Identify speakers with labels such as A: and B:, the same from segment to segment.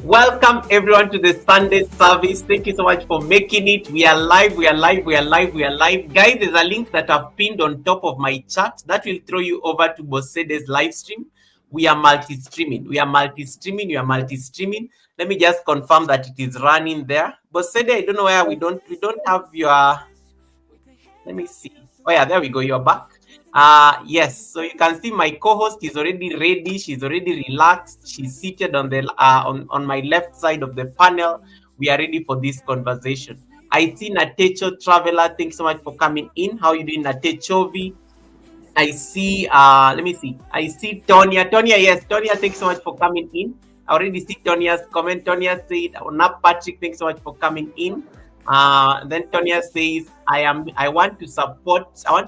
A: Welcome everyone to the Sunday service. Thank you so much for making it. We are live, we are live, we are live, we are live. Guys, there's a link that I've pinned on top of my chat that will throw you over to Bosede's live stream. We are multi-streaming. We are multi-streaming. We are multi-streaming. Let me just confirm that it is running there. Bosede, I don't know where we don't have your. Let me see. Oh yeah, there we go. You're back. Yes, so you can see my co-host is already ready. She's already relaxed. She's seated on the on my left side of the panel. We are ready for this conversation. I see Natecho Traveler. Thanks so much for coming in. How are you doing, Natechovi? I see let me see. I see Tonya. Tonya, yes, Tonya, thanks so much for coming in. I already see Tonya's comment. Tonya said, Nap Patrick, thanks so much for coming in. Then Tonya says, I want to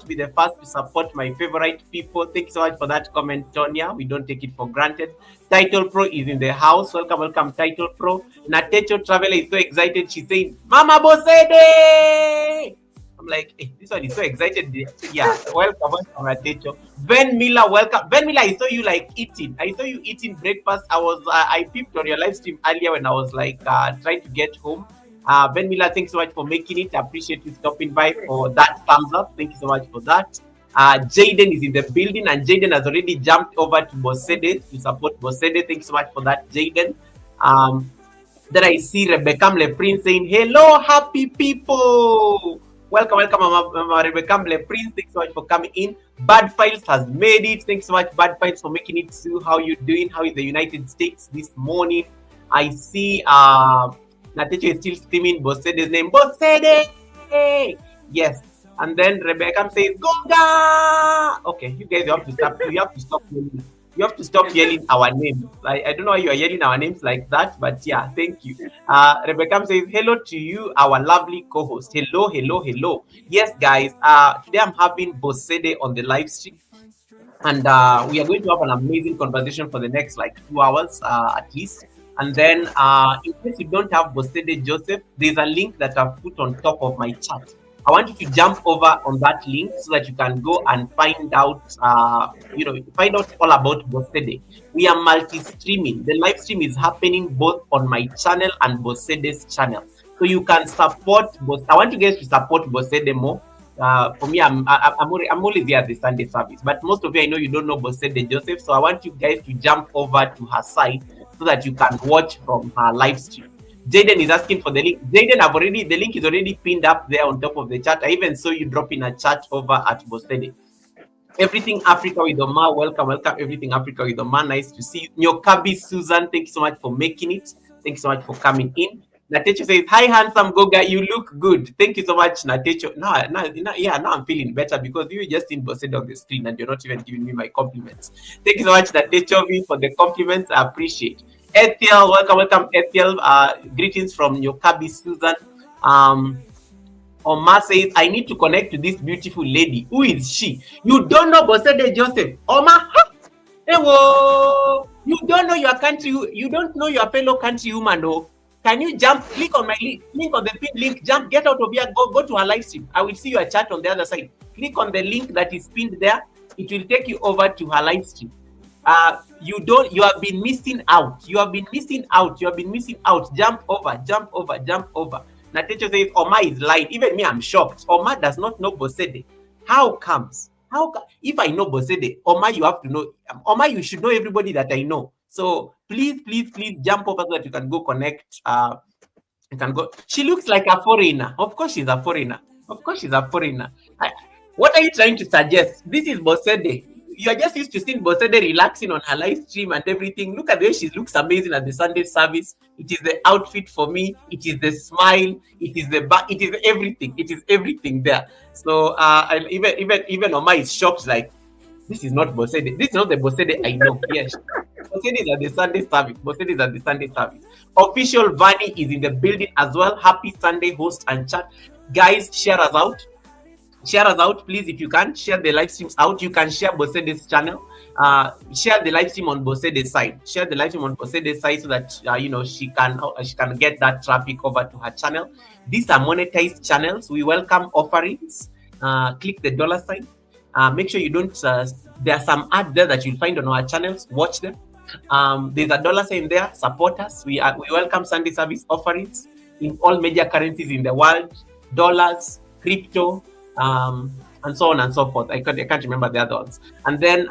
A: be the first to support my favorite people. Thank you so much for that comment, Tonya. We don't take it for granted. Title Pro is in the house. Welcome, Title Pro. Natecho Traveler is so excited. She's saying, Mama Bosede! I'm like, hey, this one is so excited. Yeah, welcome, Natecho. Ben Miller, welcome. Ben Miller, I saw you like eating. I saw you eating breakfast. I peeped on your live stream earlier when I was like trying to get home. Ben Miller, thanks so much for making it. I appreciate you stopping by for that thumbs up. Thank you so much for that. Jaden is in the building, and Jaden has already jumped over to Bosede to support Bosede. Thanks so much for that, Jaden. Then I see Rebecca Leprin saying, hello, happy people. Welcome, Mama Rebecca Leprin. Thanks so much for coming in. Bad Files has made it. Thanks so much, Bad Files, for making it. Sue, how you doing? How is the United States this morning? I see Natecho is still screaming Bosede's name. Bosede! Yes. And then Rebecca says, Goga! Okay, you guys have to stop. You have to stop yelling. You have to stop yelling our names. I don't know why you are yelling our names like that, but yeah, thank you. Rebecca says, hello to you, our lovely co-host. Hello, hello, hello. Yes, guys. Today I'm having Bosede on the live stream. And we are going to have an amazing conversation for the next like 2 hours at least. And then, in case you don't have Bosede Joseph, there's a link that I've put on top of my chat. I want you to jump over on that link so that you can go and find out, find out all about Bosede. We are multi-streaming. The live stream is happening both on my channel and Bosede's channel. So you can support Bosede. I want you guys to support Bosede more. For me, I'm only there at the Sunday service, but most of you, I know you don't know Bosede Joseph, so I want you guys to jump over to her site so that you can watch from her live stream. Jaden is asking for the link. Jaden, the link is already pinned up there on top of the chat. I even saw you drop in a chat over at Bosede. Everything Africa with Omar, welcome. Everything Africa with Omar, nice to see you. Nyokabi Susan, thank you so much for making it. Thank you so much for coming in. Natecho says, hi, handsome Goga, you look good. Thank you so much, Natecho. Now I'm feeling better because you just in Bosede on the screen and you're not even giving me my compliments. Thank you so much, Natecho, for the compliments. I appreciate. Ethiel, welcome, Ethiel. Greetings from Nyokabi Susan. Omar says, I need to connect to this beautiful lady. Who is she? You don't know Bosede Joseph. Omar, you don't know your country. You don't know your fellow countrywoman, no. Can you jump? Click on my link on the pinned link. Jump, get out of here. Go to our live stream. I will see your chat on the other side. Click on the link that is pinned there. It will take you over to her live stream. You have been missing out. You have been missing out. Jump over. Natecho says Omar is lying. Even me, I'm shocked. Omar does not know Bosede. How comes? If I know Bosede, Omar, you have to know. Omar, you should know everybody that I know. So please jump over so that you can go connect. You can go. She looks like a foreigner. Of course she's a foreigner. What are you trying to suggest? This is Bosede. You are just used to seeing Bosede relaxing on her live stream and everything. Look at the way she looks amazing at the Sunday service. It is the outfit for me. It is the smile. It is the back. It is everything. It is everything there. So and even Omar is shocked. Like, this is not Bosede. This is not the Bosede I know. Yes. Bosede is at the Sunday service. Official Vani is in the building as well. Happy Sunday, host and chat. Guys, share us out, please. If you can, share the live streams out. You can share Bosede's channel. Share the live stream on Bosede's side. So that she can get that traffic over to her channel. These are monetized channels. We welcome offerings. Click the dollar sign. Make sure you don't. There are some ads there that you'll find on our channels. Watch them. There's a dollar sign there. Support us. We welcome Sunday service offerings in all major currencies in the world: dollars, crypto, and so on and so forth. I can't remember the other ones. And then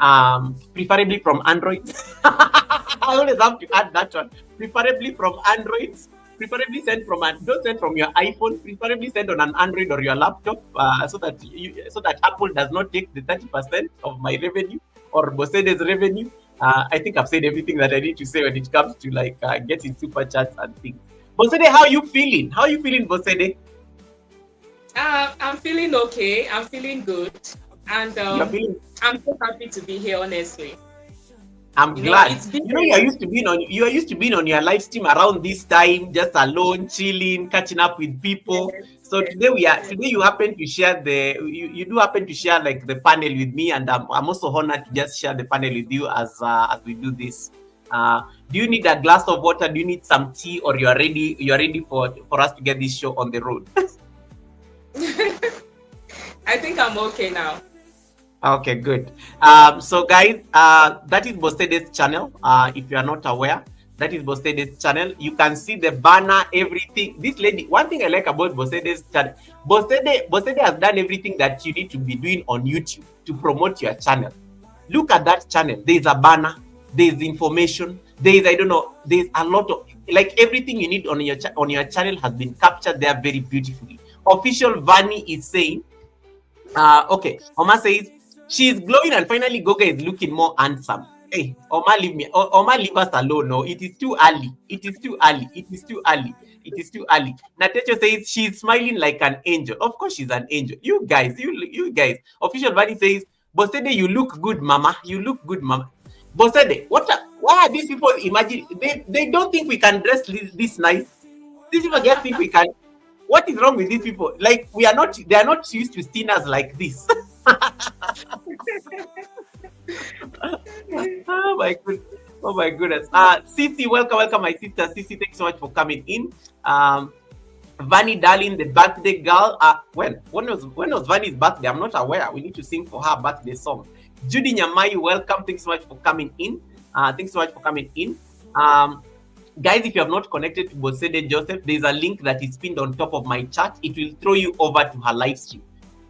A: preferably from Android. I always have to add that one. Preferably from Android. Preferably send from don't send from your iPhone. Preferably send on an Android or your laptop, so that Apple does not take the 30% of my revenue or Bosede's revenue. I think I've said everything that I need to say when it comes to getting super chats and things. Bosede, how are you feeling? How are you feeling, Bosede?
B: I'm feeling okay. I'm feeling good, and I'm so happy to be here. Honestly,
A: I'm glad. You are used to being on your live stream around this time, just alone, chilling, catching up with people. So today you happen to share you do happen to share like the panel with me, and I'm also honored to just share the panel with you as we do this. Do you need a glass of water? Do you need some tea, or you're ready for us to get this show on the road?
B: I think I'm okay now.
A: Okay, good. So guys, that is Bosede's channel. If you are not aware, that is Bosede's channel. You can see the banner, everything. This lady, one thing I like about Bosede's channel, Bosede has done everything that you need to be doing on YouTube to promote your channel. Look at that channel. There's a banner, there's information, there's a lot of everything you need on your channel has been captured there very beautifully. Official Vani is saying, okay, Oma says, she's glowing and finally Goga is looking more handsome. Hey, Oma, leave me. Oma, leave us alone. No, it is too early. It is too early. It is too early. It is too early. Natecho says she's smiling like an angel. Of course, she's an angel. You guys. Official Vani says, Bosede, you look good, mama. You look good, mama. Bosede, why are these people imagine? They don't think we can dress this nice. These people just think we can. What is wrong with these people? Like they are not used to seeing us like this. Oh my goodness. Sissy, welcome my sister. Sissy, thanks so much for coming in. Vani darling, the birthday girl. When was Vani's birthday? I'm not aware. We need to sing for her birthday song. Judy Nyamai, welcome. Thanks so much for coming in. Guys, if you have not connected to Bosede Joseph, there's a link that is pinned on top of my chat. It will throw you over to her live stream.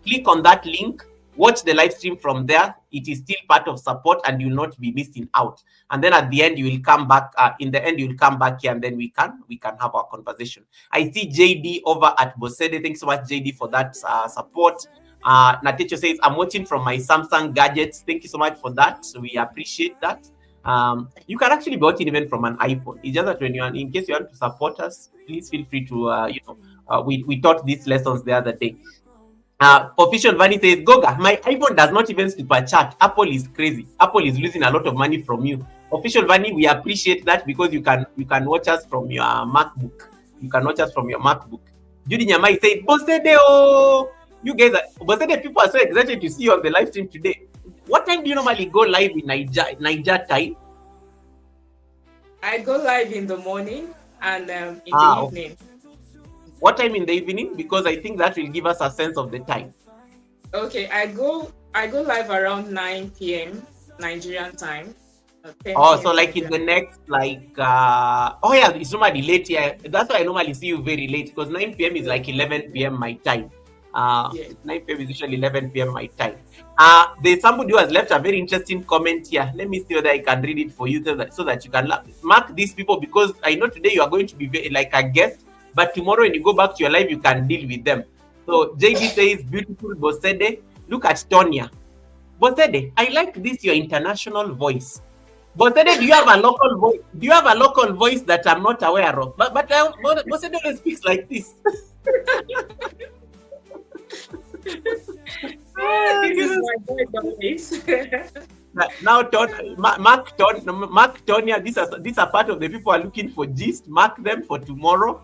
A: Click on that link, watch the live stream from there. It is still part of support and you'll not be missing out. And then at the end, you will come back. In the end, you'll come back here and then we can have our conversation. I see JD over at Bosede. Thanks so much, JD, for that support. Natecho says, I'm watching from my Samsung gadgets. Thank you so much for that. We appreciate that. You can actually be watching even from an iPhone. It's just that in case you want to support us, please feel free to, we taught these lessons the other day. Official Vani says, Goga, my iPhone does not even super chat. Apple is crazy. Apple is losing a lot of money from you. Official Vani, we appreciate that because you can watch us from your MacBook. Judy Nyamai said, Bosede, oh, you guys Bosede, people are so excited to see you on the live stream today. What time do you normally go live in Niger time?
B: I go live in the morning and in the evening.
A: Okay. What time in the evening? Because I think that will give us a sense of the time.
B: Okay, I go live around 9 p.m. Nigerian time.
A: So like in the next it's normally late here. That's why I normally see you very late because 9 p.m. is like 11 p.m. my time. 9 p.m. is usually 11 p.m. my time. There's somebody who has left a very interesting comment here. Let me see whether I can read it for you so that you can mark these people, because I know today you are going to be very, like a guest, but tomorrow when you go back to your life, you can deal with them. So JD says, beautiful Bosede. Look at Tonya. Bosede, I like this, your international voice. Bosede, do you have a local voice? Do you have a local voice that I'm not aware of? But Bosede always speaks like this.
B: This is my voice.
A: Now, Mark Tonya, these are part of the people who are looking for gist. Mark them for tomorrow.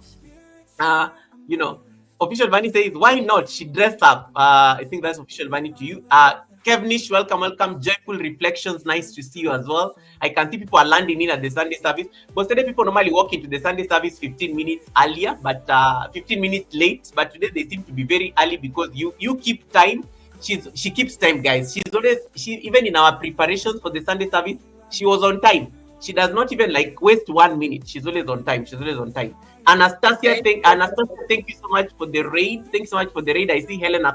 A: Official Vani says, why not? She dressed up. I think that's Official Vani to you. Kevnish, welcome. Joyful Reflections, nice to see you as well. I can see people are landing in at the Sunday service. But today people normally walk into the Sunday service 15 minutes earlier, but 15 minutes late. But today they seem to be very early because you keep time. She keeps time, guys. Even in our preparations for the Sunday service, she was on time. She does not even like waste 1 minute. She's always on time. She's always on time. Anastasia, thank you so much for the raid. Thanks so much for the raid. I see Helen.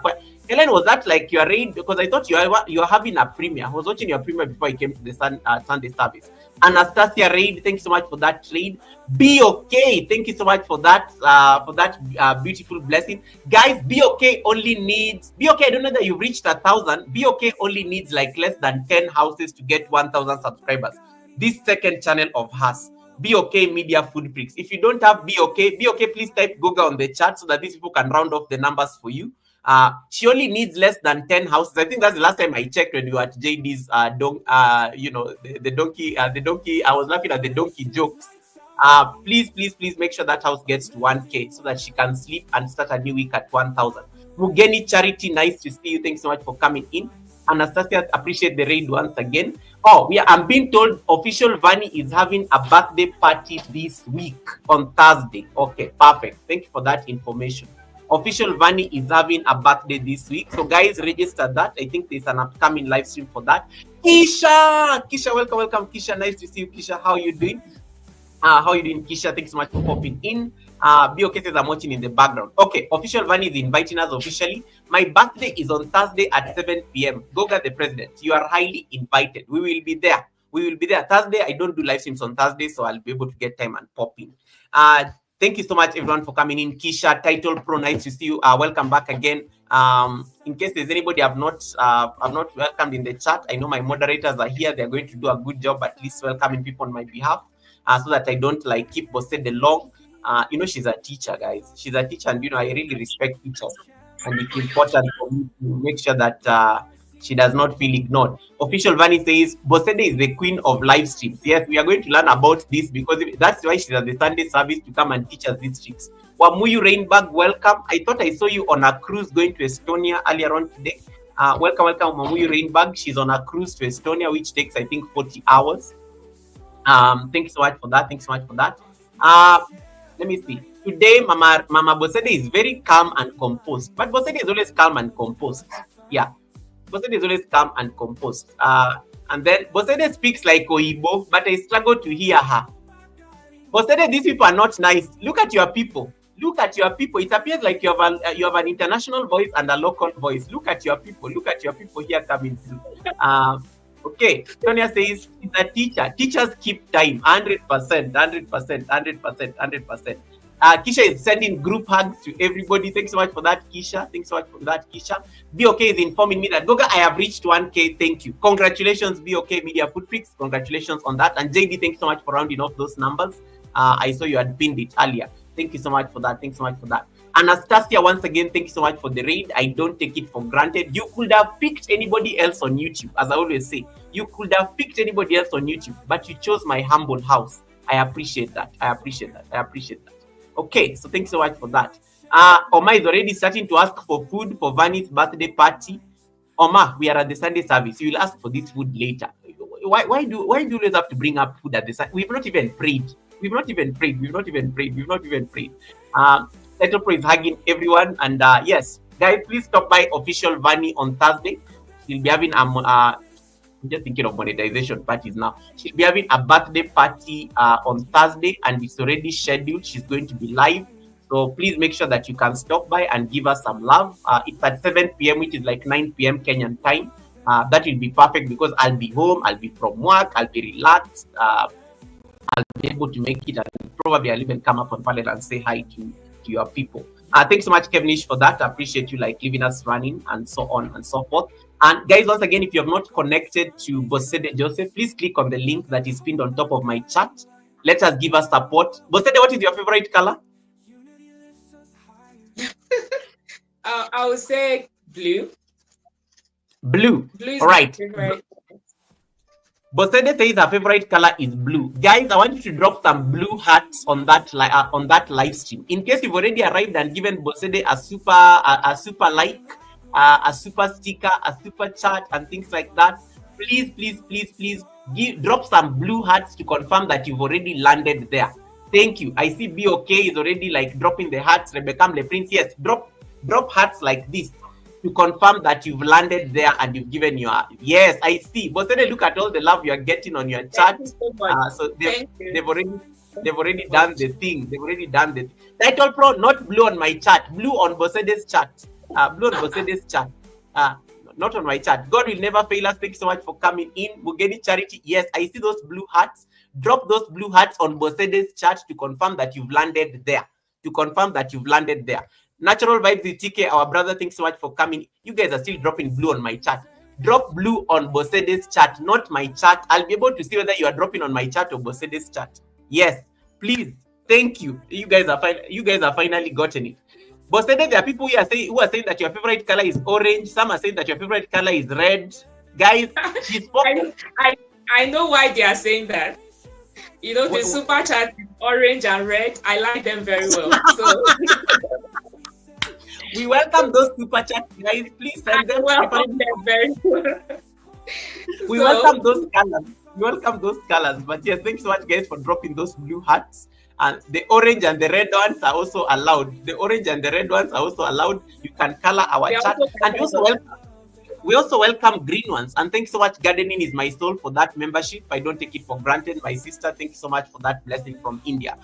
A: Helen, was that like your raid? Because I thought you are having a premiere. I was watching your premiere before you came to the Sunday service. Anastasia raid, thanks so much for that raid. Be okay. Thank you so much for that beautiful blessing. Guys, Be okay only needs Be okay. I don't know that you've reached 1,000. Be okay only needs like less than 10 houses to get 1,000 subscribers. This second channel of hers, Be okay Media Food Freaks. If you don't have Be okay, please type Goga on the chat so that these people can round off the numbers for you. She only needs less than 10 houses. I think that's the last time I checked when you were at JD's the donkey. I was laughing at the donkey jokes. Please make sure that house gets to 1K so that she can sleep and start a new week at 1,000. Mugeni Charity, nice to see you. Thanks so much for coming in. Anastasia, appreciate the raid once again. I'm being told official Vani is having a birthday party this week on Thursday. Okay, perfect. Thank you for that information. Official Vani is having a birthday this week. So guys, register that. I think there's an upcoming live stream for that. Kisha, welcome. Kisha, nice to see you. Kisha, how are you doing? How are you doing, Kisha? Thanks so much for popping in. Be okay says I'm watching in the background. Okay, official Vani is inviting us officially. My birthday is on Thursday at 7 p.m. Goga the president, you are highly invited. We will be there. Thursday, I don't do live streams on Thursday, so I'll be able to get time and pop in. Thank you so much, everyone, for coming in. Kisha, Title Pro, nice to see you. Welcome back again. In case there's anybody I've not welcomed in the chat, I know my moderators are here. They're going to do a good job at least welcoming people on my behalf, so that I don't like keep Bosede long. She's a teacher, guys. She's a teacher, and I really respect teachers. And it's important for me to make sure that she does not feel ignored. Official Vani says Bosede is the queen of live streams. Yes, we are going to learn about this because that's why she's at the Sunday service to come and teach us these tricks. Wamuyu Rainbag, welcome. I thought I saw you on a cruise going to Estonia earlier on today. Welcome, Wamuyu Rainbag. She's on a cruise to Estonia, which takes, I think, 40 hours. Thanks so much for that. Let me see. Today, Mama Bosede is very calm and composed. But Bosede is always calm and composed. Yeah. Bosede is always calm and composed. And then Bosede speaks like Oibo, but I struggle to hear her. Bosede, these people are not nice. Look at your people. It appears like you have an international voice and a local voice. Look at your people here coming through. Okay, Tonya says she's a teacher. Teachers keep time. 100%. Kisha is sending group hugs to everybody. Thanks so much for that, Kisha. Be okay is informing me that Goga, I have reached 1K. Thank you. Congratulations, Be okay Media Food Freaks. Congratulations on that. And JD, thanks so much for rounding off those numbers. I saw you had pinned it earlier. Thank you so much for that. Anastasia, once again, thank you so much for the raid. I don't take it for granted. You could have picked anybody else on YouTube, as I always say. You could have picked anybody else on YouTube, but you chose my humble house. I appreciate that. Okay, so thanks so much for that. Oma is already starting to ask for food for Vani's birthday party. Oma, we are at the Sunday service. You will ask for this food later. Why do you always have to bring up food at the Sunday? We've not even prayed. Title Pro is hugging everyone, and yes, guys, please stop by official Vani on Thursday. She'll be having I'm just thinking of monetization parties now. She'll be having a birthday party on Thursday, and it's already scheduled. She's going to be live, so please make sure that you can stop by and give us some love. It's at 7 p.m., which is like 9 p.m. Kenyan time. That will be perfect because I'll be home, I'll be from work, I'll be relaxed. I'll be able to make it, and probably I'll even come up on panel and say hi to your people. Thanks so much, Kevinish, for that. I appreciate you leaving us running and so on and so forth. And guys, once again, if you have not connected to Bosede Joseph, please click on the link that is pinned on top of my chat. Let us give us support. Bosede, what is your favorite color?
B: I would say blue.
A: Blue. All right. Bosede says her favorite color is blue. Guys, I want you to drop some blue hearts on that live stream. In case you've already arrived and given Bosede a super like, a super sticker, a super chat, and things like that, please drop some blue hearts to confirm that you've already landed there. Thank you. I see Be okay is already dropping the hearts. Rebecca Le Prince, yes, drop hearts like this. to confirm that you've landed there and you've given your yes. I see. But then look at all the love you are getting on your chat.
B: Thank you so much.
A: So
B: Thank you.
A: they've already done the thing. They've already done the title pro, not blue on my chat, blue on Bosede's chat. Blue on Bosede's chat. Not on my chat. God will never fail us. Thank you so much for coming in. Bugeni Charity. Yes, I see those blue hearts. Drop those blue hearts on Bosede's chat to confirm that you've landed there. To confirm that you've landed there. Natural Vibes with TK, our brother, thanks so much for coming. You guys are still dropping blue on my chat. Drop blue on Bosede's chat, not my chat. I'll be able to see whether you are dropping on my chat or Bosede's chat. Yes, please. Thank you. You guys are finally gotten it. Bosede, there are people who are saying that your favorite color is orange. Some are saying that your favorite color is red. Guys,
B: I know why they are saying that. You know, the super chat is orange and red. I like them very well. So
A: we welcome those super chats, guys. Please send them.
B: Welcome them very well.
A: We welcome those colors. We welcome those colors. But yes, thanks so much, guys, for dropping those blue hearts. And the orange and the red ones are also allowed. The orange and the red ones are also allowed. You can color our chat. And we also welcome green ones. And thanks so much. Gardening is my soul for that membership. I don't take it for granted. My sister, thank you so much for that blessing from India.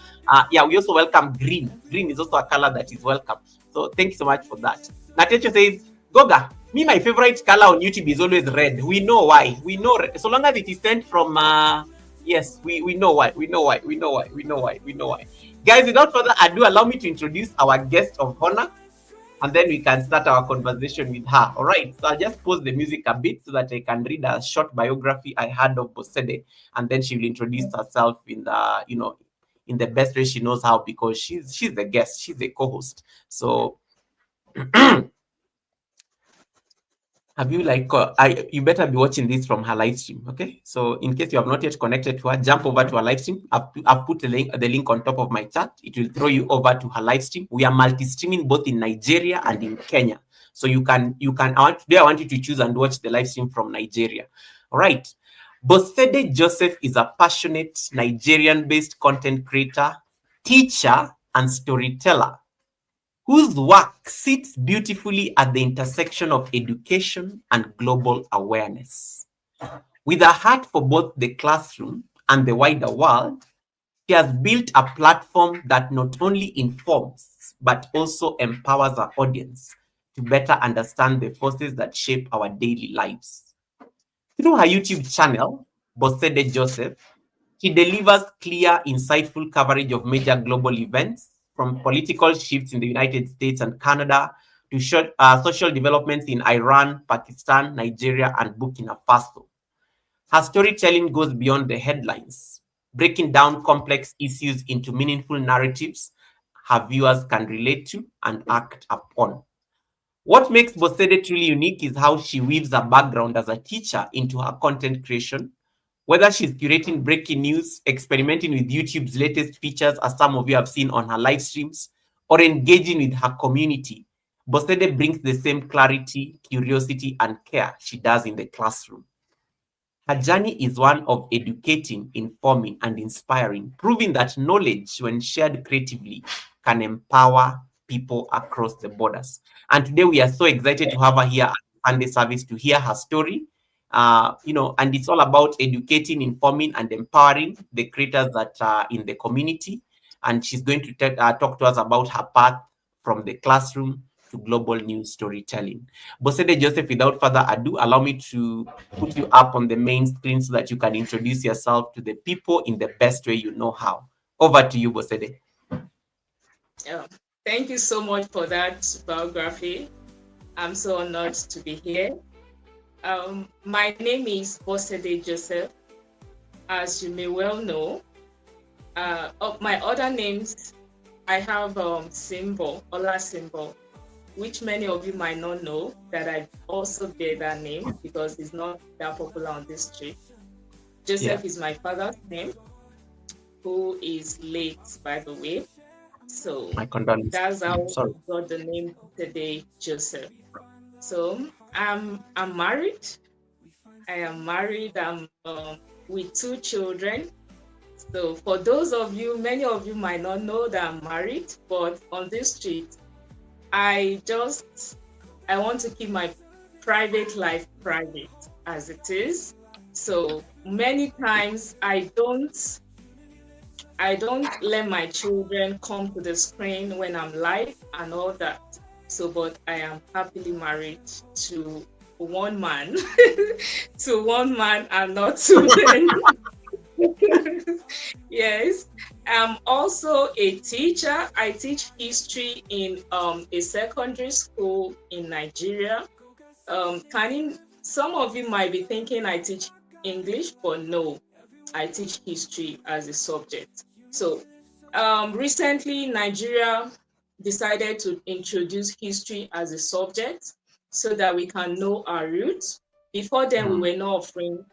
A: Yeah, we also welcome green. Green is also a color that is welcome. So thank you so much for that. Natecho says, Goga, me, my favorite color on YouTube is always red. We know why. We know, so long as it is sent from, yes, we know why. We know why. Guys, without further ado, allow me to introduce our guest of honor, and then we can start our conversation with her. All right. So I'll just pause the music a bit so that I can read a short biography I had of Bosede, and then she will introduce herself in the, in the best way she knows how, because she's the guest, she's the co-host. So have you you better be watching this from her live stream, okay? So in case you have not yet connected to her, jump over to her live stream. I've put the link on top of my chat. It will throw you over to her live stream. We are multi-streaming both in Nigeria and in Kenya. So today I want you to choose and watch the live stream from Nigeria. All right. Bosede Joseph is a passionate Nigerian-based content creator, teacher, and storyteller whose work sits beautifully at the intersection of education and global awareness. With a heart for both the classroom and the wider world, she has built a platform that not only informs, but also empowers our audience to better understand the forces that shape our daily lives. Through her YouTube channel, Bosede Joseph, she delivers clear, insightful coverage of major global events, from political shifts in the United States and Canada to social developments in Iran, Pakistan, Nigeria, and Burkina Faso. Her storytelling goes beyond the headlines, breaking down complex issues into meaningful narratives her viewers can relate to and act upon. What makes Bosede truly unique is how she weaves her background as a teacher into her content creation. Whether she's curating breaking news, experimenting with YouTube's latest features, as some of you have seen on her live streams, or engaging with her community, Bosede brings the same clarity, curiosity, and care she does in the classroom. Her journey is one of educating, informing, and inspiring, proving that knowledge, when shared creatively, can empower people across the borders. And today we are so excited to have her here at Sunday service to hear her story. And it's all about educating, informing, and empowering the creators that are in the community. And she's going to talk to us about her path from the classroom to global news storytelling. Bosede Joseph, without further ado, allow me to put you up on the main screen so that you can introduce yourself to the people in the best way you know how. Over to you, Bosede.
B: Thank you so much for that biography. I'm so honored to be here. My name is Bosede Joseph. As you may well know, of my other names, I have Symbol, Ola Symbol, which many of you might not know that I also bear that name because it's not that popular on this street. Joseph is my father's name, who is late, by the way. So
A: my condolences.
B: That's how I got the name today, Joseph. So I'm married. I am married. I'm with 2 children. So for those of you, many of you might not know that I'm married, but on this street, I I want to keep my private life private as it is. So many times I don't let my children come to the screen when I'm live and all that. So, but I am happily married to one man, to one man and not two men. Yes. I'm also a teacher. I teach history in a secondary school in Nigeria. Some of you might be thinking I teach English, but no, I teach history as a subject. So recently, Nigeria decided to introduce history as a subject so that we can know our roots. Before then, we were not offering,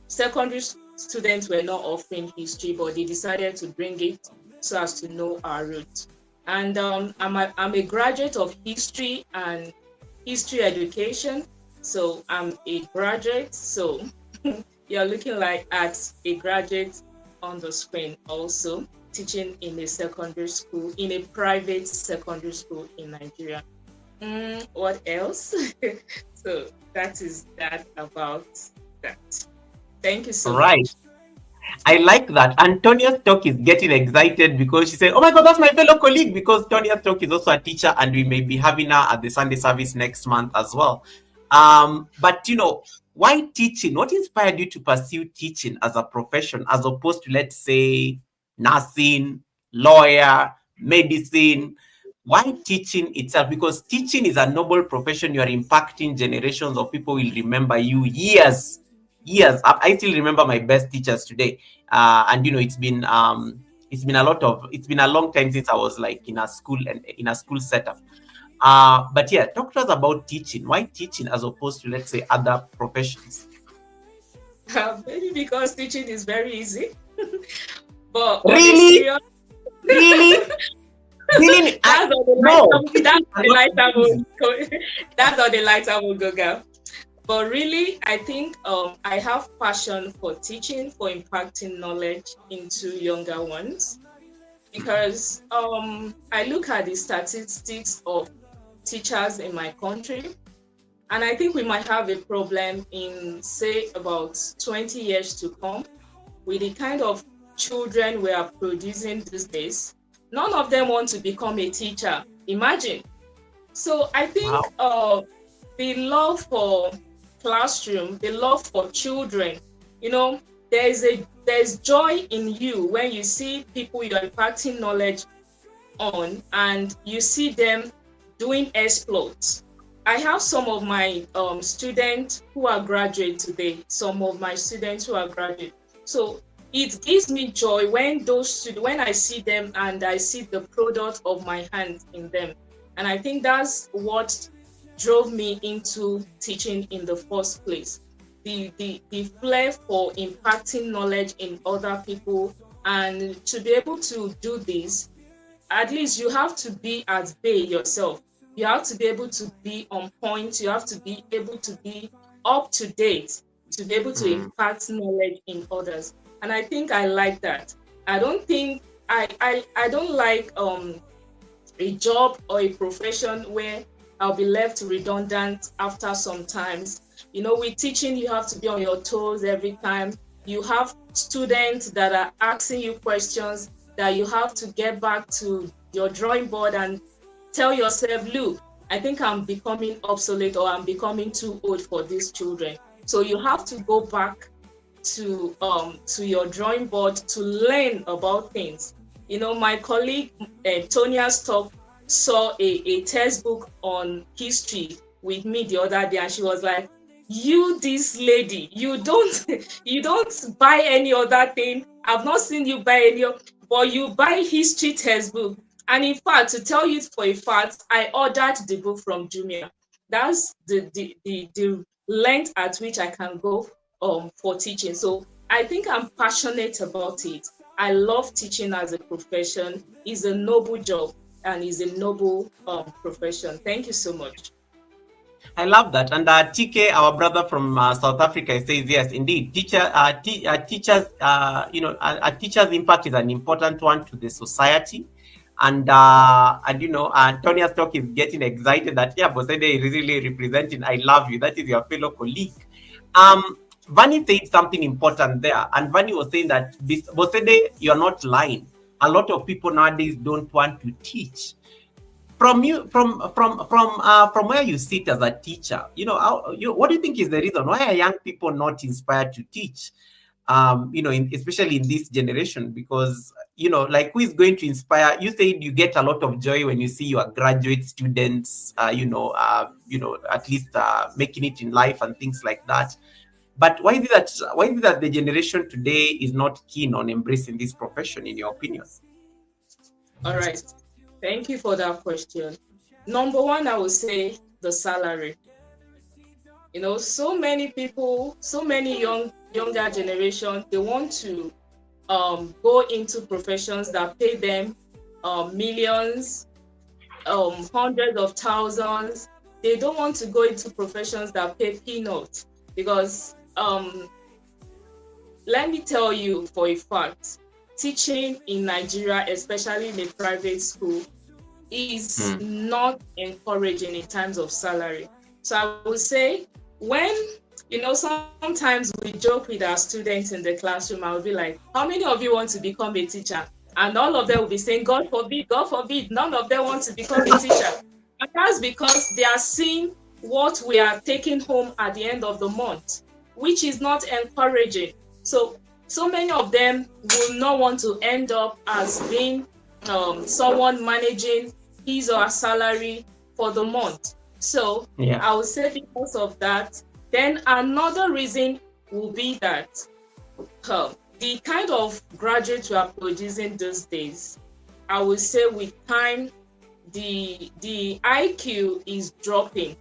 B: secondary students were not offering history, but they decided to bring it so as to know our roots. And I'm a graduate of history and history education. So I'm a graduate. So you're looking like at a graduate on the screen, also teaching in a secondary school, in a private secondary school in Nigeria. What else? So that is that about that. Thank you so
A: Right.
B: much.
A: I like that. And Tonia's talk is getting excited because she said, "Oh my God, that's my fellow colleague." Because Tonia's talk is also a teacher, and we may be having her at the Sunday service next month as well. But why teaching? What inspired you to pursue teaching as a profession, as opposed to, let's say, nursing, lawyer, medicine? Why teaching itself? Because teaching is a noble profession. You are impacting generations of people. Will remember you years. I still remember my best teachers today. And it's been it's been a long time since I was like in a school and in a school setup. But yeah, talk to us about teaching. Why teaching as opposed to, let's say, other professions?
B: Maybe because teaching is very easy. But on a
A: Really?
B: serious,
A: Really? Really?
B: that's on the
A: No.
B: light I will go. That's on the light I will go, girl. But really, I think I have passion for teaching, for impacting knowledge into younger ones, because I look at the statistics of teachers in my country, and I think we might have a problem in, say, about 20 years to come with the kind of children we are producing these days. None of them want to become a teacher. Imagine. So I think the love for classroom, the love for children, there's joy in you when you see people you're imparting knowledge on and you see them doing exploits. I have some of my students who are graduate today, some of my students who are graduate. So it gives me joy when when I see them and I see the product of my hands in them. And I think that's what drove me into teaching in the first place. The flair for impacting knowledge in other people, and to be able to do this, at least you have to be at bay yourself. You have to be able to be on point. You have to be able to be up to date to be able to impart knowledge in others. And I think I like that. I don't think I don't like a job or a profession where I'll be left redundant after some times. With teaching, you have to be on your toes every time. You have students that are asking you questions that you have to get back to your drawing board and tell yourself, look, I think I'm becoming obsolete or I'm becoming too old for these children. So you have to go back to your drawing board to learn about things. My colleague Tonia's talk saw a textbook on history with me the other day, and she was like, "You, this lady, you don't buy any other thing. I've not seen you buy any, but you buy history textbook." And in fact, to tell you for a fact, I ordered the book from Jumia. That's the length at which I can go for teaching. So I think I'm passionate about it. I love teaching as a profession. It's a noble job and is a noble profession. Thank you so much.
A: I love that. And TK, our brother from South Africa, says yes, indeed. Teachers, a teacher's impact is an important one to the society. And Tonia's talk is getting excited that Bosede is really representing I love you. That is your fellow colleague. Vani said something important there, and Vani was saying that this Bosede, you're not lying. A lot of people nowadays don't want to teach. From you, from where you sit as a teacher, what do you think is the reason why are young people not inspired to teach? Especially in this generation, because like who is going to inspire? You said you get a lot of joy when you see your graduate students, at least making it in life and things like that. But why is it that the generation today is not keen on embracing this profession, in your opinion?
B: All right. Thank you for that question. Number one, I would say the salary. So many people, so many younger generation, they want to go into professions that pay them millions, hundreds of thousands. They don't want to go into professions that pay peanuts, because let me tell you for a fact, teaching in Nigeria, especially in a private school, is not encouraging in terms of salary. So I would say, when sometimes we joke with our students in the classroom, I would be like, how many of you want to become a teacher? And all of them will be saying, God forbid, none of them want to become a teacher. And that's because they are seeing what we are taking home at the end of the month, which is not encouraging. So many of them will not want to end up as being someone managing his or her salary for the month. So I would say because of that. Then another reason will be that the kind of graduates we are producing these days, I would say with time, the IQ is dropping.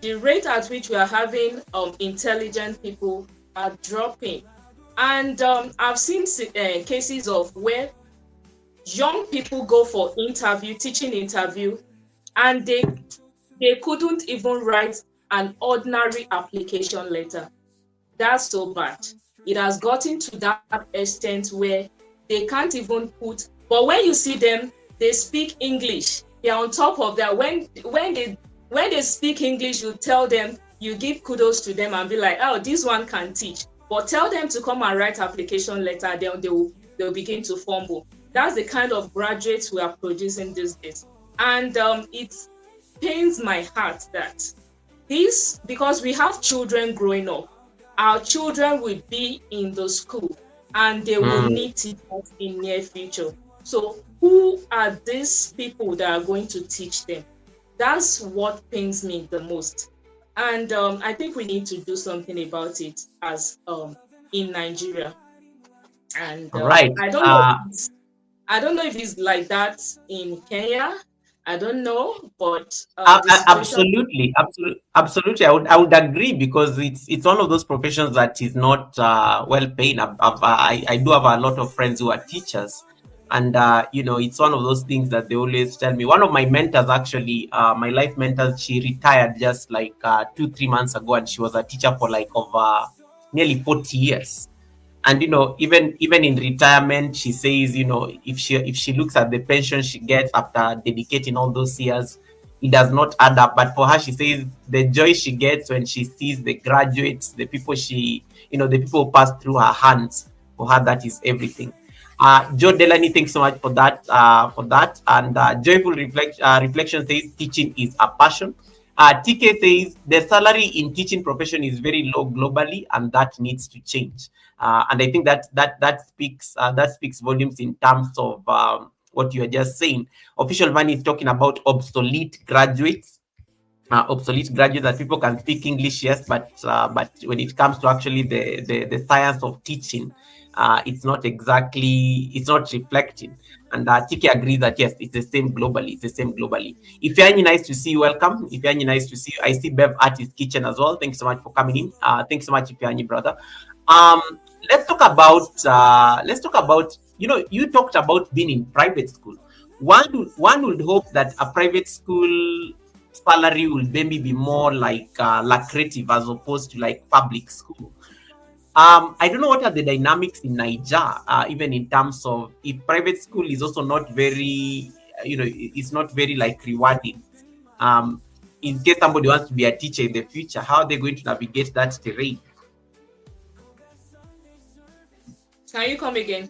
B: The rate at which we are having intelligent people are dropping. And I've seen cases of where young people go for teaching interview, and they couldn't even write an ordinary application letter. That's so bad. It has gotten to that extent where they can't even but when you see them, they speak English. They're on top of that. When they speak English, you tell them, you give kudos to them and be like, oh, this one can teach. But tell them to come and write application letter, then they'll begin to fumble. That's the kind of graduates we are producing these days. And it pains my heart that because we have children growing up, our children will be in the school and they will need teachers in near future. So who are these people that are going to teach them? That's what pains me the most. And I think we need to do something about it as in Nigeria. And
A: Right.
B: I don't know if it's like that in Kenya. I don't know, but
A: absolutely. I would agree, because it's one of those professions that is not well paid. I do have a lot of friends who are teachers, and it's one of those things that they always tell me. One of my mentors, actually, my life mentors, she retired just like 2-3 months ago, and she was a teacher for like over nearly 40 years. And even in retirement, she says, if she looks at the pension she gets after dedicating all those years, it does not add up. But for her, she says the joy she gets when she sees the graduates, the people the people who pass through her hands, for her, that is everything. Joe Delaney, thanks so much for that. And Joyful Reflection says teaching is a passion. TK says the salary in teaching profession is very low globally, and that needs to change. And I think that speaks volumes in terms of what you are just saying. Official Van is talking about obsolete graduates. That people can speak English, yes, but when it comes to actually the science of teaching, it's not reflecting. And Tiki agrees that yes, it's the same globally. Ifeanyi, nice to see you. Welcome. Ifeanyi, nice to see you. I see Bev Artist Kitchen as well. Thanks so much for coming in. Thanks so much, Ifeanyi, brother. Let's talk about you talked about being in private school. One would hope that a private school salary will maybe be more like lucrative as opposed to like public school. I don't know what are the dynamics in Niger, even in terms of if private school is also not very, it's not very like rewarding. In case somebody wants to be a teacher in the future, how are they going to navigate that terrain?
B: Can you come again?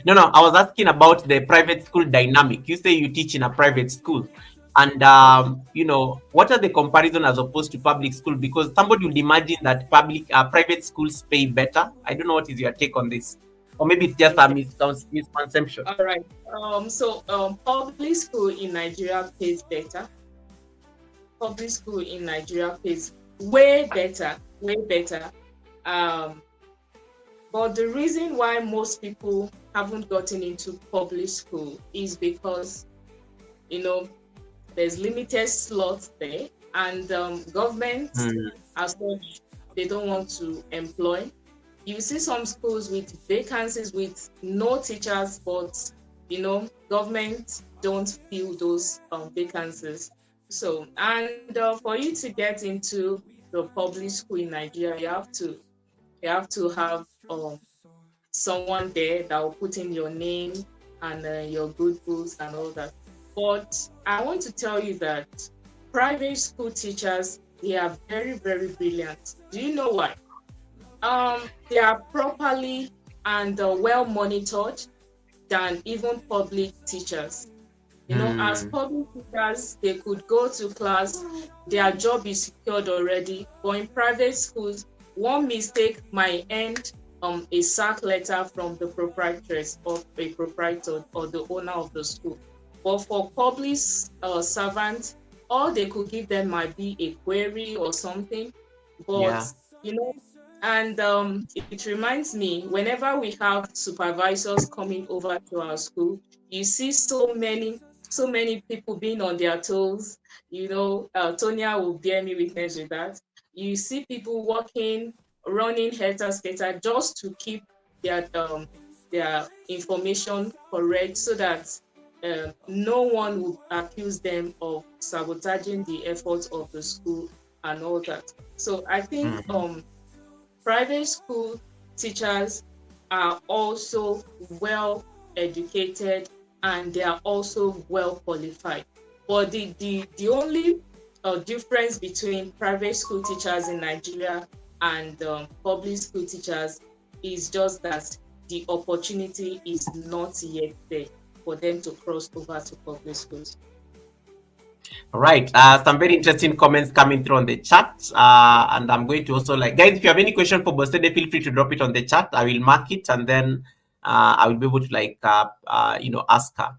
A: No, I was asking about the private school dynamic. You say you teach in a private school, and
B: Okay.
A: what are the comparison as opposed to public school? Because somebody would imagine that private schools pay better. I don't know what is your take on this, or maybe it's just a
B: Okay.
A: misconception.
B: All right. Public school in Nigeria pays better. Public school in Nigeria pays way better, way better. Um, but the reason why most people haven't gotten into public school is because, you know, there's limited slots there, and government
A: Mm.
B: as such, they don't want to employ. You see some schools with vacancies with no teachers, but government don't fill those vacancies. So, and for you to get into the public school in Nigeria, you have to have someone there that will put in your name and your good books and all that. But I want to tell you that private school teachers, they are very, very brilliant. Do you know why? They are properly and well monitored than even public teachers. As
A: Mm.
B: public teachers, they could go to class, their job is secured already. But in private schools, one mistake might end a sack letter from the proprietress of a proprietor or the owner of the school. But for public servants, all they could give them might be a query or something. But
A: Yeah.
B: you know, and it reminds me, whenever we have supervisors coming over to our school, you see so many people being on their toes. Tonya will bear me witness with that. You see people walking, running helter skelter just to keep their information correct, so that no one would accuse them of sabotaging the efforts of the school and all that. So I think
A: Mm.
B: private school teachers are also well educated, and they are also well qualified. But the only difference between private school teachers in Nigeria and public school teachers is just that the opportunity is not yet there for them to cross over to public schools.
A: All right. Some very interesting comments coming through on the chat. And I'm going to also guys, if you have any question for Bosede, feel free to drop it on the chat. I will mark it, and then I will be able to ask her.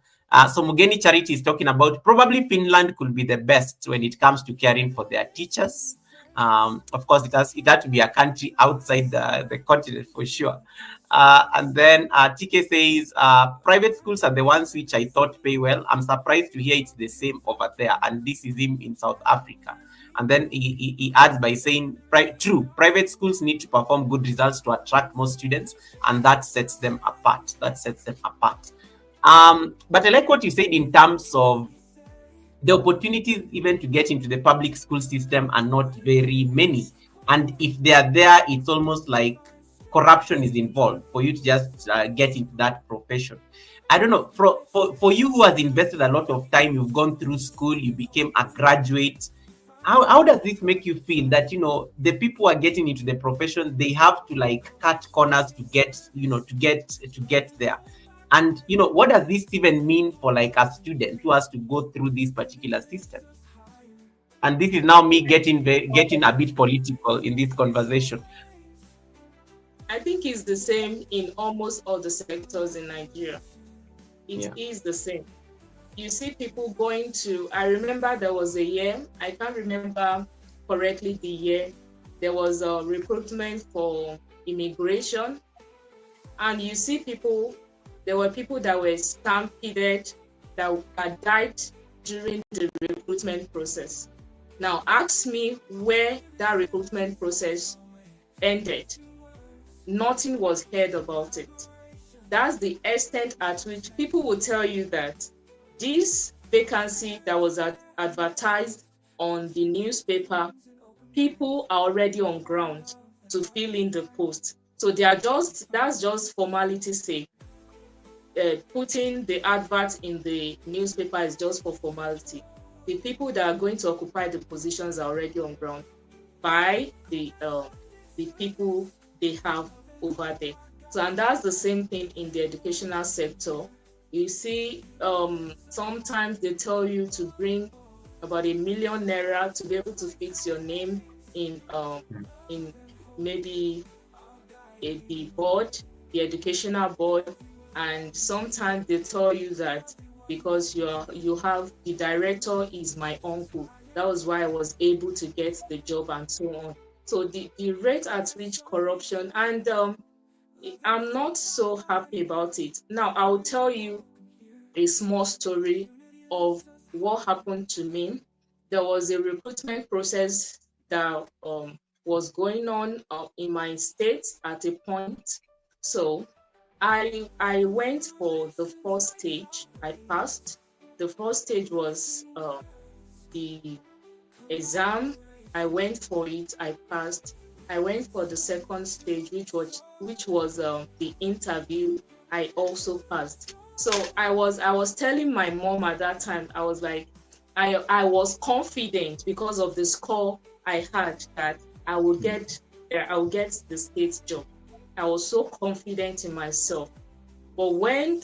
A: So Mugeni Charity is talking about probably Finland could be the best when it comes to caring for their teachers. Of course, it had to be a country outside the continent for sure. And then TK says, private schools are the ones which I thought pay well. I'm surprised to hear it's the same over there. And this is him in South Africa. And then he adds by saying, true, private schools need to perform good results to attract more students, and that sets them apart. But I like what you said in terms of the opportunities even to get into the public school system are not very many. And if they are there, it's almost like corruption is involved for you to just get into that profession. I don't know, for you who has invested a lot of time, you've gone through school, you became a graduate. How does this make you feel that the people who are getting into the profession, they have to cut corners to get there? And what does this even mean for a student who has to go through this particular system? And this is now me getting a bit political in this conversation.
B: I think it's the same in almost all the sectors in Nigeria. It
A: Yeah.
B: is the same. You see people going to, I remember there was a year, I can't remember correctly the year, there was a recruitment for immigration. And you see there were people that were stampeded, that died during the recruitment process. Now, ask me where that recruitment process ended. Nothing was heard about it. That's the extent at which people will tell you that this vacancy that was advertised on the newspaper, people are already on ground to fill in the post. So that's just formality sake. putting the advert in the newspaper is just for formality. The people that are going to occupy the positions are already on ground by the people they have over there. So, and that's the same thing in the educational sector. You see, sometimes they tell you to bring about ₦1 million to be able to fix your name in maybe the board, the educational board, and sometimes they tell you that because you have the director is my uncle, that was why I was able to get the job and so on. So the rate at which corruption, and I'm not so happy about it. Now I'll tell you a small story of what happened to me. There was a recruitment process that was going on in my state at a point. So I went for the first stage. I passed. The first stage was the exam. I went for it. I passed. I went for the second stage, which was the interview. I also passed. So I was telling my mom at that time. I was like, I was confident because of the score I had that I will get the state job. I was so confident in myself. But when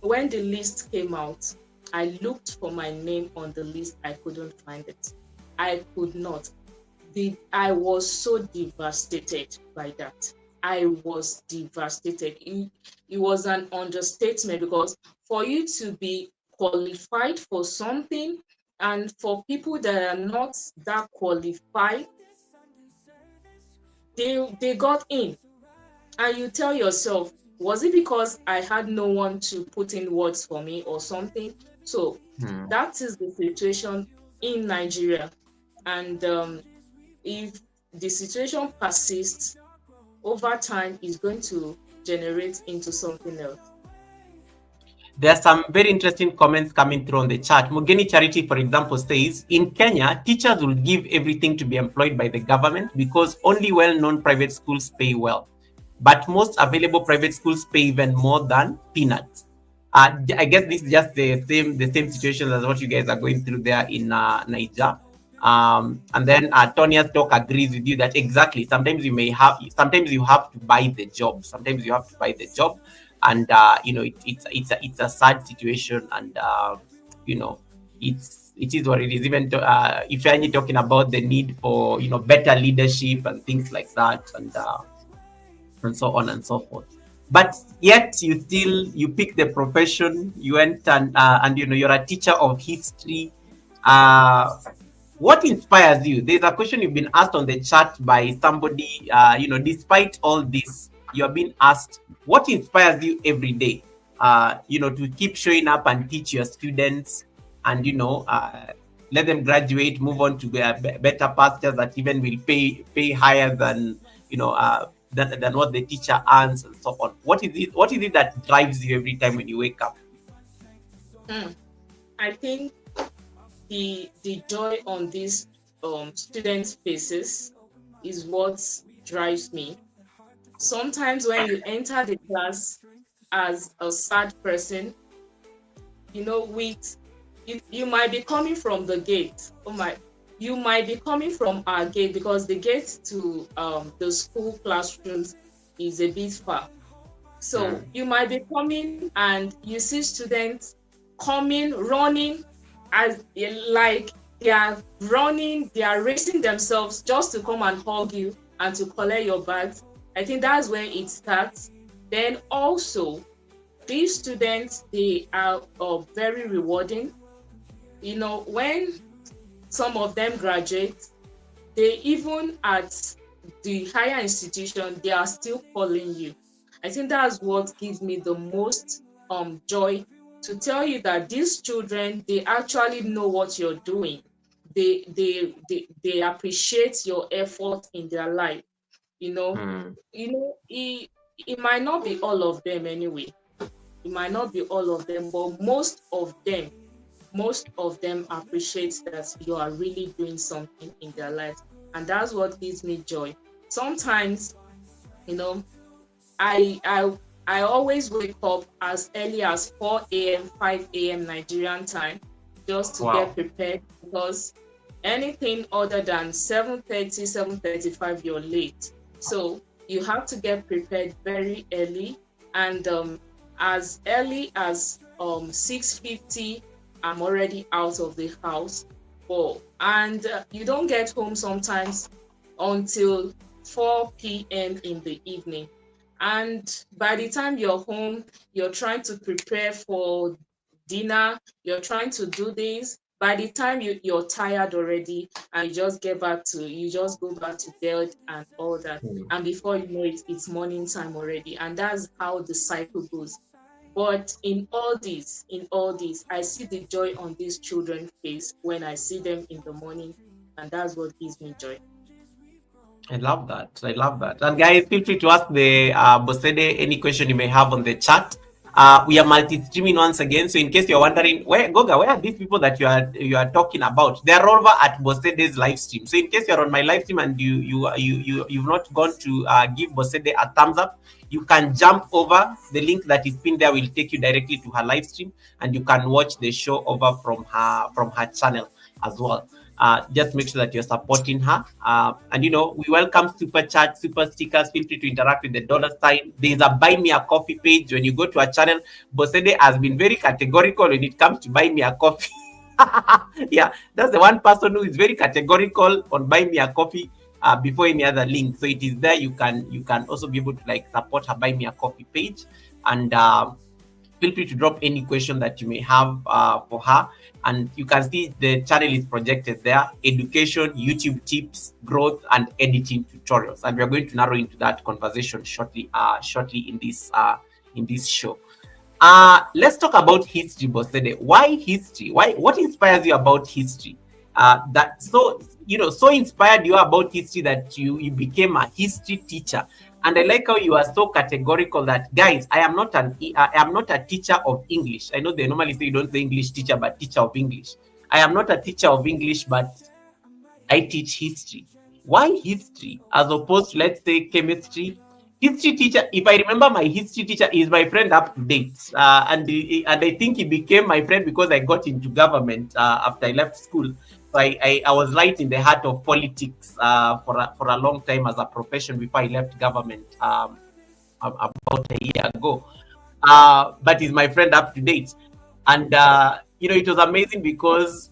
B: the list came out, I looked for my name on the list. I couldn't find it. I could not. I was so devastated by that. I was devastated. It was an understatement because for you to be qualified for something and for people that are not that qualified, they got in. And you tell yourself, was it because I had no one to put in words for me or something? So that is the situation in Nigeria. And if the situation persists over time, is going to generate into something else.
A: There are some very interesting comments coming through on the chat. Mugeni Charity, for example, says, in Kenya, teachers will give everything to be employed by the government because only well-known private schools pay well. But most available private schools pay even more than peanuts. I guess this is just the same situation as what you guys are going through there in Niger. And then Tonia's talk agrees with you that exactly. Sometimes you have to buy the job. Sometimes you have to buy the job, and it's a sad situation, and it is what it is. Even if you're talking about the need for better leadership and things like that, and so on and so forth. But yet you pick the profession. You went and you're a teacher of history. What inspires you? There's a question you've been asked on the chat by somebody. Despite all this, you're being asked, what inspires you every day? To keep showing up and teach your students, and let them graduate, move on to better pastures that even will pay higher than than what the teacher earns, and so on. What is it that drives you every time when you wake up?
B: I think the joy on these students' faces is what drives me. Sometimes when you enter the class as a sad person, you might be coming from the gate. You might be coming from our gate because the gate to the school classrooms is a bit far. So you might be coming and you see students coming, running, as like they are running, they are racing themselves just to come and hug you and to collect your bags. I think that's where it starts. Then also, these students, they are very rewarding. When some of them graduate, they even at the higher institution, they are still calling you. I think that's what gives me the most joy, to tell you that these children, they actually know what you're doing. They appreciate your effort in their life. It might not be all of them anyway. It might not be all of them, but most of them appreciate that you are really doing something in their lives, and that's what gives me joy. Sometimes, I I always wake up as early as 4 a.m., 5 a.m. Nigerian time just to get
A: Wow.
B: prepared, because anything other than 7:30, 7:35, you're late. So you have to get prepared very early, and as early as 6:50, I'm already out of the house. Oh, and you don't get home sometimes until 4 p.m. in the evening. And by the time you're home, you're trying to prepare for dinner, you're trying to do this. By the time you're tired already, and you just go back to bed and all that.
A: Hmm.
B: And before you know it, it's morning time already. And that's how the cycle goes. But in all this, I see the joy on these children's face when I see them in the morning, and that's what gives me joy.
A: I love that. I love that. And guys, feel free to ask the Bosede any question you may have on the chat. We are multi-streaming once again, so in case you're wondering where Goga, where are these people that you are talking about? They're over at Bosede's live stream. So in case you're on my live stream and you've not gone to give Bosede a thumbs up, you can jump over the link that is pinned there. Will take you directly to her live stream, and you can watch the show over from her channel as well. Just make sure that you're supporting her. And we welcome super chat, super stickers. Feel free to interact with the dollar sign. There's a buy me a coffee page when you go to our channel. Bosede has been very categorical when it comes to buy me a coffee. Yeah, that's the one person who is very categorical on buy me a coffee before any other link. So it is there. You can also be able to support her buy me a coffee page, and feel free to drop any question that you may have for her. And you can see the channel is projected there: education, YouTube tips, growth, and editing tutorials. And we are going to narrow into that conversation shortly in this show. Let's talk about history, Bosede. Why history? What inspires you about history? That so inspired you about history that you became a history teacher. And I like how you are so categorical that, guys, I am not a teacher of English. I know they normally say you don't say English teacher, but teacher of English. I am not a teacher of English, but I teach history. Why history as opposed to, let's say, chemistry? History teacher, if I remember, my history teacher is my friend up to date, and I think he became my friend because I got into government after I left school. So I was right in the heart of politics for a long time as a profession before I left government about a year ago. But he's my friend up to date, and it was amazing because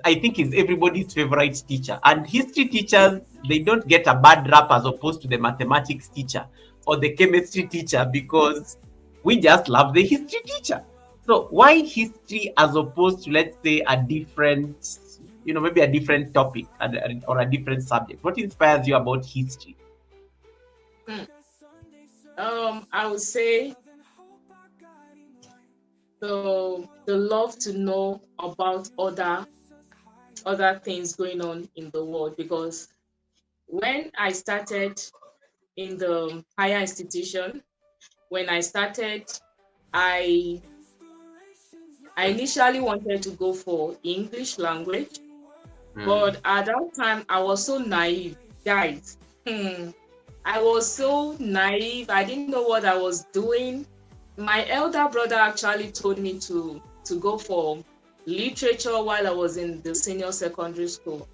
A: I think is everybody's favorite teacher. And history teachers, they don't get a bad rap as opposed to the mathematics teacher or the chemistry teacher, because we just love the history teacher. So why history as opposed to, let's say, a different, maybe a different topic or a different subject? What inspires you about history?
B: I would say the love to know about other things going on in the world, because when I started in the higher institution, when I started, I initially wanted to go for English language, but at that time I was so naive, guys. I was so naive. I didn't know what I was doing. My elder brother actually told me to go for literature while I was in the senior secondary school.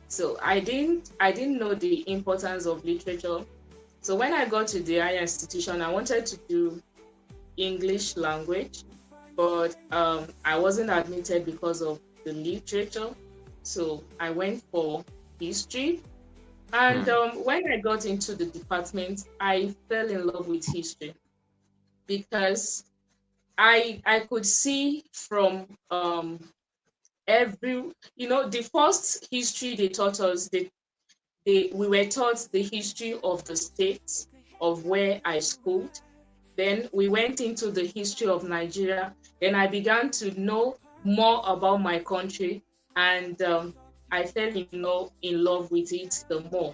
B: So I didn't know the importance of literature. So when I got to the higher institution, I wanted to do English language, but I wasn't admitted because of the literature. So I went for history. And when I got into the department, I fell in love with history, because I could see from the first history they taught us, we were taught the history of the states of where I schooled. Then we went into the history of Nigeria. Then I began to know more about my country, and I fell in love with it the more.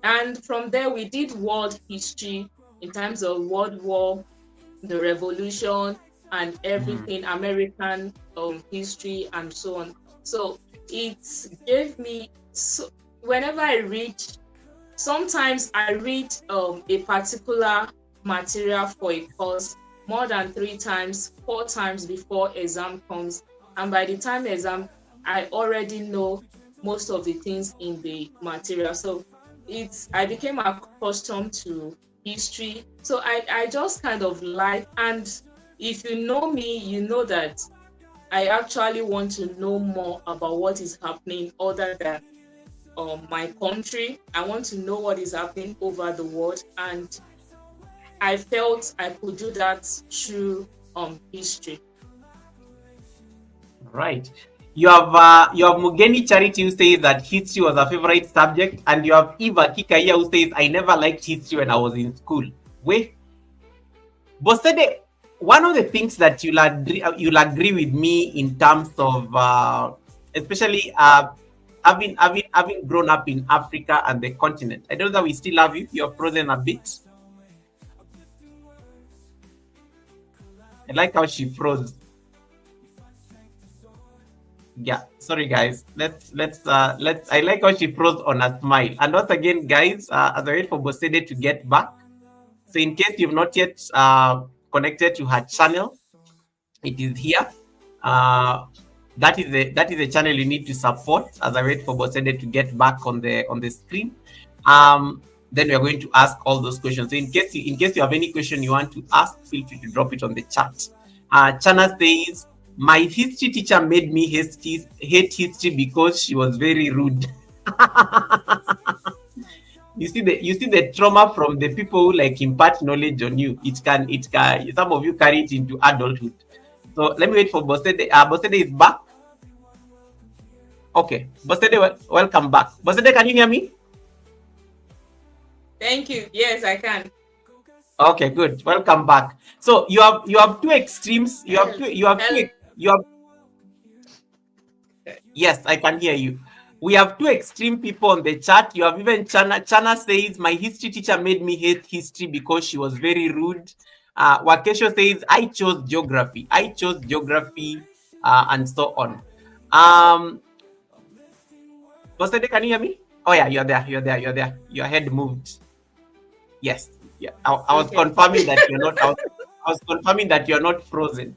B: And from there, we did world history in terms of World War, the Revolution, and everything, American history, and so on. So it gave me, so whenever I read, sometimes I read a particular material for a course more than 3 times, 4 times before exam comes. And by the time exam, I already know most of the things in the material. So I became accustomed to history. So I just kind of like, and if you know me, you know that I actually want to know more about what is happening other than my country. I want to know what is happening over the world, and I felt I could do that through history.
A: Right. You have Mugeni Charity who says that history was a favorite subject, and you have Eva Kikaya who says I never liked history when I was in school. Wait, Bosede, one of the things that you'll agree with me in terms of especially having grown up in Africa and the continent. I don't know that we still have you. You're frozen a bit. I like how she froze. Yeah, sorry guys. Let's I like how she froze on a smile. And once again, guys, as I wait for Bosede to get back. So in case you've not yet connected to her channel, it is here. That is a channel you need to support as I wait for Bosede to get back on the screen. Then we are going to ask all those questions. So in case you have any question you want to ask, feel free to drop it on the chat. Chana says, my history teacher made me hate history because she was very rude. You see the trauma from the people who like impart knowledge on you. It can some of you carry it into adulthood. So let me wait for Bosede. Bosede is back. Okay, Bosede, welcome back. Bosede, can you hear me?
B: Thank you. Yes, I can.
A: Okay, good. Welcome back. So you have two extremes. Yes, I can hear you. We have two extreme people on the chat. You have even Chana says, my history teacher made me hate history because she was very rude. Wakesho says, I chose geography. And so on. Bosede, can you hear me? Oh yeah, you're there. Your head moved. Yes. Yeah. I was confirming that you're not out. I was confirming that you're not frozen.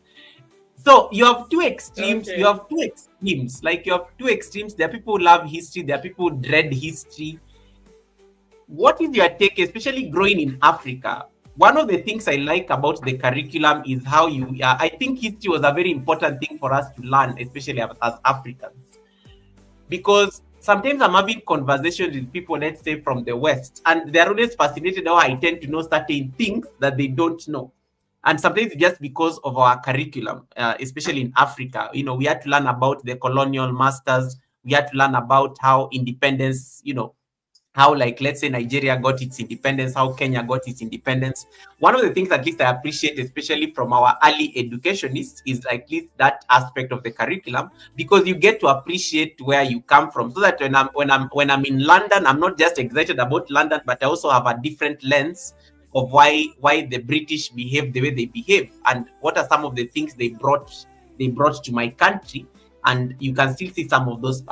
A: So you have two extremes.
B: Okay.
A: You have two extremes. Like you have two extremes. There are people who love history. There are people who dread history. What is your take, especially growing in Africa? One of the things I like about the curriculum is how I think history was a very important thing for us to learn, especially as Africans, because sometimes I'm having conversations with people, let's say from the West, and they're always fascinated how I tend to know certain things that they don't know. And sometimes just because of our curriculum, especially in Africa, we had to learn about the colonial masters. We had to learn about how independence, how, like, let's say Nigeria got its independence, how Kenya got its independence. One of the things at least I appreciate, especially from our early educationists, is at least that aspect of the curriculum, because you get to appreciate where you come from, so that when I'm in London, I'm not just excited about London, but I also have a different lens of why the British behave the way they behave, and what are some of the things they brought to my country, and you can still see some of those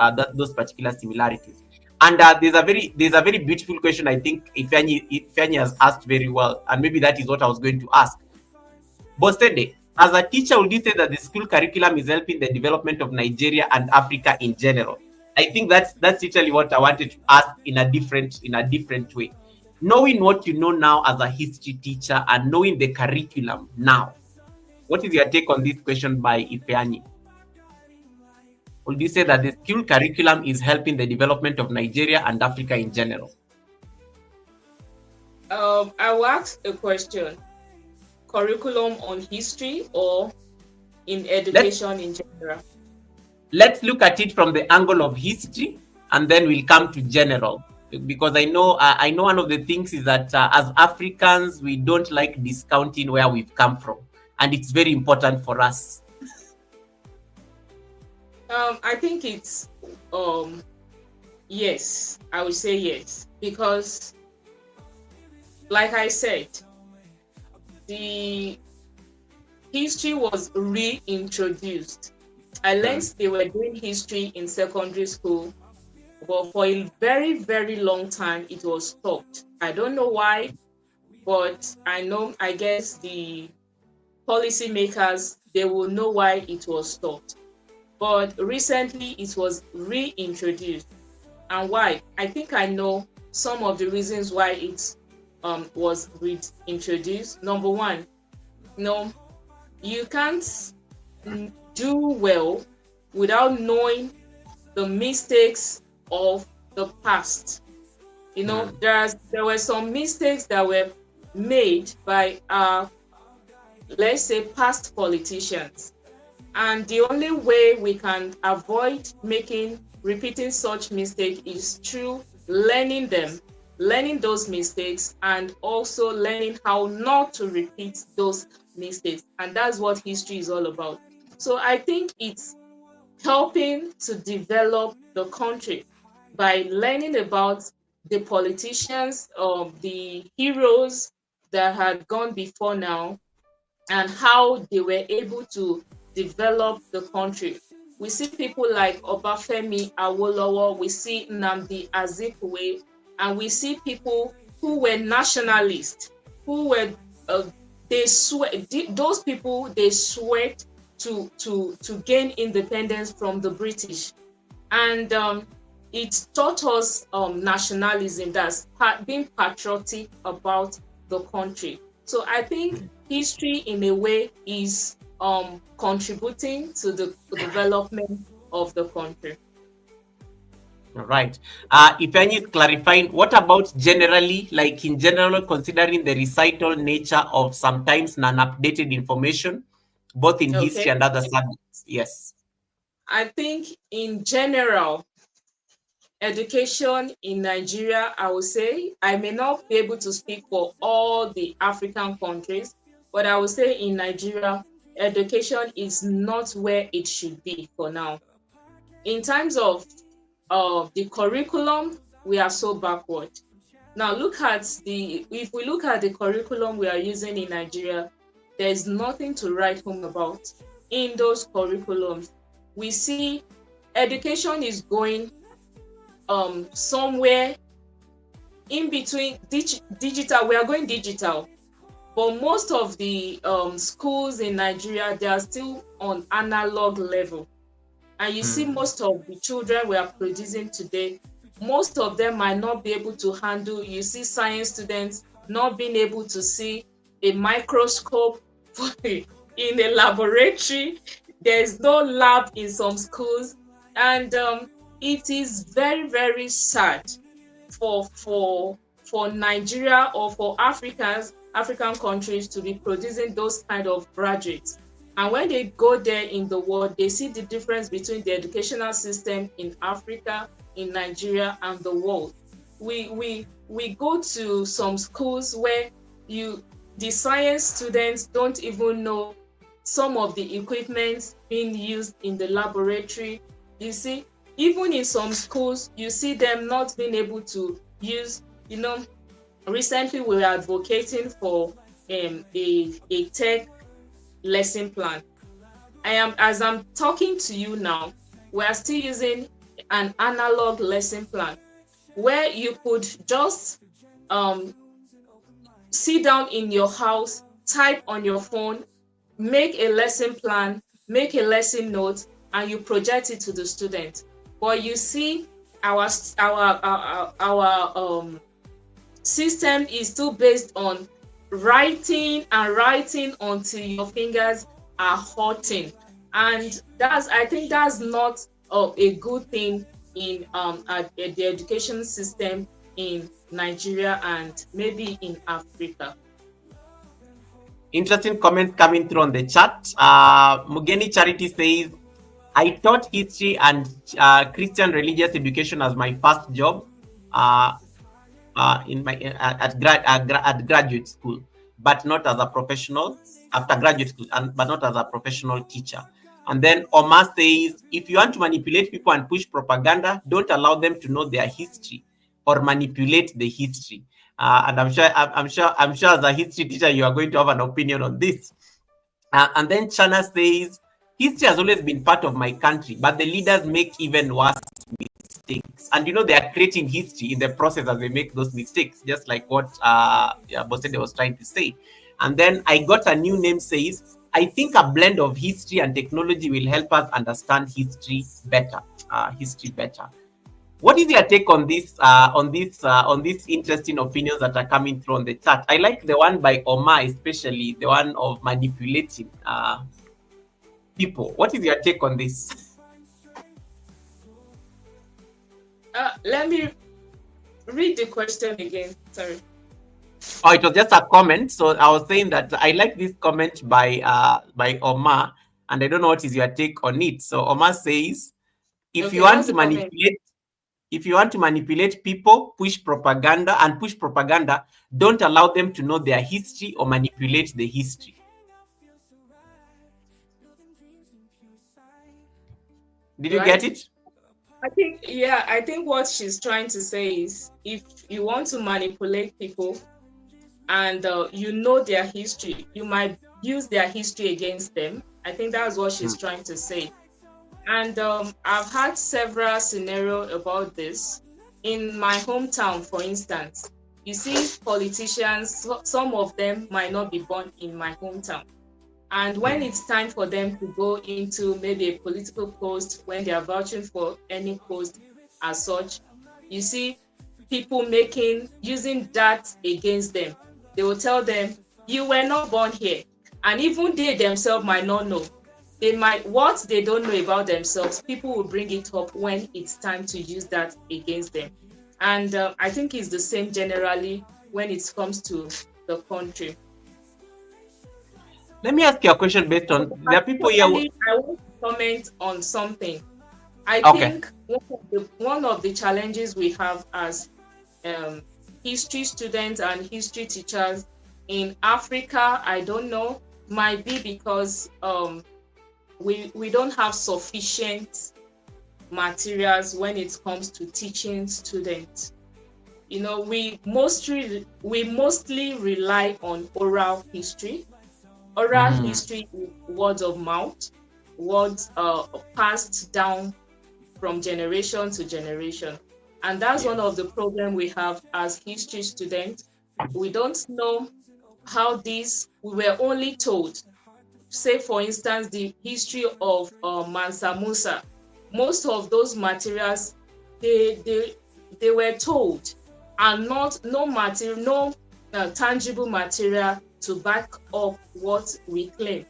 A: particular similarities. And there's a very beautiful question I think Ifeanyi has asked very well, and maybe that is what I was going to ask. Bosede, as a teacher, would you say that the school curriculum is helping the development of Nigeria and Africa in general? I think that's literally what I wanted to ask in a different way. Knowing what you know now as a history teacher and knowing the curriculum now, what is your take on this question by Ifeanyi? Would you say that the school curriculum is helping the development of Nigeria and Africa in general?
B: I will ask a question. Curriculum on history or in education in general?
A: Let's look at it from the angle of history, and then we'll come to general. Because I know one of the things is that as Africans, we don't like discounting where we've come from, and it's very important for us.
B: I think it's yes. I would say yes, because like I said, the history was reintroduced. I learned they were doing history in secondary school, but for a very, very long time it was stopped. I don't know why. but I guess the policymakers, they will know why it was stopped. But recently it was reintroduced. And why? I think I know some of the reasons why it was reintroduced. Number one, you can't do well without knowing the mistakes of the past. There were some mistakes that were made by let's say past politicians, and the only way we can avoid repeating such mistakes is through learning those mistakes, and also learning how not to repeat those mistakes. And that's what history is all about. So I think it's helping to develop the country by learning about the politicians, the heroes that had gone before now, and how they were able to develop the country. We see people like Obafemi Awolowo, we see Nnamdi Azikiwe, and we see people who were nationalists, who were those people, they sweat to gain independence from the British, and it taught us nationalism, that's being patriotic about the country. So I think history, in a way, is contributing to the development of the country.
A: All right. If any is clarifying, what about generally, like in general, considering the recital nature of sometimes non-updated information, both in history
B: Okay.
A: and other subjects? Yes.
B: I think in general, education in Nigeria, I would say, I may not be able to speak for all the African countries, but I would say in Nigeria, education is not where it should be for now. In terms of the curriculum, we are so backward. Now, if we look at the curriculum we are using in Nigeria, there's nothing to write home about in those curriculums. We see education is going somewhere in between digital. We are going digital, but most of the schools in Nigeria, they are still on analog level. And you see most of the children we are producing today, most of them might not be able to handle. You see science students not being able to see a microscope in a laboratory. There's no lab in some schools, and it is very, very sad for Nigeria or for African countries to be producing those kind of graduates. And when they go there in the world, they see the difference between the educational system in Africa, in Nigeria, and the world. We go to some schools where the science students don't even know some of the equipment being used in the laboratory. You see, even in some schools, you see them not being able to use, recently we were advocating for a tech lesson plan. As I'm talking to you now, we are still using an analog lesson plan where you could just sit down in your house, type on your phone, make a lesson plan, make a lesson note, and you project it to the student. But you see, our system is still based on writing until your fingers are hurting, and I think that's not a good thing in the education system in Nigeria and maybe in Africa.
A: Interesting comment coming through on the chat. Mugeni Charity says, I taught history and Christian religious education as my first job in my at graduate school, but not as a professional after graduate school, but not as a professional teacher. And then Omar says, if you want to manipulate people and push propaganda, don't allow them to know their history or manipulate the history. And I'm sure as a history teacher, you are going to have an opinion on this. And then Chana says, history has always been part of my country, but the leaders make even worse mistakes, and they are creating history in the process as they make those mistakes, just like what Bosede was trying to say. And then I got a new name says, I think a blend of history and technology will help us understand history better. What is your take on this? On these interesting opinions that are coming through on the chat? I like the one by Omar, especially the one of manipulating people. What is your take on this?
B: Let me read the question again. Sorry.
A: Oh, it was just a comment. So I was saying that I like this comment by Omar, and I don't know what is your take on it. So Omar says, if
B: Okay,
A: you want
B: what's
A: to
B: the comment?
A: manipulate if you want to manipulate people, push propaganda, don't allow them to know their history or manipulate the history. Did you get
B: Right?
A: it?
B: I think what she's trying to say is, if you want to manipulate people and you know their history, you might use their history against them. I think that's what she's trying to say. And I've had several scenarios about this. In my hometown, for instance, you see politicians, some of them might not be born in my hometown. And when it's time for them to go into maybe a political post, when they are vouching for any post as such, you see people using that against them. They will tell them, you were not born here. And even they themselves might not know. What they don't know about themselves, people will bring it up when it's time to use that against them. And I think it's the same generally when it comes to the country.
A: Let me ask you a question based on there are people here.
B: I want to comment on something. I
A: Okay.
B: think one of the challenges we have as history students and history teachers in Africa, I don't know, might be because we don't have sufficient materials when it comes to teaching students. We mostly rely on oral history. Oral history is word of mouth, words passed down from generation to generation. And that's one of the problems we have as history students. We don't know how we were only told. Say, for instance, the history of Mansa Musa. Most of those materials, they were told, and no tangible material to back up what we claim.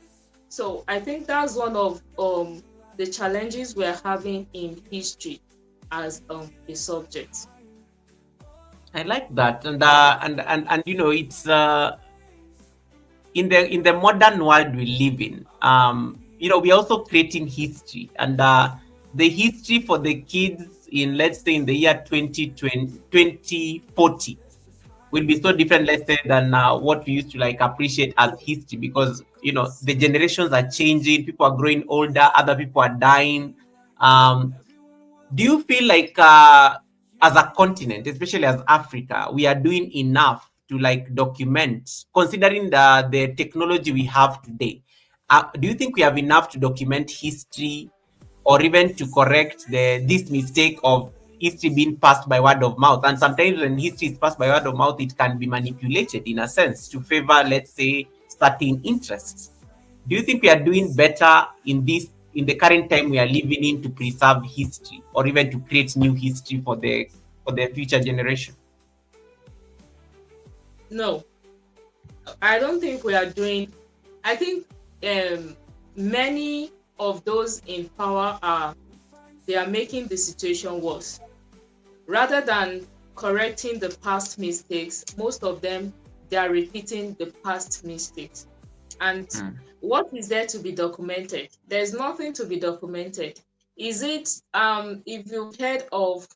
B: So I think that's one of the challenges we're having in history as a subject.
A: I like that, and it's in the modern world we live in. We're also creating history, and the history for the kids in, let's say, in the year 2040 will be so different, let's say, than what we used to like appreciate as history, because the generations are changing, people are growing older, other people are dying. Do you feel like as a continent, especially as Africa, we are doing enough to like document, considering the technology we have today? Do you think we have enough to document history, or even to correct this mistake of history being passed by word of mouth? And sometimes when history is passed by word of mouth, it can be manipulated in a sense to favor, let's say, certain interests. Do you think we are doing better in the current time we are living in to preserve history, or even to create new history for the future generation?
B: No, I don't think we are doing. I think many of those in power they are making the situation worse. Rather than correcting the past mistakes, most of them, they are repeating the past mistakes. And what is there to be documented? There's nothing to be documented. Is it if you've heard of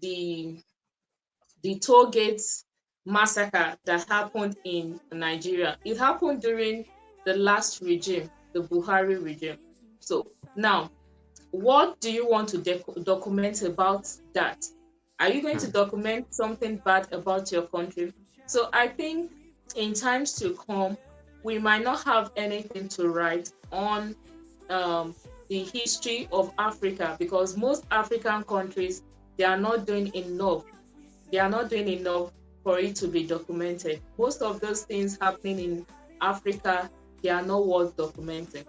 B: the toll gates massacre that happened in Nigeria? It happened during the last regime, the Buhari regime. So now, what do you want to document about that? Are you going to document something bad about your country? So I think in times to come, we might not have anything to write on the history of Africa, because most African countries, they are not doing enough. They are not doing enough for it to be documented. Most of those things happening in Africa, they are not worth documenting.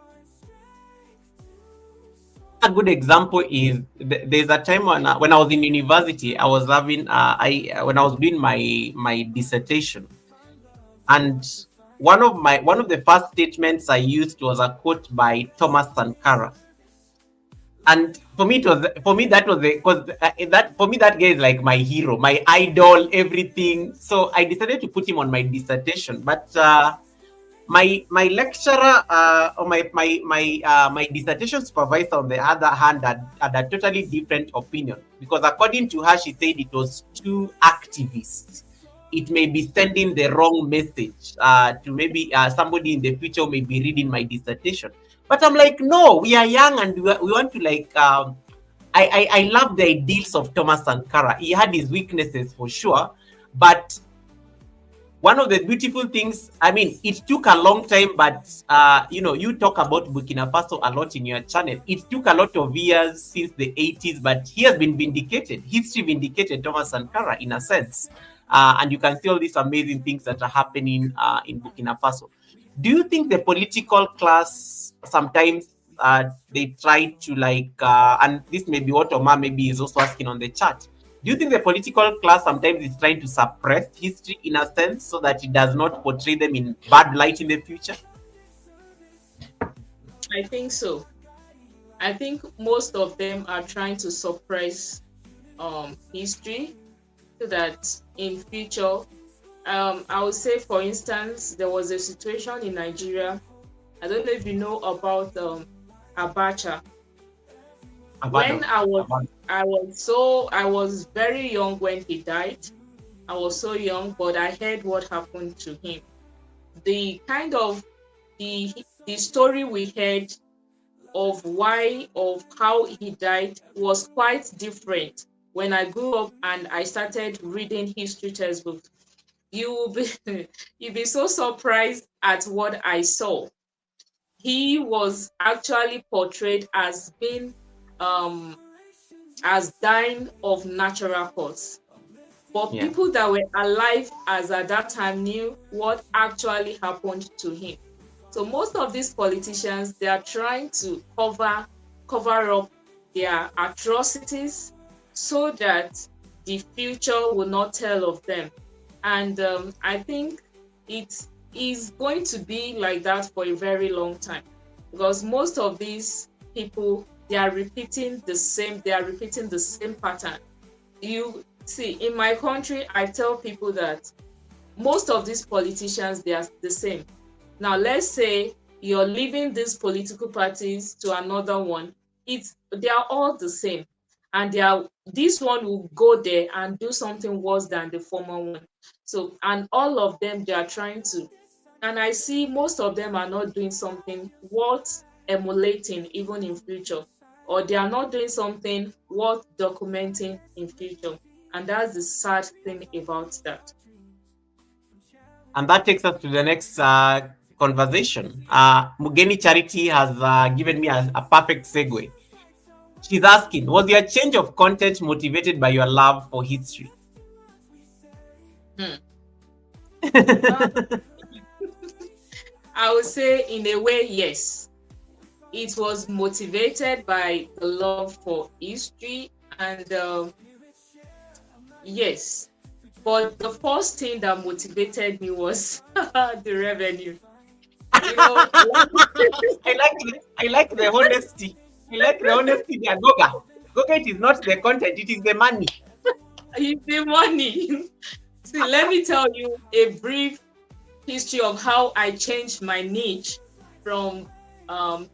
A: A good example is there's a time when I was in university, I was having when I was doing my dissertation, and one of the first statements I used was a quote by Thomas Sankara. And for me, that was because that for me that guy is like my hero, my idol, everything. So I decided to put him on my dissertation. But my lecturer or my dissertation supervisor, on the other hand, had a totally different opinion, because according to her, she said it was too activist. It may be sending the wrong message to maybe somebody in the future may be reading my dissertation. But I'm like, no, we are young and we want to like. I love the ideals of Thomas Sankara. He had his weaknesses for sure, but one of the beautiful things, I mean, it took a long time, but you talk about Burkina Faso a lot in your channel. It took a lot of years since the 80s, but he has been vindicated. History vindicated Thomas Sankara in a sense. And you can see all these amazing things that are happening in Burkina Faso. Do you think the political class sometimes they try to like, and this may be what Omar maybe is also asking on the chat, do you think the political class sometimes is trying to suppress history in a sense so that it does not portray them in bad light in the future?
B: I think so. I think most of them are trying to suppress history so that in future, I would say, for instance, there was a situation in Nigeria. I don't know if you know about Abacha. When I was very young when he died. I was so young, but I heard what happened to him. The kind of the story we heard of how he died was quite different when I grew up and I started reading history textbooks. You will be you'll be so surprised at what I saw. He was actually portrayed as being as dying of natural cause. But
A: Yeah.
B: people that were alive as at that time knew what actually happened to him. So most of these politicians, they are trying to cover up their atrocities so that the future will not tell of them. And I think it is going to be like that for a very long time, because most of these people, they are repeating the same pattern. You see, in my country, I tell people that most of these politicians, they are the same. Now, let's say you're leaving these political parties to another one. They are all the same, and this one will go there and do something worse than the former one. So, and all of them, they are trying to, and I see most of them are not doing something worth emulating even in future, or they are not doing something worth documenting in future. And that's the sad thing about that.
A: And that takes us to the next conversation. Mugeni Charity has given me a perfect segue. She's asking, was your change of content motivated by your love for history?
B: I would say in a way, yes. It was motivated by the love for history, and yes. But the first thing that motivated me was the revenue. You know,
A: I like the honesty. I like the honesty there, Goga. Goga, it is not the content, it is the money.
B: it's the money. See, let me tell you a brief history of how I changed my niche from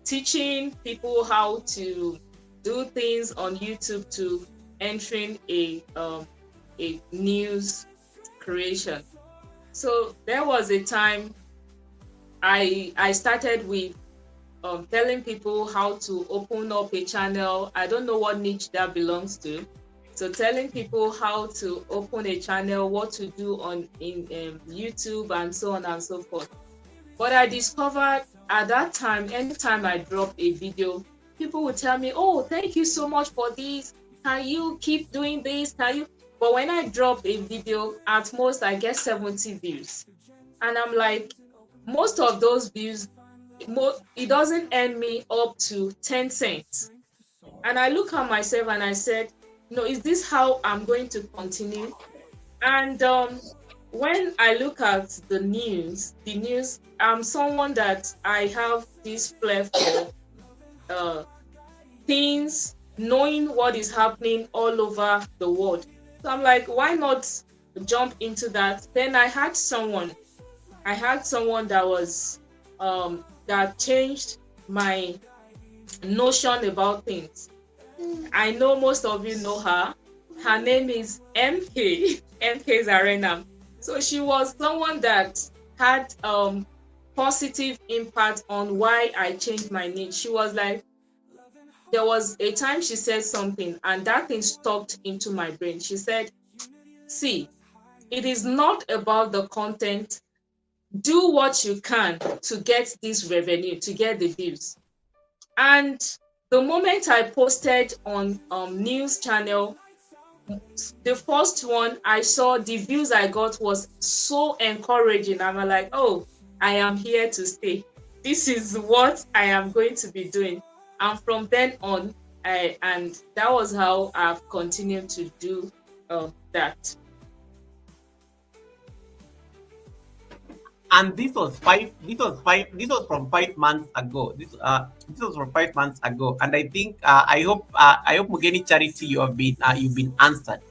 B: teaching people how to do things on YouTube to entering a news creation. So there was a time I started with telling people how to open up a channel. I don't know what niche that belongs to. So telling people how to open a channel, what to do in YouTube, and so on and so forth. But I discovered at that time, anytime I drop a video, people would tell me, "Oh, thank you so much for this. Can you keep doing this? Can you?" But when I drop a video, at most I get 70 views, and I'm like, most of those views, it doesn't earn me up to 10 cents. And I look at myself and I said, no, is this how I'm going to continue? And when I look at the news, I'm someone that I have this flair for uh, things, knowing what is happening all over the world. So I'm like, why not jump into that? Then I had someone that was that changed my notion about things. I know most of you know her. Her name is MK, MK Zarena. So she was someone that had positive impact on why I changed my niche. She was like, there was a time she said something and that thing stuck into my brain. She said, see, it is not about the content. Do what you can to get this revenue, to get the views. And the moment I posted on news channel, the first one I saw, the views I got was so encouraging. I'm like, oh, I am here to stay. This is what I am going to be doing. And from then on, and that was how I've continued to do that.
A: And this was from 5 months ago. This was from 5 months ago. And I think I hope Mugeni Charity, you've been answered.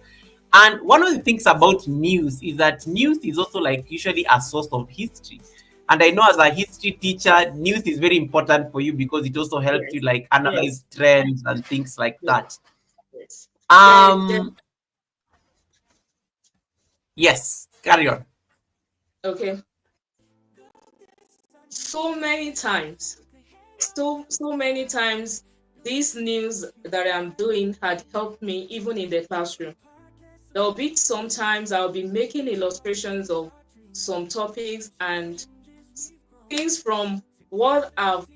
A: And one of the things about news is that news is also like usually a source of history. And I know as a history teacher, news is very important for you because it also helps you
B: Yes,
A: like
B: yes,
A: analyze trends and things like
B: yes,
A: that.
B: yes. There,
A: Um, yes, carry on.
B: okay. So many times, so many times, this news that I'm doing had helped me even in the classroom. There'll be sometimes I'll be making illustrations of some topics, and things from what I've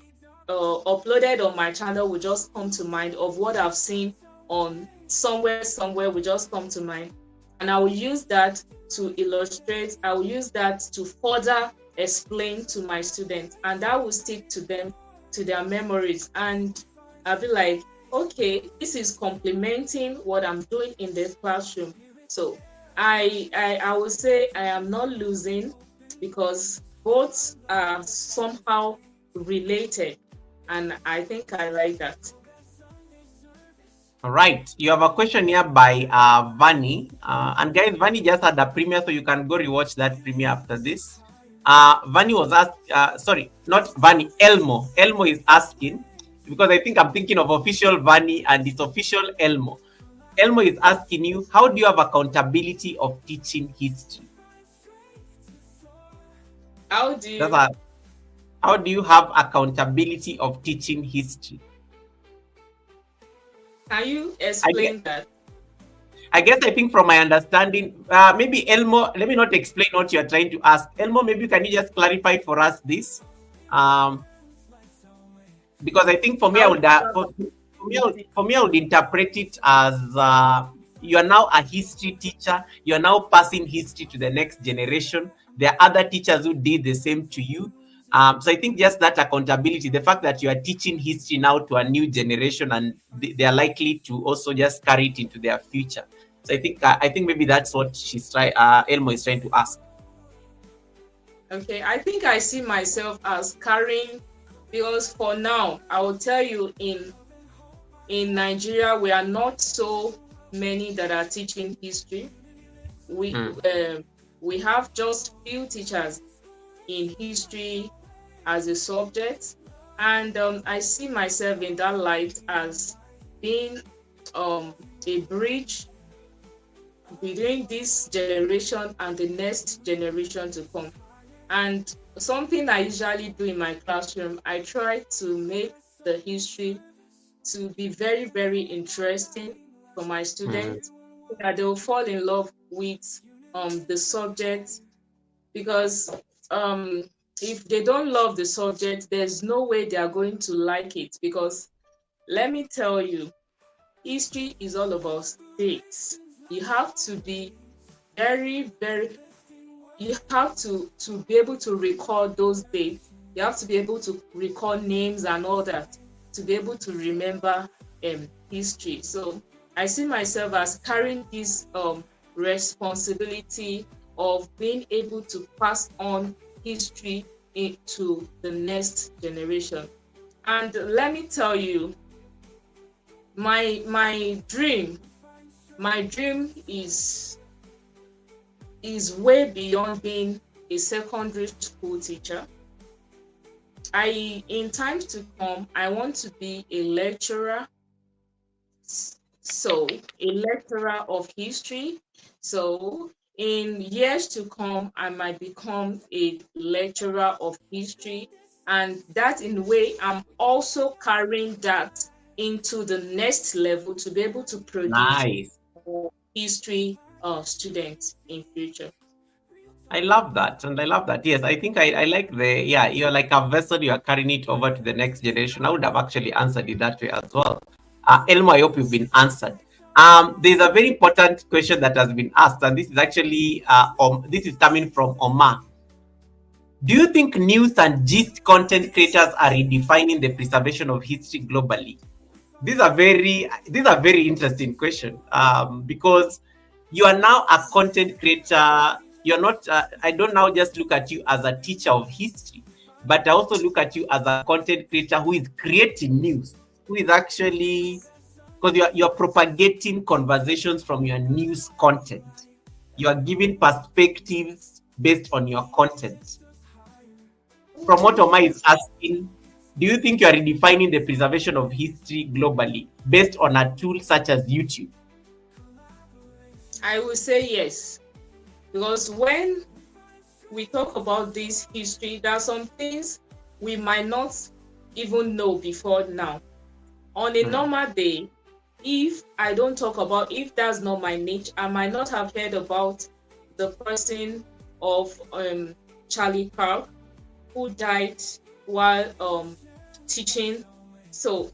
B: uploaded on my channel will just come to mind, of what I've seen on somewhere will just come to mind. And I will use that to illustrate, I will use that to further explain to my students, and that will stick to them, to their memories. And I'll be like, okay, this is complementing what I'm doing in the classroom. So I will say I am not losing, because both are somehow related, and I think I like that.
A: All right, you have a question here by Vani. And guys, Vani just had a premiere, so you can go rewatch that premiere after this. Vani was asked, sorry, not Vani, Elmo. Elmo is asking, because I think I'm thinking of official Vani and it's official Elmo. Elmo is asking you, how do you have accountability of teaching history?
B: How do
A: That's
B: you
A: a, how do you have accountability of teaching history?
B: can you
A: I guess,
B: explain that?
A: I think from my understanding, maybe Elmo, let me not explain what you're trying to ask. Elmo, maybe can you just clarify for us this? Um, because I think for me, I
B: How do
A: would,
B: you have
A: I would interpret it as you are now a history teacher. You are now passing history to the next generation. There are other teachers who did the same to you. So I think just that accountability, the fact that you are teaching history now to a new generation, and they are likely to also just carry it into their future. So I think maybe that's what Elmo is trying to ask.
B: okay, I think I see myself as carrying, because for now I will tell you, in Nigeria we are not so many that are teaching history. We
A: Mm.
B: we have just few teachers in history as a subject, and I see myself in that light as being a bridge between this generation and the next generation to come. And something I usually do in my classroom, I try to make the history to be very, very interesting for my
A: Mm.
B: students, so that they'll fall in love with the subject. Because if they don't love the subject, there's no way they are going to like it, because let me tell you, history is all about dates. You have to be very, you have to be able to recall those dates. You have to be able to recall names and all that to be able to remember history. So I see myself as carrying this responsibility of being able to pass on history into the next generation. And let me tell you, my dream is way beyond being a secondary school teacher. In times to come, I want to be a lecturer. So, a lecturer of history. So, in years to come, I might become a lecturer of history. And that, in a way, I'm also carrying that into the next level to be able to produce
A: Nice.
B: history students in future.
A: I love that. And I love that. Yes, I think I like yeah, you're like a vessel, you are carrying it over to the next generation. I would have actually answered it that way as well. Elmo, I hope you've been answered. There's a very important question that has been asked, and this is actually, this is coming from Omar. Do you think news and gist content creators are redefining the preservation of history globally? These are very interesting question, because you are now a content creator. You're not. I don't now just look at you as a teacher of history, but I also look at you as a content creator who is creating news, who is actually, because you're propagating conversations from your news content. You are giving perspectives based on your content. From what Oma is asking, do you think you are redefining the preservation of history globally based on a tool such as YouTube?
B: I will say yes, because when we talk about this history, there are some things we might not even know before now. On a
A: Hmm.
B: normal day, if I don't talk about, if that's not my niche, I might not have heard about the person of Charlie Kirk who died while teaching. So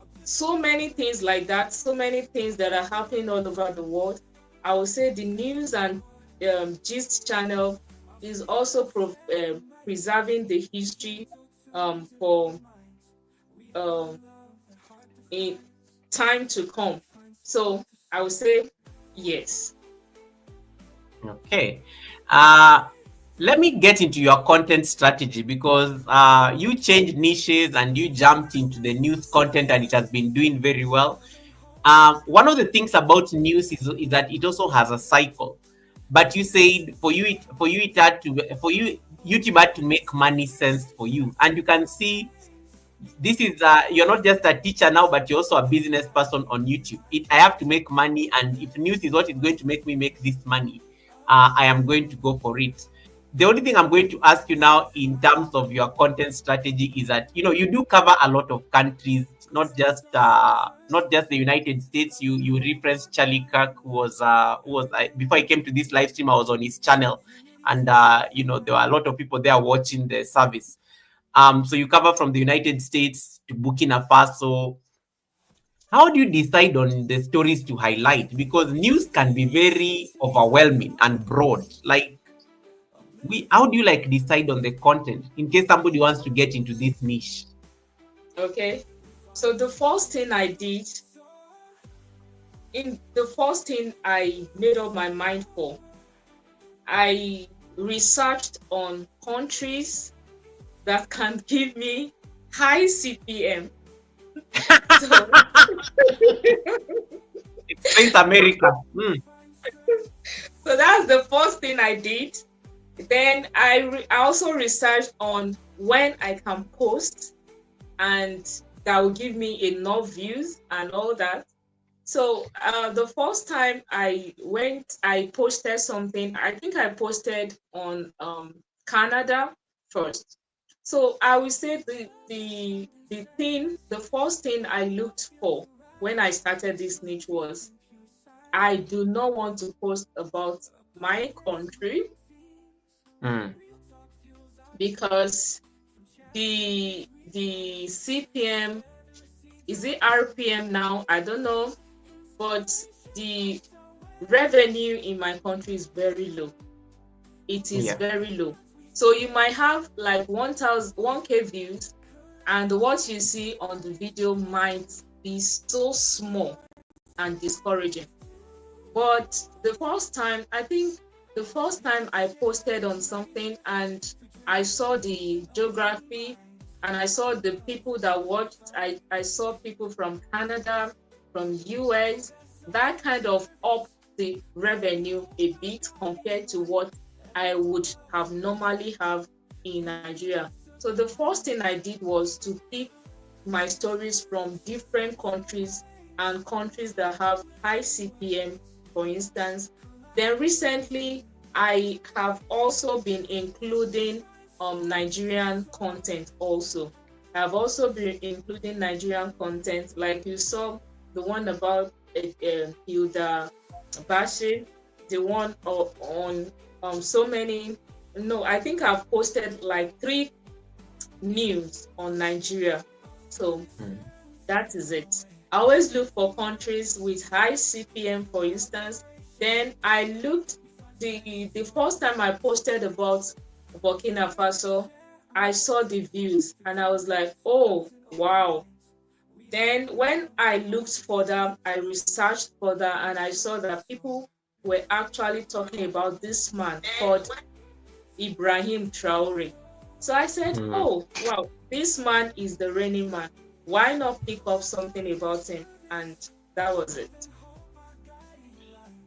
B: many things like that, so many things that are happening all over the world. I would say the news and gist channel is also preserving the history for um, in time to come. So I would say yes.
A: Okay. Let me get into your content strategy, because you changed niches and you jumped into the news content and it has been doing very well. One of the things about news is that it also has a cycle. But you said for you YouTube had to make money sense for you, and you can see this is you're not just a teacher now, but you're also a business person on YouTube. I have to make money, and if news is what is going to make me make this money, I am going to go for it. The only thing I'm going to ask you now in terms of your content strategy is that you do cover a lot of countries, not just the United States. You referenced Charlie Kirk, who was before I came to this live stream, I was on his channel, and there were a lot of people there watching the service. So you cover from the United States to Burkina Faso. How do you decide on the stories to highlight? Because news can be very overwhelming and broad. Like, how do you decide on the content in case somebody wants to get into this niche?
B: Okay. So the first thing I made up my mind for, I researched on countries that can give me high CPM. So,
A: It's Space America.
B: so that's the first thing I did. Then I also researched on when I can post and that will give me enough views and all that. So the first time I posted something. I think I posted on Canada first. So I will say the first thing I looked for when I started this niche was I do not want to post about my country
A: Mm.
B: because the CPM is it RPM now? I don't know, but the revenue in my country is very low. It is
A: Yeah.
B: very low. So you might have like 1K views, and what you see on the video might be so small and discouraging. But the first time I posted on something and I saw the geography and I saw the people that watched, I saw people from Canada, from US, that kind of upped the revenue a bit compared to what I would have normally have in Nigeria. So the first thing I did was to pick my stories from different countries and countries that have high CPM, for instance. Then recently, I have also been including Nigerian content also. I've also been including Nigerian content, like you saw the one about Hilda Bashi, the one on so many. No, I think I've posted like 3 news on Nigeria. So that is it. I always look for countries with high CPM, for instance. Then I looked the first time I posted about Burkina Faso, I saw the views and I was like, oh wow. Then when I looked further, I researched further and I saw that people were actually talking about this man called Ibrahim Traore. So I said, oh, wow, this man is the reigning man. Why not pick up something about him? And that was it.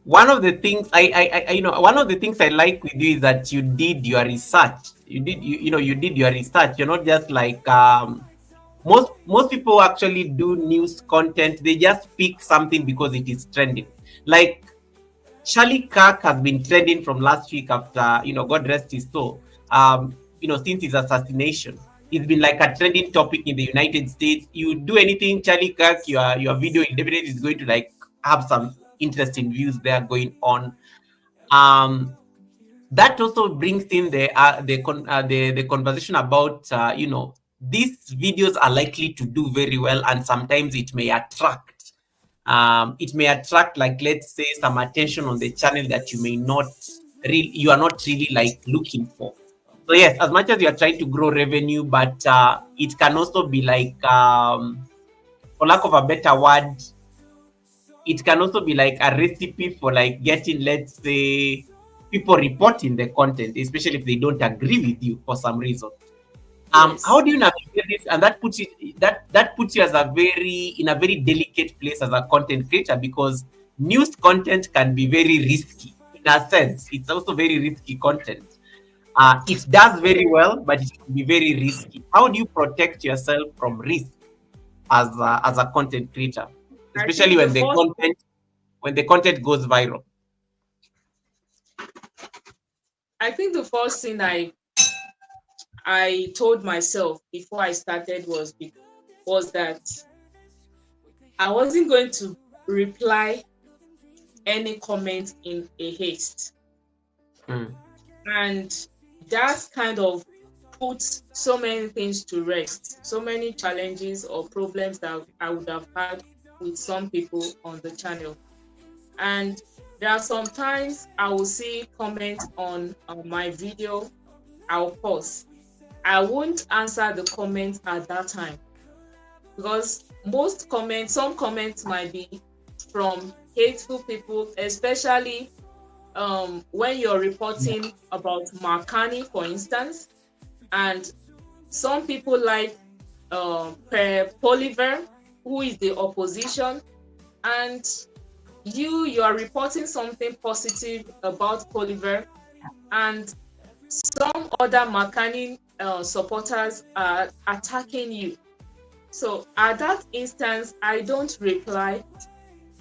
A: One of the things one of the things I like with you is that you did your research. You did your research. You're not just like most people actually do news content. They just pick something because it is trending. Like Charlie Kirk has been trending from last week after, God rest his soul. Since his assassination, it's been like a trending topic in the United States. You do anything, Charlie Kirk, your video definitely is going to like have some interesting views there going on. That also brings in the conversation about these videos are likely to do very well, and sometimes it may attract, like, let's say, some attention on the channel that you are not really like looking for. So yes, as much as you are trying to grow revenue, but it can also be like, for lack of a better word, it can also be like a recipe for like getting, let's say, people reporting the content, especially if they don't agree with you for some reason. How
B: Yes.
A: do you navigate this? And that puts you as a very in a very delicate place as a content creator, because news content can be very risky in a sense. It's also very risky content. It does very well, but it can be very risky. How do you protect yourself from risk as a content creator,
B: I
A: especially
B: think the first
A: when the content goes viral?
B: I think the first thing I told myself before I started was that I wasn't going to reply any comment in a haste.
A: Mm.
B: And that kind of puts so many things to rest, so many challenges or problems that I would have had with some people on the channel. And there are sometimes I will see comments on my video, I'll pause. I won't answer the comments at that time because some comments might be from hateful people, especially when you're reporting about Marcani, for instance, and some people like Poliver, who is the opposition, and you are reporting something positive about Poliver, and some other Marcani supporters are attacking you. So at that instance, I don't reply,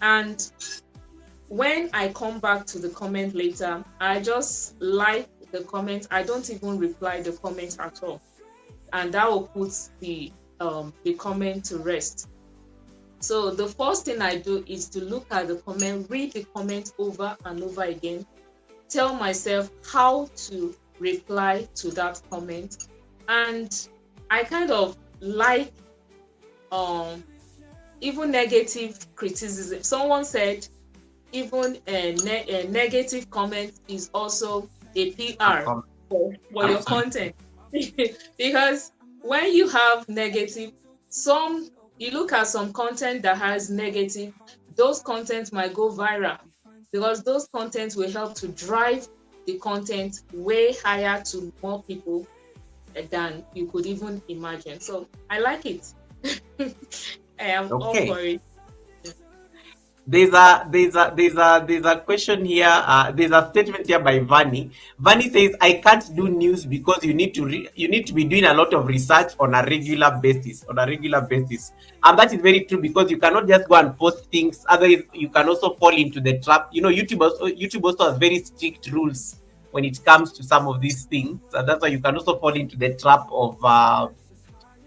B: and when I come back to the comment later, I just like the comment. I don't even reply the comment at all, and that will put the comment to rest. So the first thing I do is to look at the comment, read the comment over and over again, tell myself how to reply to that comment, and I kind of like even negative criticism. Someone said even a negative comment is also a PR for your
A: Absolutely.
B: content. Because when you have negative, some you look at some content that has negative, those content might go viral because those content will help to drive the content way higher to more people than you could even imagine. So I like it. I am all
A: Okay.
B: for it.
A: There's a question here. There's a statement here by Vani. Vani says, "I can't do news because you need to be doing a lot of research on a regular basis. On a regular basis, and that is very true because you cannot just go and post things. Otherwise, you can also fall into the trap. You know, YouTube also has very strict rules when it comes to some of these things, and that's why you can also fall into the trap of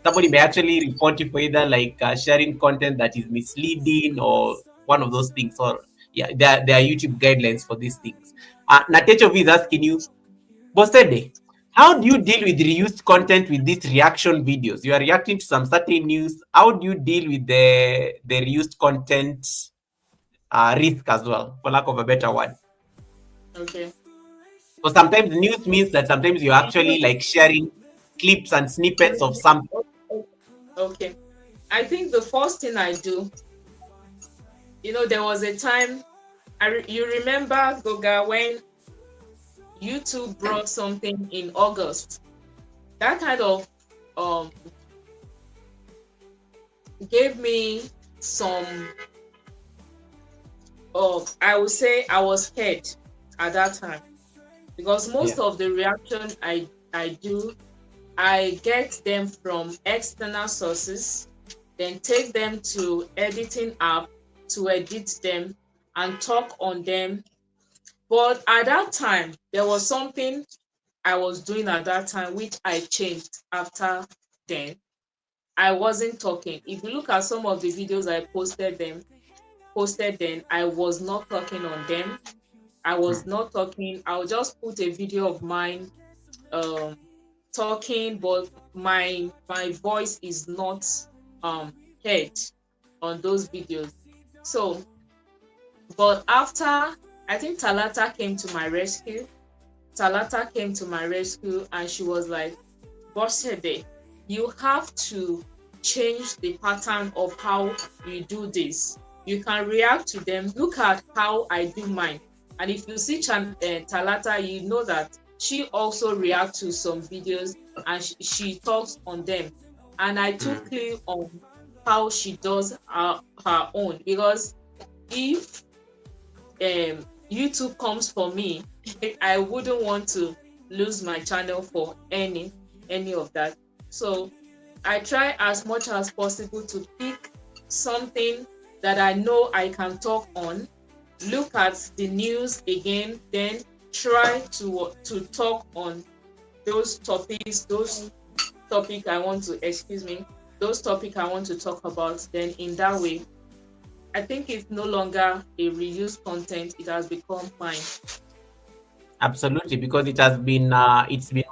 A: somebody may actually report you for either like sharing content that is misleading or one of those things. Or yeah, there are YouTube guidelines for these things. Natecho is asking you, Bosede, how do you deal with reused content with these reaction videos? You are reacting to some certain news. How do you deal with the reused content risk as well, for lack of a better word?
B: Okay.
A: So sometimes news means that sometimes you're actually like sharing clips and snippets of something.
B: Okay. I think the first thing I do, there was a time, you remember, Goga, when YouTube brought something in August. That kind of um, gave me some, I would say I was scared at that time because
A: Yeah.
B: most of the reaction I do, I get them from external sources, then take them to editing app to edit them and talk on them. But at that time, there was something I was doing at that time which I changed after then. I wasn't talking. If you look at some of the videos I posted then, I was not talking on them. I was not talking. I'll just put a video of mine um talking, but my voice is not um heard on those videos. So, but after, I think Talata came to my rescue. Talata came to my rescue and she was like, Bosede, you have to change the pattern of how you do this. You can react to them. Look at how I do mine. And if you see Talata, you know that she also reacts to some videos and she talks on them. And I took clue on how she does her own, because if YouTube comes for me, I wouldn't want to lose my channel for any of that. So I try as much as possible to pick something that I know I can talk on, look at the news again, then try to talk on those topics, those topic I want to talk about. Then in that way, I think it's no longer a reused content, it has become mine.
A: Absolutely, because it's been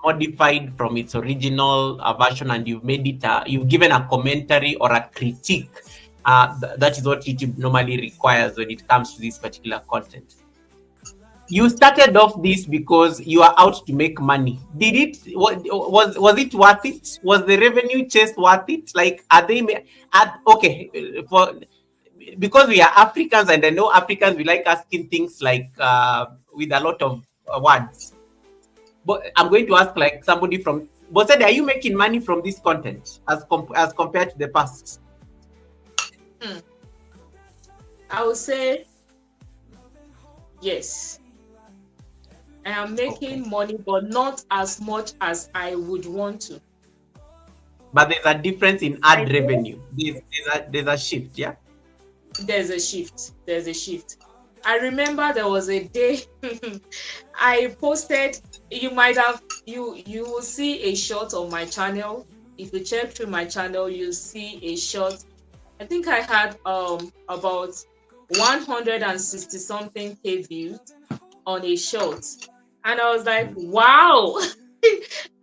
A: modified from its original version, and you've made it. You've given a commentary or a critique. That is what YouTube normally requires when it comes to this particular content. You started off this because you are out to make money. Did it? Was it worth it? Was the revenue chase worth it? Like, are they? Okay, for because we are Africans, and I know Africans, we like asking things like with a lot of words. But I'm going to ask like somebody from Bosede, are you making money from this content as compared to the past?
B: Hmm. I would say yes. I am
A: Okay.
B: making money, but not as much as I would want to.
A: But there's a difference in
B: I
A: ad
B: know
A: revenue. There's a shift, yeah?
B: there's a shift. There's a shift. I remember there was a day I posted. You might have you will see a shot on my channel. If you check through my channel, you'll see a shot. I think I had about 160 something K views on a short, and I was like, wow.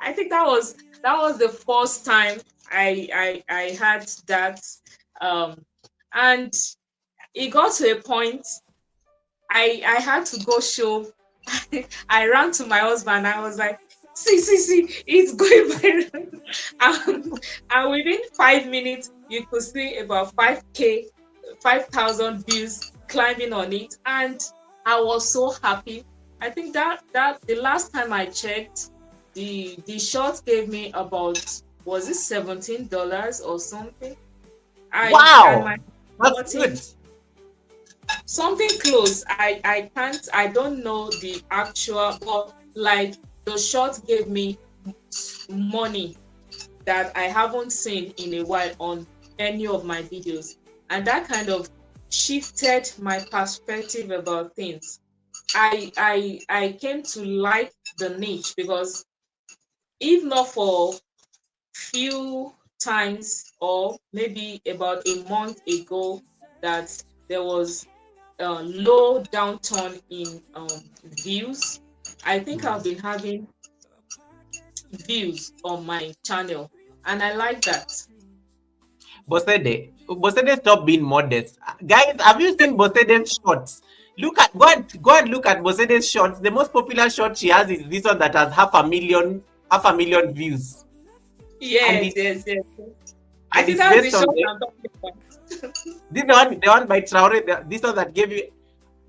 B: I think that was the first time I had that um And it got to a point I had to go show. I ran to my husband. I was like, see, it's going viral. And within 5 minutes, you could see about 5K, 5,000 views climbing on it. And I was so happy. I think that the last time I checked, the short gave me about, was it $17 or something? And
A: Wow,
B: my
A: that's
B: bought
A: good.
B: something close. I can't, I don't know the actual, but like the short gave me money that I haven't seen in a while on any of my videos, and that kind of shifted my perspective about things. I came to like the niche, because if not for few times, or maybe about a month ago, that there was low downturn in views, I think I've been having views on my channel, and I like that.
A: Bosede, stop being modest. Guys, have you seen Bosede's shorts? Look at go and look at Bosede's shorts. The most popular short she has is this one that has half a million views. And
B: Yes,
A: it's
B: yes, yes, yes. I
A: and
B: think
A: it's
B: that's the
A: based on
B: short I'm talking about.
A: the one by Traore, this one that gave you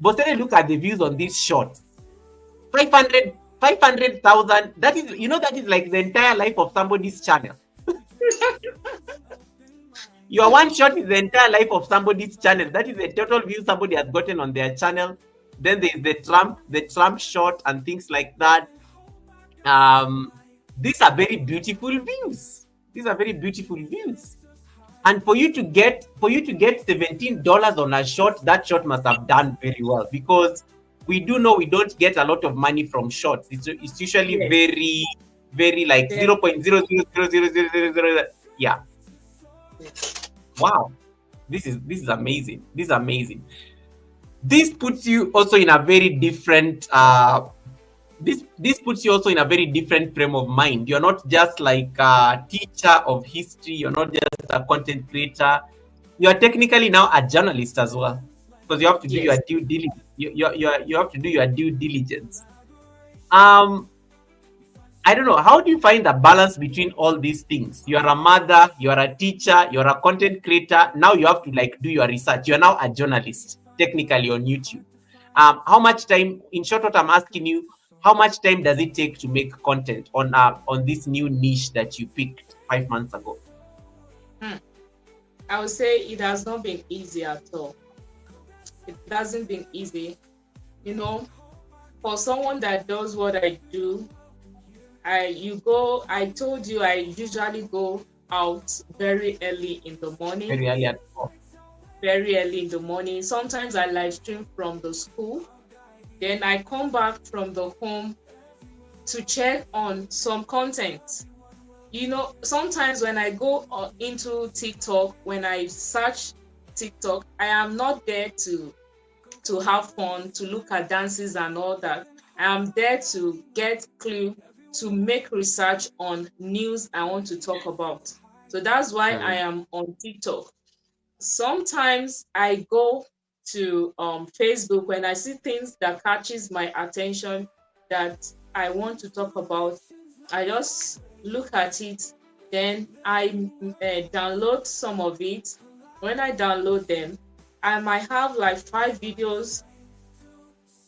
A: Bosede, look at the views on these shorts. 500,000. That is, that is like the entire life of somebody's channel. Your one shot is the entire life of somebody's channel. That is the total view somebody has gotten on their channel. Then there's the Trump shot and things like that. Um, these are very beautiful views. These are very beautiful views. And for you to get $17 on a shot, that shot must have done very well, because we do know we don't get a lot of money from shots. It's usually
B: Yes,
A: very, very like
B: very,
A: 0.0000000. Yeah.
B: yes,
A: Wow. This is amazing. This is amazing. This puts you also in a very different this puts you also in a very different frame of mind. You're not just like a teacher of history, you're not just a content creator. You're technically now a journalist as well, because you have to do your
B: yes.
A: due diligence. You have to do your due diligence. Um I don't know. How do you find the balance between all these things? You are a mother, you are a teacher, you're a content creator. Now you have to like do your research. You're now a journalist, technically on YouTube. How much time? In short, what I'm asking you, how much time does it take to make content on this new niche that you picked 5 months ago?
B: Hmm. I would say it has not been easy at all. It hasn't been easy. You know, for someone that does what I do, I told you I usually go out very early in the morning,
A: Very early at all.
B: very early in the morning. Sometimes I live stream from the school. Then I come back from the home to check on some content. Sometimes when I go into TikTok, when I search TikTok, I am not there to have fun, to look at dances and all that. I am there to get clue, to make research on news I want to talk about. So that's why I
A: Mm.
B: am on TikTok. Sometimes I go to Facebook when I see things that catches my attention that I want to talk about. I just look at it, then I download some of it. When I download them, I might have like 5 videos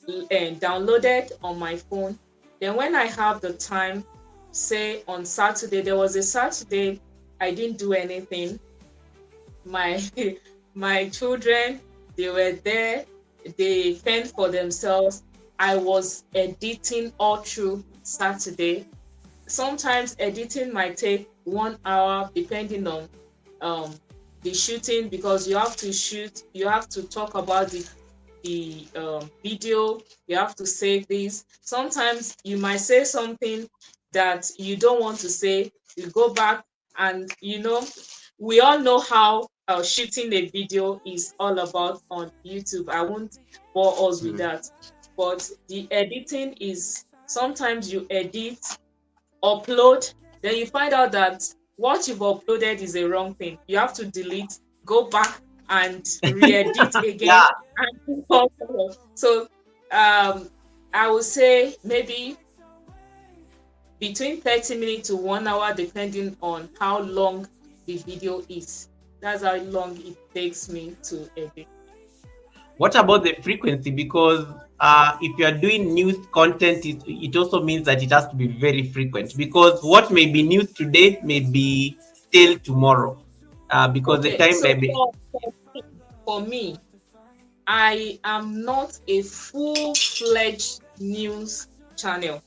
B: downloaded on my phone. Then when I have the time, say on Saturday, there was a Saturday I didn't do anything. My my children, they were there, they fend for themselves. I was editing all through Saturday. Sometimes editing might take 1 hour depending on um the shooting, because you have to shoot, you have to talk about the video, you have to save this. Sometimes you might say something that you don't want to say, you go back, and we all know how shooting a video is all about on YouTube. I won't bore us with
A: Mm.
B: that, but the editing is, sometimes you edit, upload, then you find out that what you've uploaded is a wrong thing. You have to delete, go back and re-edit again
A: Yeah.
B: and come forward. So I would say maybe between 30 minutes to 1 hour, depending on how long the video is. That's how long it takes me to edit.
A: What about the frequency? Because if you are doing news content, it also means that it has to be very frequent. Because what may be news today may be still tomorrow. Because the
B: Okay,
A: time may
B: so
A: be.
B: for me, I am not a full-fledged news channel.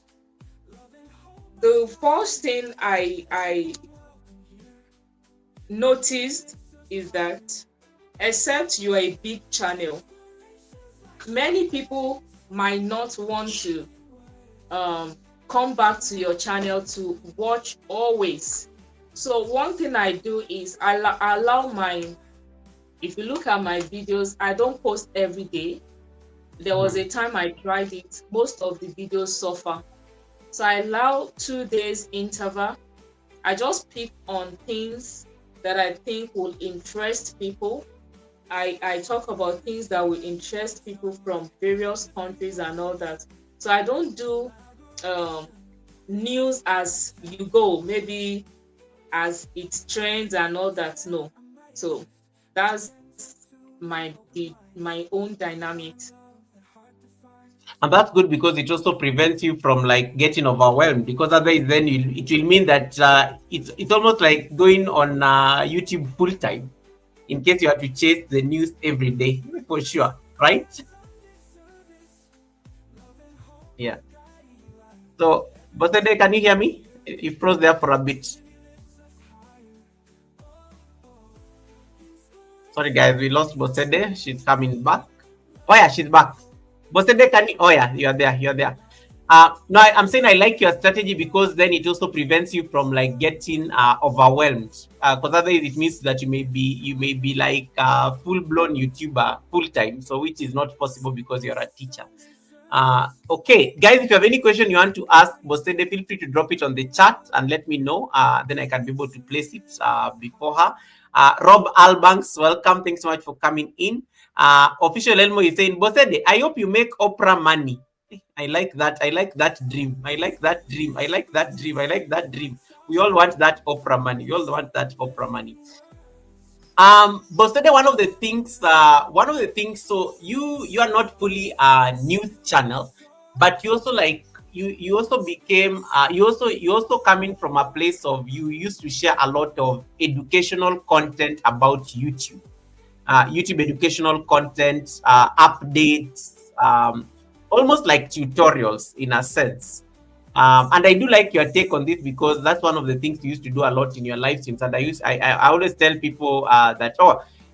B: The first thing I noticed is that except you are a big channel, many people might not want to come back to your channel to watch always. So one thing I do is I allow my, if you look at my videos, I don't post every day. There was a time I tried it, most of the videos suffer. So I allow 2 days interval. I just pick on things that I think will interest people. I talk about things that will interest people from various countries and all that. So I don't do um, news as you go, maybe as it trends and all that. No. So that's my own dynamics.
A: And that's good because it also prevents you from like getting overwhelmed. Because otherwise, then it will mean that it's almost like going on YouTube full time in case you have to chase the news every day, for sure, right? Yeah. So, Bosede, can you hear me? You froze there for a bit. Sorry, guys, we lost Bosede. She's coming back. Oh yeah, she's back. Bosede, can you? Oh yeah, you're there. You're there. No, I'm saying I like your strategy because then it also prevents you from like getting overwhelmed. Because otherwise it means that you may be like a full blown YouTuber full time, so which is not possible because you're a teacher. Okay, guys, if you have any question you want to ask Bosede, feel free to drop it on the chat and let me know. Then I can be able to place it before her. Rob Albanks, welcome. Thanks so much for coming in. Official Elmo is saying, Bosede, I hope you make Oprah money. I like that. I like that dream. I like that dream. I like that dream. I like that dream. We all want that Oprah money. We all want that Oprah money. But today one of the things, so you are not fully a news channel, but you also like you also became you also coming from a place of you used to share a lot of educational content about YouTube educational content, updates, almost like tutorials in a sense. And I do like your take on this because that's one of the things you used to do a lot in your live streams. And I always tell people that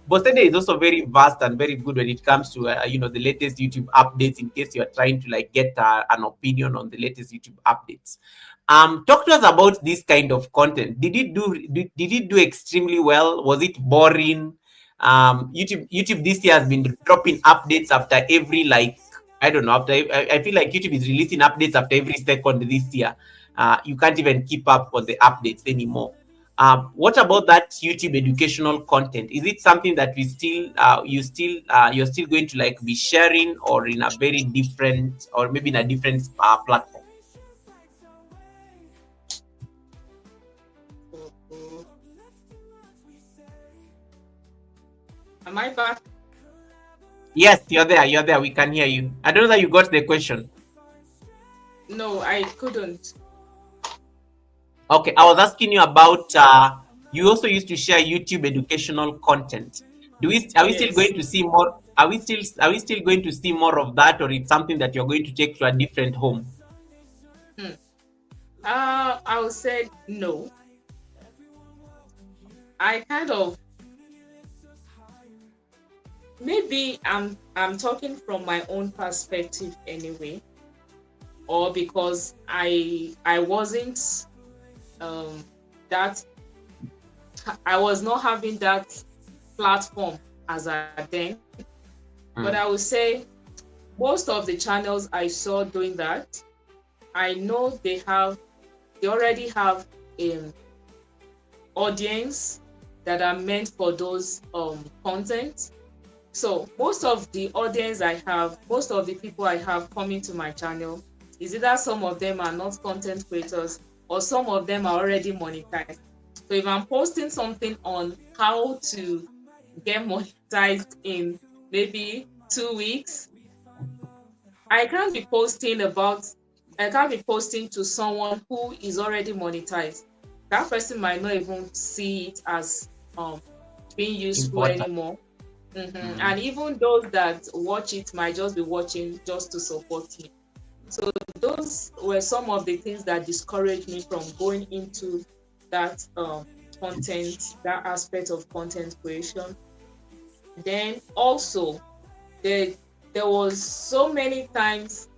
A: Bosede is also very vast and very good when it comes to the latest YouTube updates. In case you are trying to like get an opinion on the latest YouTube updates, talk to us about this kind of content. Did it do extremely well? Was it boring? YouTube this year has been dropping updates after every like I don't know. I feel like YouTube is releasing updates after every second this year. You can't even keep up on the updates anymore. What about that YouTube educational content? Is it something that you're still going to like be sharing, or in a very different, or maybe in a different platform?
B: Am I back?
A: Yes, you're there. You're there. We can hear you. I don't know that you got the question.
B: No, I couldn't.
A: Okay, I was asking you about you also used to share YouTube educational content. Are we still
B: Yes.
A: going to see more? Are we still going to see more of that, or it's something that you're going to take to a different home?
B: Hmm. I would say no. I kind of, maybe I'm talking from my own perspective anyway, or because I wasn't that I was not having that platform as I then. But I would say most of the channels I saw doing that, I know they already have an audience, that are meant for those content. So most of the audience I have, most of the people I have coming to my channel, is either some of them are not content creators or some of them are already monetized. So if I'm posting something on how to get monetized in maybe 2 weeks, I can't be posting about I can't be posting to someone who is already monetized. That person might not even see it as being useful
A: Important.
B: anymore. And even those that watch it might just be watching just to support me. So those were some of the things that discouraged me from going into that content, that aspect of content creation. Then also there there was so many times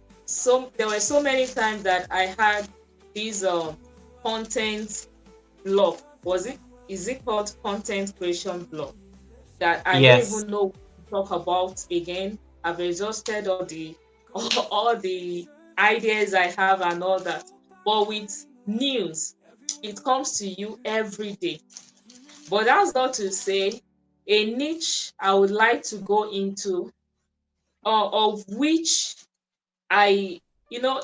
B: there were so many times that I had this content block. Was it is it called content creation block? That I don't
A: Yes.
B: even know what to talk about again. I've exhausted all the all the ideas I have and all that. But with news, it comes to you every day. But that's not to say a niche I would like to go into, of which I,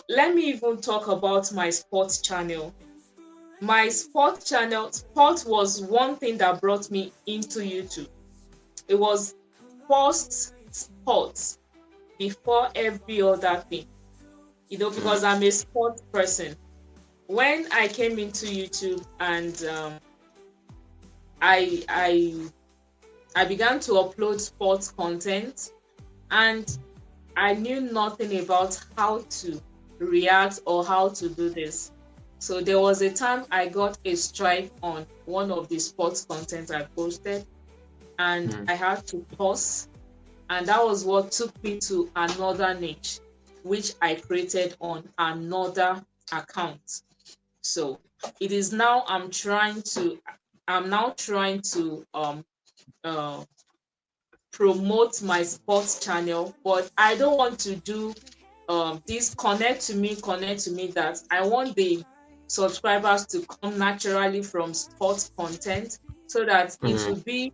B: let me even talk about my sports channel. My sports channel, sport was one thing that brought me into YouTube. It was first sports before every other thing, because I'm a sports person. When I came into YouTube and I I I began to upload sports content, and I knew nothing about how to react or how to do this. So there was a time I got a strike on one of the sports content I posted, and I had to pause. And that was what took me to another niche, which I created on another account. So it is now I'm now trying to uh, promote my sports channel, but I don't want to do this connect to me, that I want the subscribers to come naturally from sports content, so that it will be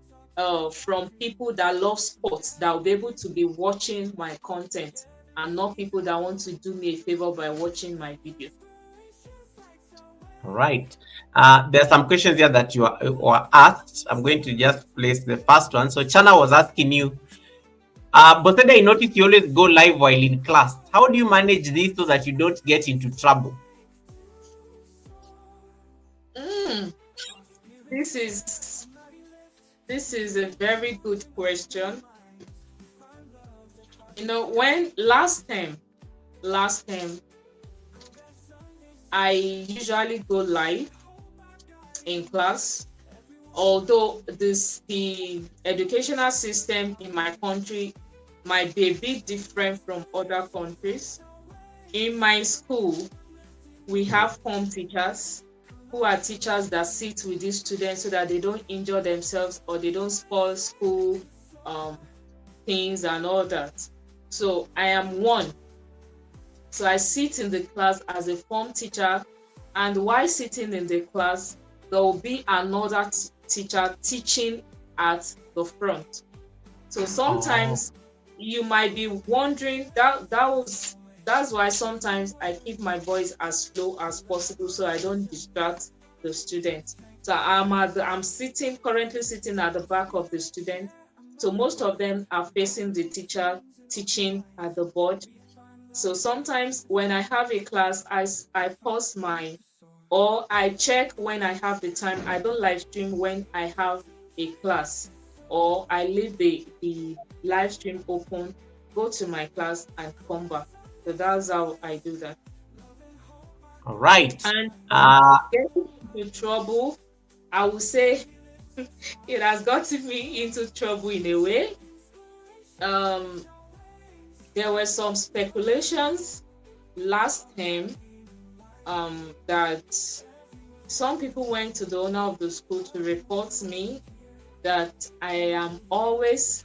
B: from people that love sports that will be able to be watching my content, and not people that want to do me a favor by watching my video.
A: All right. There are some questions here that were asked. I'm going to just place the first one. So Chana was asking you, Bosede, I noticed you always go live while in class. How do you manage this so that you don't get into trouble?
B: Mm, this is a very good question. When last time I usually go live in class, although the educational system in my country might be a bit different from other countries. In my school, we have form teachers who are teachers that sit with these students so that they don't injure themselves or they don't spoil school um, things and all that. So I am one. So I sit in the class as a form teacher, and while sitting in the class, there will be another teacher teaching at the front. So
A: Oh,
B: sometimes you might be wondering that's why sometimes I keep my voice as low as possible so I don't distract the students. So I'm currently sitting at the back of the student. So most of them are facing the teacher teaching at the board. So sometimes when I have a class, I pause or I check when I have the time. I don't live stream when I have a class, or I leave the live stream open, go to my class and come back. So that's how I do that.
A: all right.
B: And
A: Uh,
B: getting into trouble, I would say it has gotten me into trouble in a way. Um, there were some speculations last time that some people went to the owner of the school to report me that I am always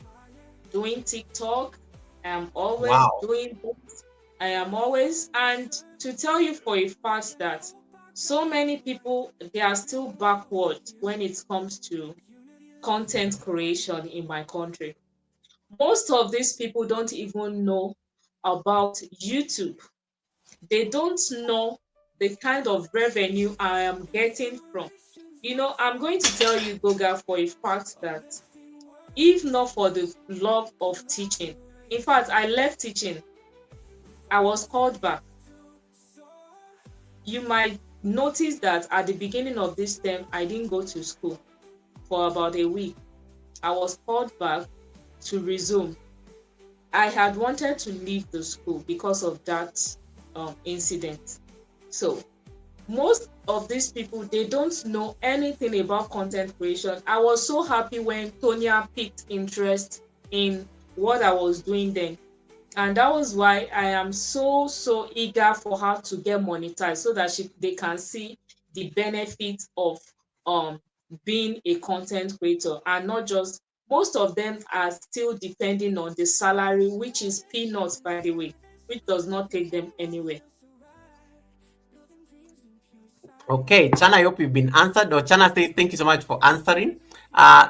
B: doing TikTok, I am always
A: wow.
B: doing this, I am always, and to tell you for a fact that so many people, they are still backward when it comes to content creation in my country. Most of these people don't even know about YouTube. They don't know the kind of revenue I am getting from. I'm going to tell you, Goga, for a fact that if not for the love of teaching, in fact, I left teaching, I was called back. You might notice that at the beginning of this term, I didn't go to school for about a week. I was called back to resume. I had wanted to leave the school because of that incident. So most of these people, they don't know anything about content creation. I was so happy when Tonya picked interest in what I was doing then. And that was why I am so eager for her to get monetized so that they can see the benefits of um being a content creator, and not just, most of them are still depending on the salary, which is peanuts, by the way, which does not take them anywhere.
A: Okay, Chana, I hope you've been answered. Or Chana says, thank you so much for answering.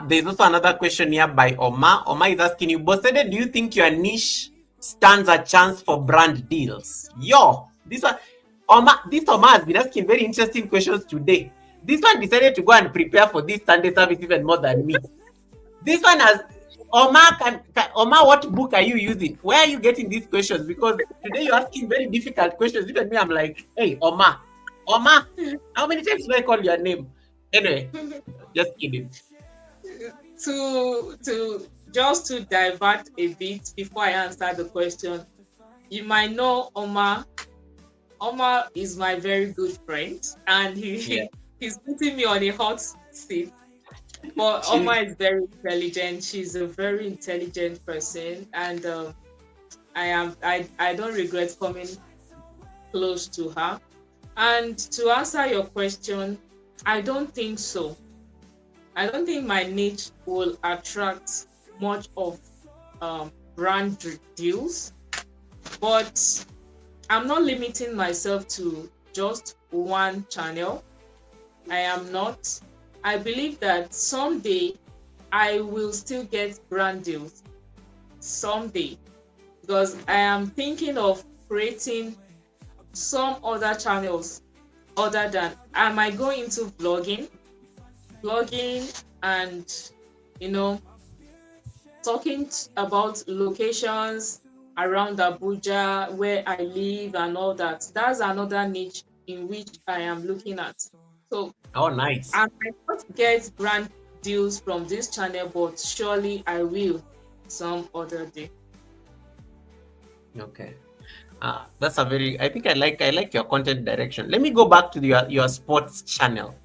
A: There's also another question here by Omar. Omar is asking you, Bosede, do you think your niche stands a chance for brand deals? This Omar has been asking very interesting questions today. This one decided to go and prepare for this Sunday service even more than me. This one has Omar, Omar, what book are you using? Where are you getting these questions? Because today you're asking very difficult questions. Even me, I'm like, hey, Omar, how many times do I call your name? Anyway, just kidding.
B: To divert a bit before I answer the question, you might know Omar. Omar is my very good friend, and
A: Yeah.
B: he's putting me on a hot seat. But Omar is very intelligent. She's a very intelligent person, and I don't regret coming close to her. And to answer your question, I don't think so. I don't think my niche will attract much of brand deals, but I'm not limiting myself to just one channel. I am not. I believe that someday I will still get brand deals. Someday. Because I am thinking of creating some other channels other than, I might go into vlogging and talking about locations around Abuja where I live and all that. That's another niche in which I am looking at. So
A: Oh, nice.
B: I might not get brand deals from this channel, but surely I will some other day.
A: Okay. That's a very. I think I like your content direction. Let me go back to your sports channel.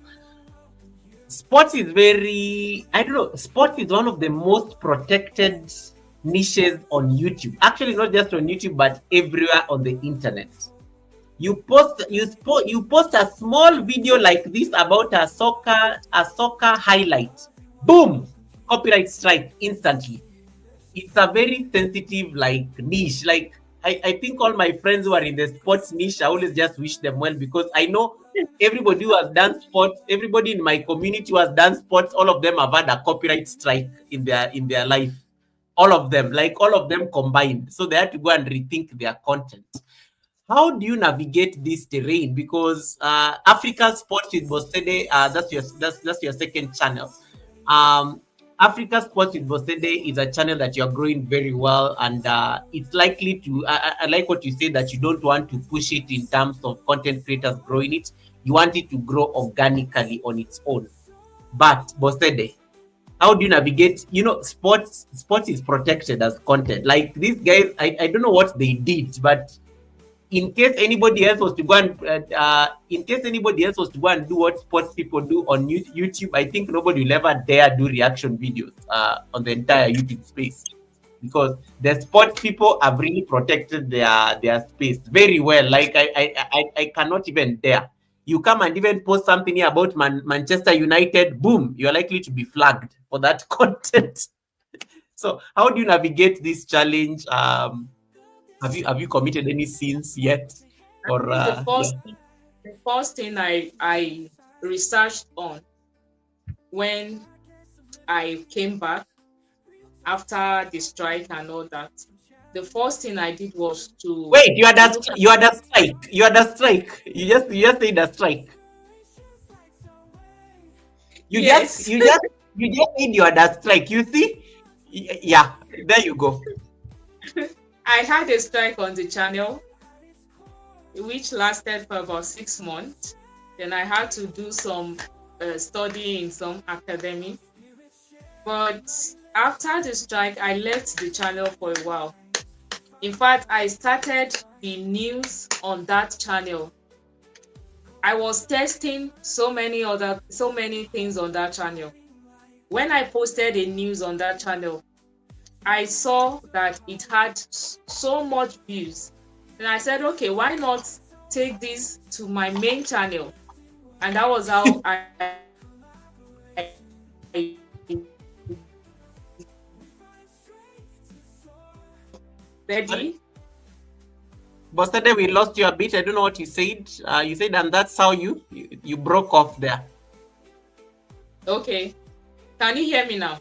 A: Sports is very. I don't know. Sports is one of the most protected niches on YouTube. Actually, not just on YouTube, but everywhere on the internet. You post a small video like this about a soccer highlight. Boom! Copyright strike instantly. It's a very sensitive niche. I think all my friends who are in the sports niche, I always just wish them well, because I know everybody who has done sports, everybody in my community who has done sports, all of them have had a copyright strike in their life. All of them combined. So they had to go and rethink their content. How do you navigate this terrain? Because Africa Sports with Bosede, that's your second channel. Africa Sports with Bosede is a channel that you're growing very well, and it's likely to. I like what you say, that you don't want to push it in terms of content creators growing it. You want it to grow organically on its own. But Bosede, how do you navigate? Sports is protected as content. Like these guys, I don't know what they did, but in case anybody else was to go and do what sports people do on YouTube, I think nobody will ever dare do reaction videos on the entire YouTube space, because the sports people have really protected their space very well. Like I cannot even dare. You come and even post something here about Manchester United, boom, you're likely to be flagged for that content. So how do you navigate this challenge? Have you committed any sins yet?
B: I
A: Or
B: think
A: yeah.
B: the first thing I researched on when I came back after the strike and all that. The first thing I did was
A: Wait,
B: to look at.
A: you are the strike. You are the strike. You just say the strike.
B: Yes,
A: You just said you are the strike. You see? Yeah, there you go.
B: I had a strike on the channel, which lasted for about 6 months. Then I had to do some studying in some academy. But after the strike, I left the channel for a while. In fact, I started the news on that channel. I was testing so many things on that channel. When I posted a news on that channel, I saw that it had so much views. And I said, okay, why not take this to my main channel? And that was how I
A: Sorry?
B: ready.
A: Bosede, we lost you a bit. I don't know what you said. You said, and that's how you broke off there.
B: Okay. Can you hear me now?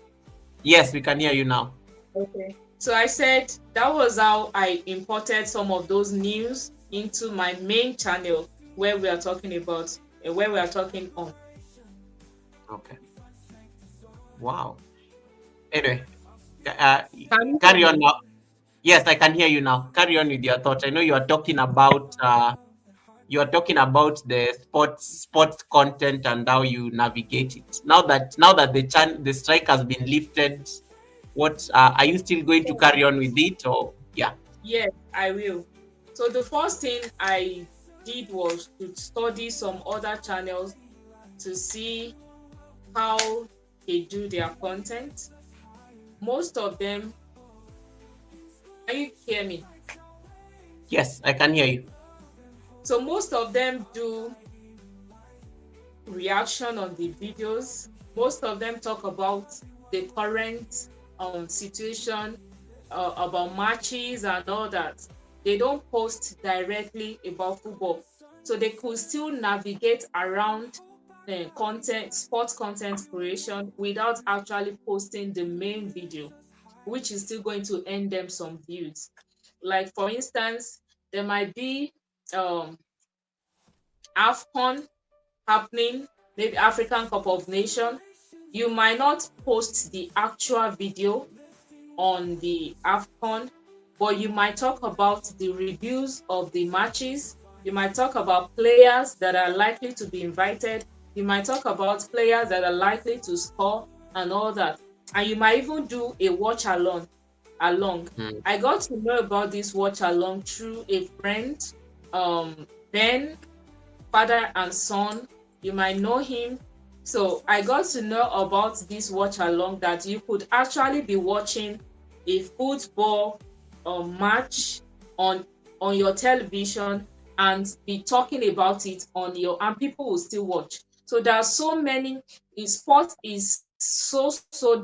A: Yes, we can hear you now.
B: Okay. So I said that was how I imported some of those news into my main channel where we are talking about, where we are talking on.
A: Okay. Wow. Anyway,
B: Can you
A: carry
B: hear
A: on
B: me?
A: now. Yes, I can hear you now. Carry on with your thoughts. I know you are talking about the sports content and how you navigate it. Now that the strike has been lifted, what are you still going to carry on with it, or yeah?
B: Yes, I will. So the first thing I did was to study some other channels to see how they do their content. Most of them, can you hear me?
A: Yes, I can hear you.
B: So most of them do reaction on the videos. Most of them talk about the current situation, about matches and all that. They don't post directly about football, so they could still navigate around the content, sports content creation without actually posting the main video, which is still going to earn them some views. Like for instance, there might be um AFCON happening, maybe African Cup of Nation. You might not post the actual video on the AFCON, but you might talk about the reviews of the matches. You might talk about players that are likely to be invited. You might talk about players that are likely to score and all that. And you might even do a watch along.
A: Hmm.
B: I got to know about this watch along through a friend, Ben, father and son. You might know him. So I got to know about this watch along, that you could actually be watching a football match on your television and be talking about it on your, and people will still watch. So there are so many. Sport is so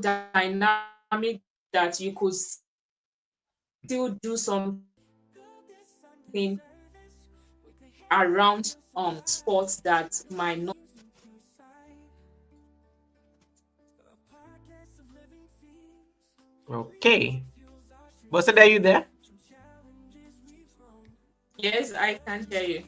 B: dynamic that you could still do something around sports that might not.
A: Okay, Bosede, are you there?
B: Yes, I can hear you.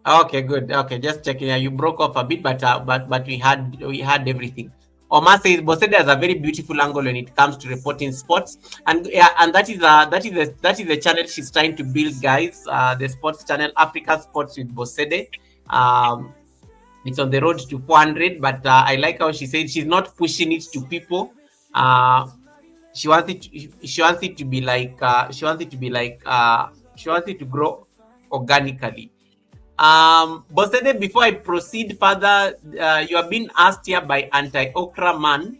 A: Okay, good. Okay, just checking. You broke off a bit, but we had everything. Omar says Bosede has a very beautiful angle when it comes to reporting sports, and yeah, and that is the channel she's trying to build, guys. The sports channel, Africa Sports with Bosede. Um, it's on the road to 400, but I like how she said she's not pushing it to people. Uh, she wants it to be like she wants it to grow organically. Bosede, before I proceed further, you are being asked here by Anti-Okra Man.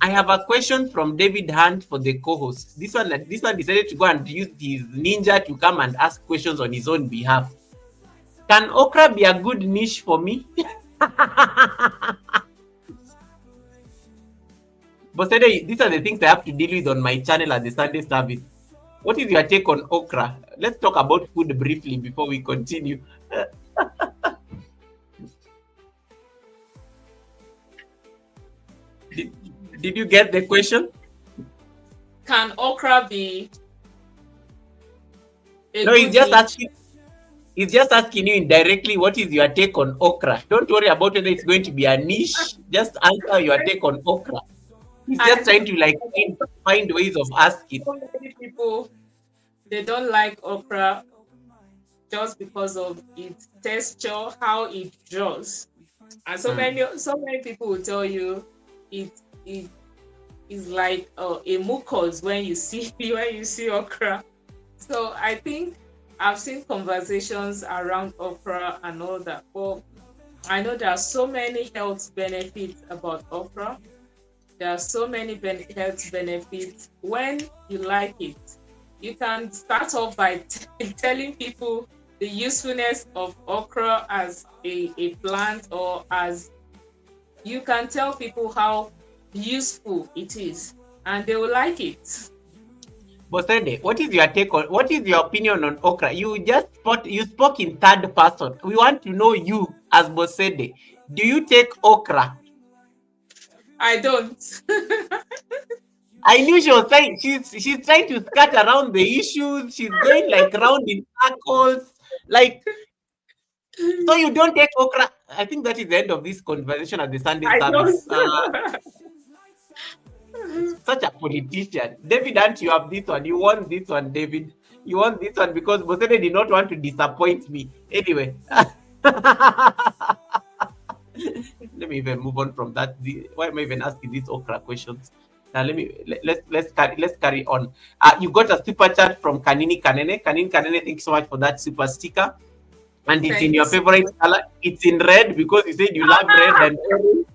A: I have a question from David Hunt for the co-host. This one decided to go and use his ninja to come and ask questions on his own behalf. Can okra be a good niche for me? Bosede, these are the things I have to deal with on my channel at the Sunday service. What is your take on okra? Let's talk about food briefly before we continue. Did you get the question?
B: Can okra be a
A: No, he's
B: good
A: just
B: niche?
A: asking. He's just asking you indirectly, what is your take on okra? Don't worry about whether it's going to be a niche. Just answer your take on okra. He's
B: I
A: just
B: know
A: trying to like find ways of asking.
B: so many people, they don't like okra just because of its texture, how it draws. And so many people will tell you it is like a mucus when you see when you see okra. So I think I've seen conversations around okra and all that. But I know there are so many health benefits about okra. There are so many health benefits when you like it. You can start off by telling people the usefulness of okra as a plant, or as you can tell people how useful it is, and they will like it.
A: Bosede, what is your opinion on okra? You spoke in third person. We want to know you as Bosede. Do you take okra?
B: I don't.
A: I knew she was trying. She's trying to skirt around the issues. She's going like round in circles. Like, so you don't take okra. I think that is the end of this conversation at the Sunday
B: I don't.
A: service. Such a politician. David, and you have this one. You want this one, David. You want this one because Bosede did not want to disappoint me. Anyway. Let me even move on from that. Why am I even asking these okra questions? Now let's carry on. You got a super chat from Kanini Kanene. Kanini Kanene, thank you so much for that super sticker. And it's in
B: Thank you
A: your
B: so
A: favorite
B: much.
A: color. It's in red because you said you love red and orange.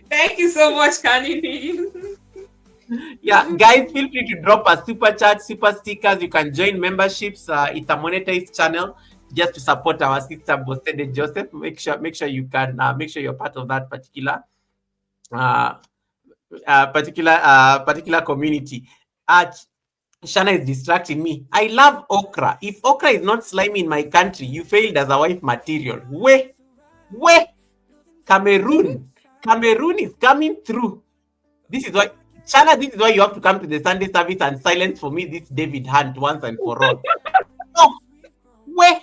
B: Thank you so much, Kanini.
A: Yeah, guys, feel free to drop a super chat, super stickers. You can join memberships. It's a monetized channel just to support our sister Bosede Joseph. Make sure you can make sure you're part of that uh, particular community. Shana is distracting me. I love okra. If okra is not slimy in my country, you failed as a wife material. Where Cameroon is coming through. This is why Shana. This is why you have to come to the Sunday service and silence for me this David Hunt once and for all. No, where,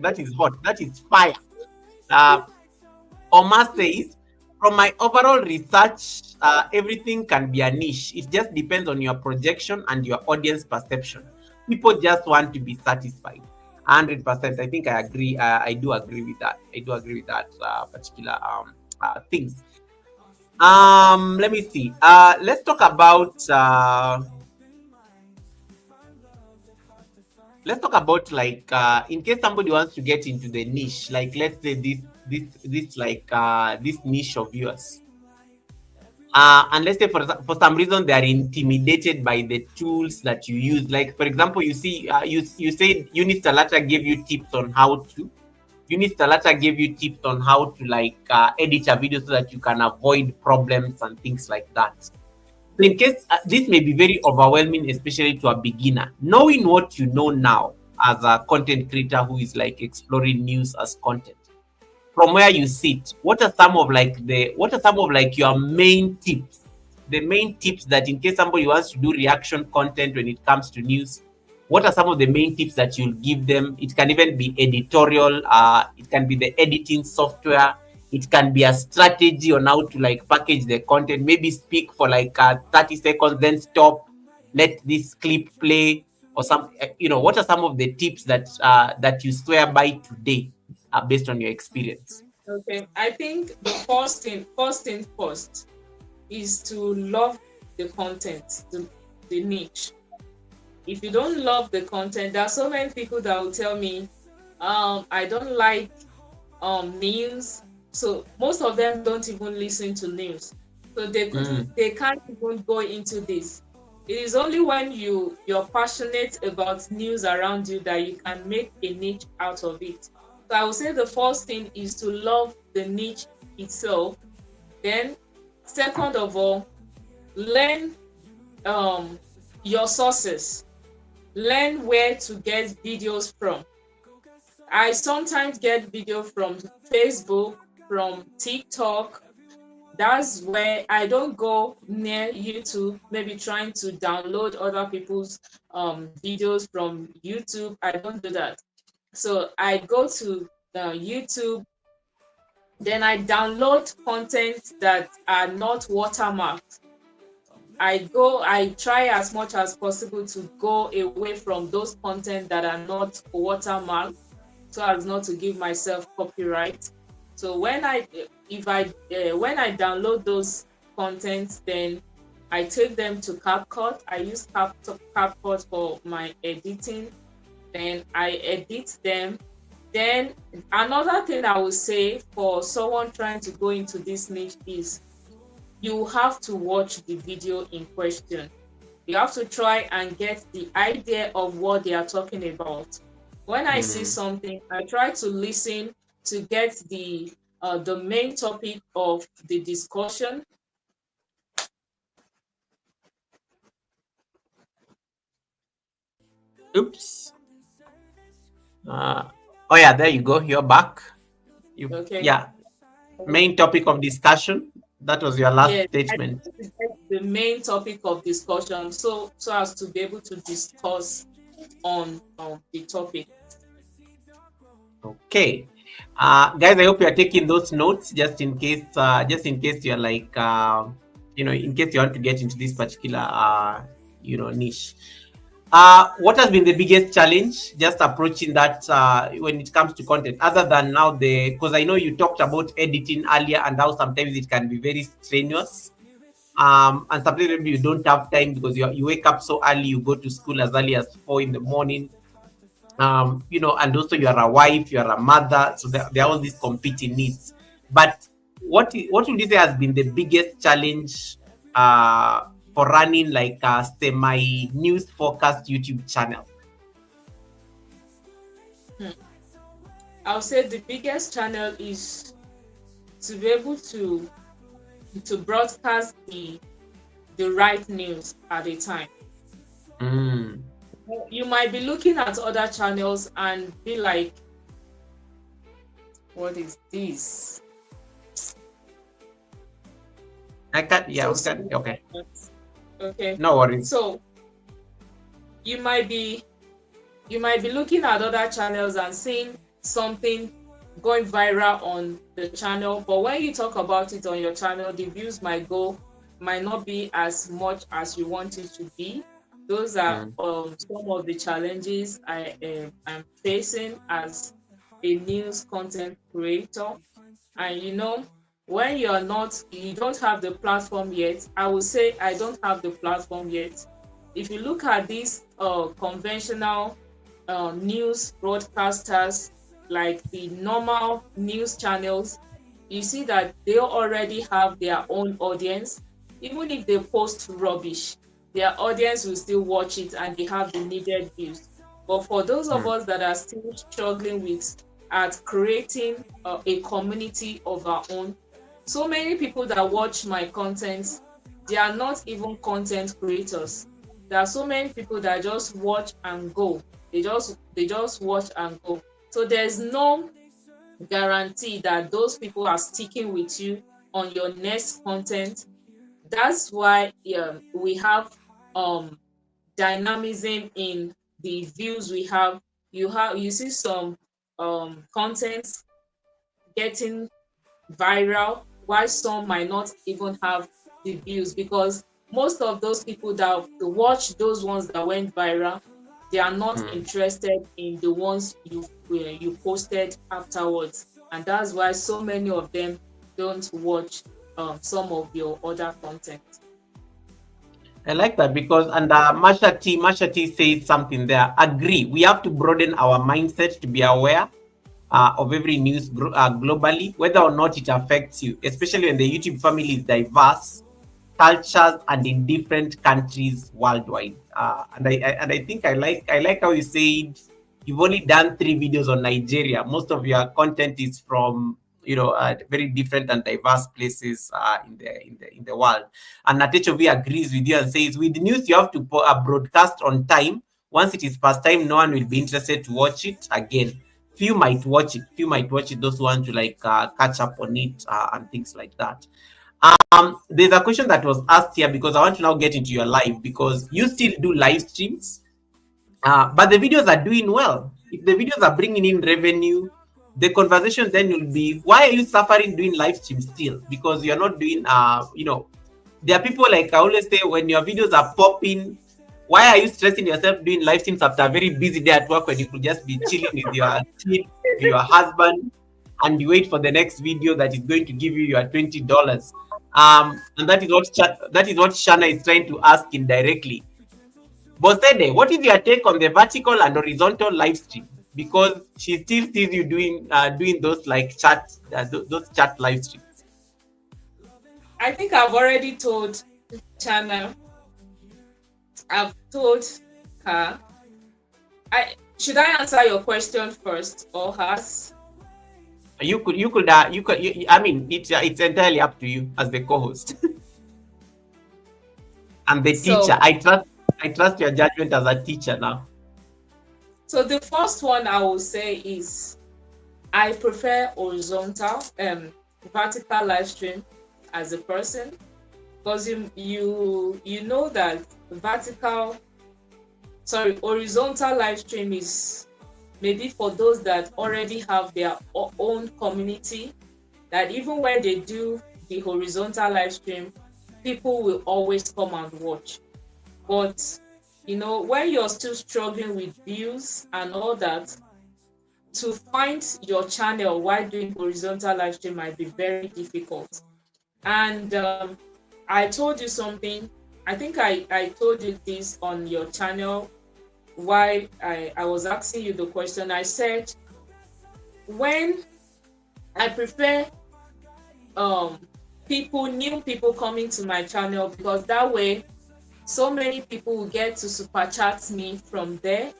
A: that is hot. That is fire. Uh, Omar says, from my overall research, everything can be a niche. It just depends on your projection and your audience perception. People just want to be satisfied. 100%. I think I agree. I do agree with that. I do agree with that particular thing. Let me see. Let's talk about. Let's talk about like in case somebody wants to get into the niche, like let's say this niche of yours, and let's say for some reason they are intimidated by the tools that you use. Like for example, you see you said Eunice Talata gave you tips on how to. Eunice Talata gave you tips on how to like edit a video so that you can avoid problems and things like that. So in case this may be very overwhelming, especially to a beginner, knowing what you know now as a content creator who is like exploring news as content, from where you sit, what are some of like your main tips? The main tips that in case somebody wants to do reaction content when it comes to news, what are some of the main tips that you'll give them? It can even be editorial, it can be the editing software, it can be a strategy on how to like package the content, maybe speak for like 30 seconds, then stop, let this clip play or some, what are some of the tips that you swear by today based on your experience?
B: Okay, I think the first thing first is to love the content, the niche. If you don't love the content, there are so many people that will tell me, I don't like news. So most of them don't even listen to news. So they can't even go into this. It is only when you're passionate about news around you that you can make a niche out of it. So I would say the first thing is to love the niche itself. Then, second of all, learn your sources. Learn where to get videos from. I sometimes get video from Facebook, from TikTok, that's where I don't go near YouTube, maybe trying to download other people's videos from YouTube. I don't do that. So I go to YouTube, then I download content that are not watermarked. I try as much as possible to go away from those content that are not watermarked, so as not to give myself copyright. So when I download those contents, then I take them to CapCut. I use CapCut for my editing. Then I edit them. Then another thing I would say for someone trying to go into this niche is you have to watch the video in question. You have to try and get the idea of what they are talking about. When I see something, I try to listen to get the main topic of the discussion.
A: Oops. Oh yeah, there you go. You're back.
B: Okay.
A: Yeah. Main topic of discussion. That was your last
B: Yes,
A: statement.
B: the main topic of discussion, so as to be able to discuss on the topic.
A: Okay. Guys, I hope you are taking those notes just in case you're like in case you want to get into this particular niche. What has been the biggest challenge just approaching that when it comes to content, other than now because I know you talked about editing earlier and how sometimes it can be very strenuous. And sometimes maybe you don't have time because you wake up so early, you go to school as early as 4 in the morning. And also you are a wife, you are a mother, so there are all these competing needs. But what would you say has been the biggest challenge for running like a semi news focused YouTube channel?
B: I'll say the biggest channel is to be able to broadcast the right news at a time. You might be looking at other channels and be like, what is this?
A: I can't. Yeah, okay.
B: Okay.
A: No worries.
B: So you might be looking at other channels and seeing something going viral on the channel, but when you talk about it on your channel, the views might not be as much as you want it to be. Those are some of the challenges I am facing as a news content creator. And when you don't have the platform yet, I would say I don't have the platform yet. If you look at these conventional news broadcasters, like the normal news channels, you see that they already have their own audience. Even if they post rubbish, their audience will still watch it and they have the needed views. But for those of us that are still struggling with creating a community of our own, so many people that watch my content, they are not even content creators. There are so many people that just watch and go. They just watch and go. So there's no guarantee that those people are sticking with you on your next content. That's why we have dynamism in the views we have. You see some content getting viral, while some might not even have the views, because most of those people that watch those ones that went viral, they are not interested in the ones you posted afterwards, and that's why so many of them don't watch some of your other content.
A: I like that because, and Masha T says something there. Agree. We have to broaden our mindset to be aware of every news globally, whether or not it affects you, especially when the YouTube family is diverse, cultures, and in different countries worldwide. And I think I like how you said you've only done 3 videos on Nigeria. Most of your content is from very different and diverse places in the world. And Natechovi agrees with you and says, with news you have to broadcast on time. Once it is past time, no one will be interested to watch it again. Few might watch it. Those who want to catch up on it and things like that. There's a question that was asked here because I want to now get into your live because you still do live streams, but the videos are doing well. If the videos are bringing in revenue, the conversation then will be, why are you suffering doing live streams still? Because you're not doing, there are people, like I always say, when your videos are popping, why are you stressing yourself doing live streams after a very busy day at work when you could just be chilling with your kid, with your husband, and you wait for the next video that is going to give you your $20? And that is what Shana is trying to ask indirectly. Bosede, what is your take on the vertical and horizontal live stream? Because she still sees you doing those like chat those chat live streams.
B: I think I've already told Chana. I've told her. Should I answer your question first or hers?
A: I mean, it's entirely up to you as the co-host and the teacher. I trust your judgment as a teacher now.
B: So the first one I will say is I prefer horizontal, vertical live stream as a person, because you know that horizontal live stream is maybe for those that already have their own community, that even when they do the horizontal live stream, people will always come and watch. But when you're still struggling with views and all that, to find your channel while doing horizontal live stream might be very difficult. And I told you something. I think I told you this on your channel while I was asking you the question. I said, when I prefer new people coming to my channel, because that way so many people will get to super chat me from there.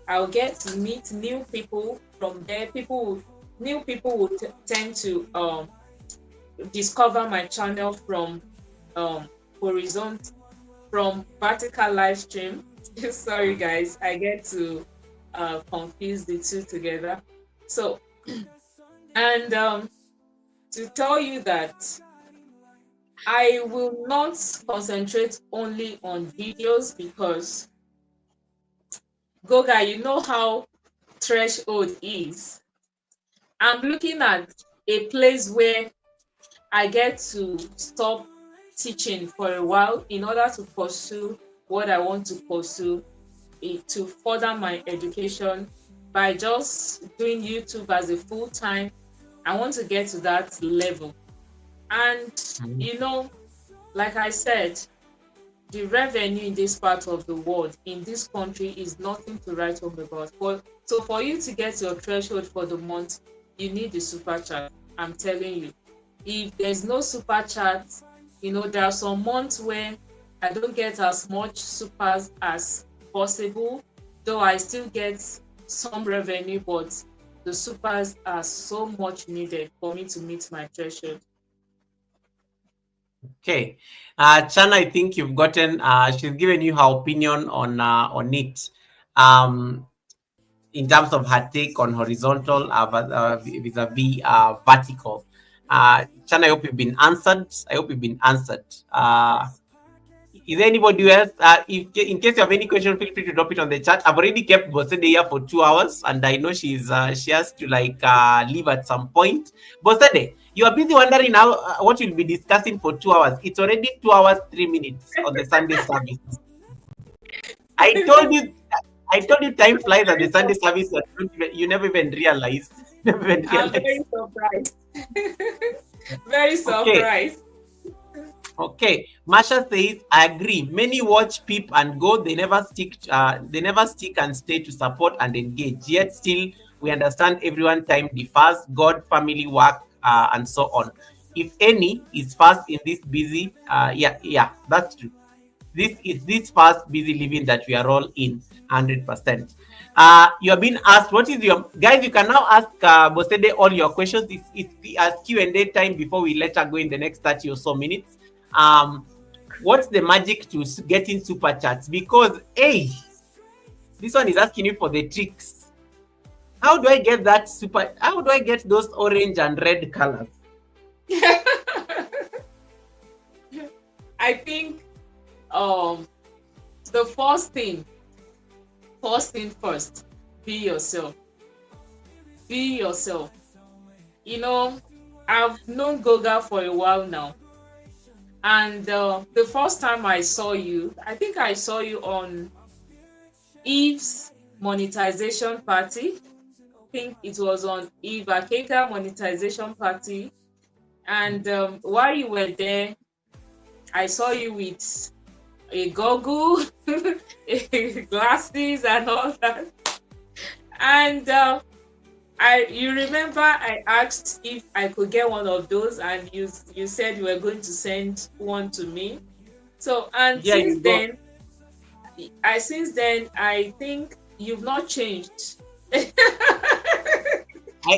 B: I'll get to meet new people from there. New people will tend to discover my channel from vertical live stream. Sorry guys, I get to confuse the two together. So and to tell you that I will not concentrate only on videos, because Goga, you know how threshold is. I'm looking at a place where I get to stop teaching for a while in order to pursue what I want to pursue, to further my education by just doing YouTube as a full-time. I want to get to that level. And like I said, the revenue in this part of the world, in this country, is nothing to write home about. So for you to get your threshold for the month, you need the super chat. I'm telling you. If there's no super chat, there are some months where I don't get as much supers as possible, though I still get some revenue, but the supers are so much needed for me to meet my threshold.
A: Okay, Chana, I think you've gotten. She's given you her opinion on it, in terms of her take on horizontal vis-a-vis vertical. Chana, I hope you've been answered. Is there anybody else? In case you have any question, feel free to drop it on the chat. I've already kept Bosede here for 2 hours, and I know she has to leave at some point. Bosede, you are busy wondering now what you'll be discussing for 2 hours. It's already 2 hours 3 minutes on the Sunday service. I told you time flies at the Sunday service. You never even realized.
B: I'm very surprised. Very surprised.
A: Okay, Masha says, I agree. Many watch, peep, and go. They never stick and stay to support and engage. Yet still, we understand everyone time differs. God, family, work, and so on. If any is fast in this busy, that's true. This is this fast, busy living that we are all in, 100%. You have been asked, what is your guys? You can now ask Bosede all your questions. It's Q&A time before we let her go in the next 30 or so minutes. What's the magic to getting super chats? Because this one is asking you for the tricks. How do I get that how do I get those orange and red colors?
B: I think um the first thing first, be yourself. Be yourself. You know, I've known Goga for a while now. And the first time I saw you, I think I saw you on Eve's monetization party. I think it was on Eve Akeka monetization party. And while you were there, I saw you with a goggle, glasses, and all that. And you remember I asked if I could get one of those, and you said you were going to send one to me. So and
A: Yeah, you go.
B: since then I think you've not changed.
A: I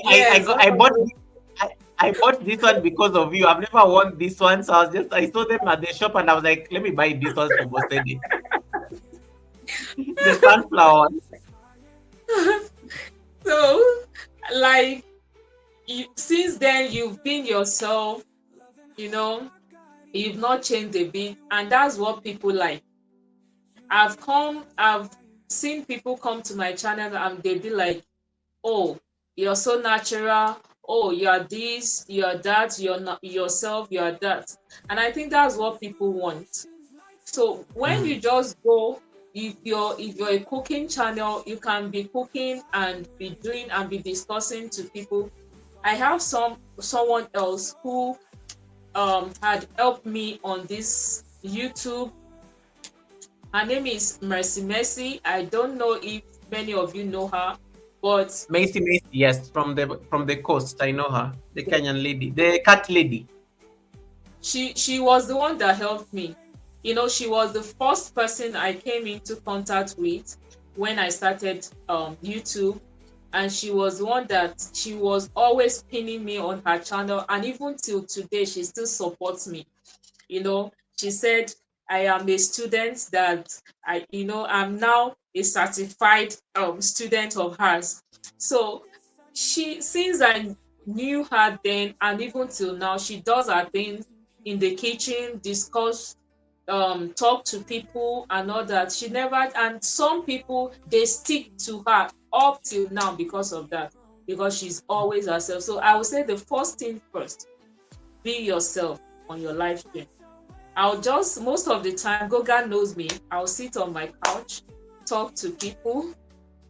B: Yes,
A: got
B: one
A: I
B: of
A: bought
B: those.
A: this, I bought this one because of you. I've never worn this one, so I saw them at the shop and I was like, let me buy this one for Bosede. The sunflower one.
B: So like since then you've been yourself, you know, you've not changed a bit, and that's what people like. I've seen people come to my channel and they be like, oh, you're so natural, oh, you're this, you're that, you're not yourself, you're that. And I think that's what people want. So when
A: Mm.
B: you just go, if you're a cooking channel, you can be cooking and be doing and be discussing to people. I have someone else who had helped me on this YouTube. Her name is Mercy Mercy. I don't know if many of you know her, but
A: Macy, yes, from the coast. I know her, the Kenyan lady, the cat lady.
B: she was the one that helped me. You know, she was the first person I came into contact with when I started YouTube, and she was the one that she was always pinning me on her channel, and even till today she still supports me. You know, she said I am a student that I'm now a certified student of hers. So she since I knew her then and even till now, she does her things in the kitchen, discuss, talk to people and all that. She never, and some people they stick to her up till now because of that, because she's always herself. So I would say the first thing first, be yourself on your live stream. I'll just, most of the time, Goga knows me. I'll sit on my couch, talk to people.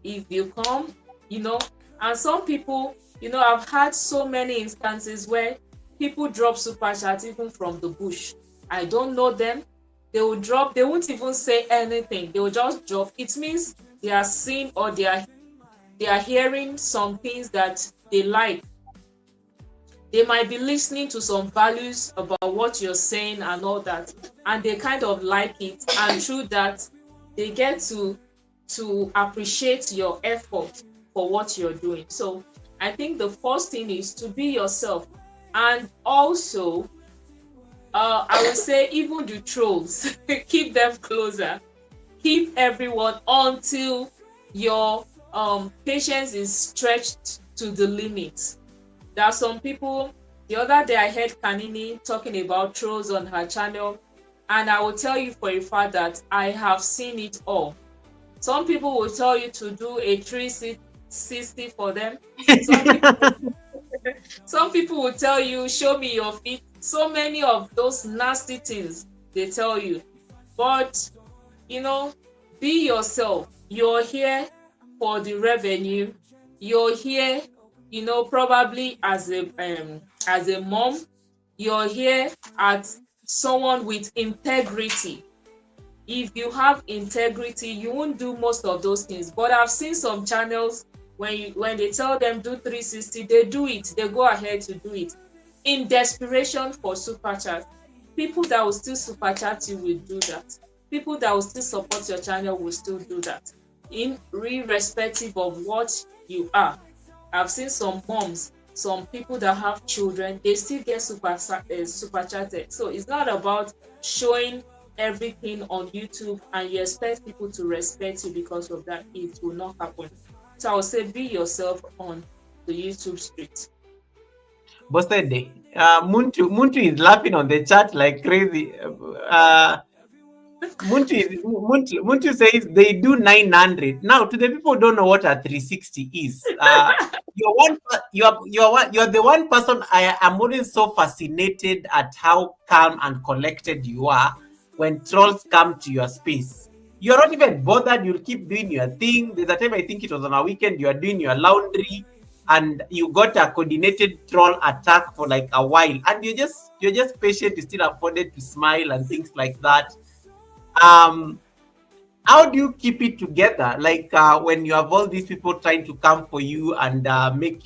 B: If you come, you know, and some people, I've had so many instances where people drop super chat even from the bush. I don't know them. They will drop, they won't even say anything. They will just drop. It means they are seeing or they are hearing some things that they like. They might be listening to some values about what you're saying and all that, and they kind of like it, and through that they get to appreciate your effort for what you're doing. So I think the first thing is to be yourself. And also I would say even the trolls, keep them closer, keep everyone until your patience is stretched to the limit. There are some people, the other day I heard Kanini talking about trolls on her channel, and I will tell you for a fact that I have seen it all. Some people will tell you to do a 360 for them. Some people some people will tell you, show me your feet. So many of those nasty things they tell you. But you know, be yourself. You're here for the revenue. You're here, probably as a mom. You're here as someone with integrity. If you have integrity, you won't do most of those things. But I've seen some channels when they tell them do 360, they do it. They go ahead to do it in desperation for super chat. People that will still super chat you will do that. People that will still support your channel will still do that, irrespective of what you are. I've seen some moms, some people that have children, they still get super chatted. So it's not about showing everything on YouTube and you expect people to respect you because of that. It will not happen. So I would say be yourself on the YouTube street.
A: Bosede. Muntu is laughing on the chat like crazy. Muntu says they do 900. Now, to the people who don't know what a 360 is, you're the one person I am always so fascinated at how calm and collected you are when trolls come to your space. You're not even bothered. You'll keep doing your thing. There's a time I think it was on a weekend. You are doing your laundry, and you got a coordinated troll attack for like a while, and you're just patient. You still afforded to smile and things like that. um how do you keep it together, like when you have all these people trying to come for you and make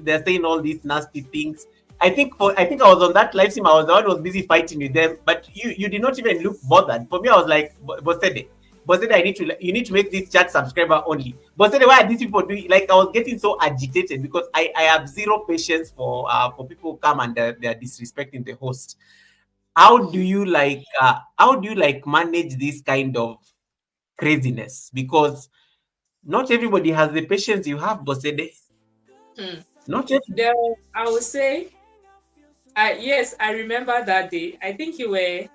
A: they're saying all these nasty things? I think I was on that live stream. I was the one who was busy fighting with them, but you did not even look bothered. For me, I was like, Bosede, you need to make this chat subscriber only. Bosede, why are these people doing, like, I was getting so agitated because I have zero patience for people who come and they're disrespecting the host. How do you like manage this kind of craziness? Because not everybody has the patience you have, Bosede.
B: Hmm.
A: Not every,
B: There, I would say, yes, I remember that day. I think you were,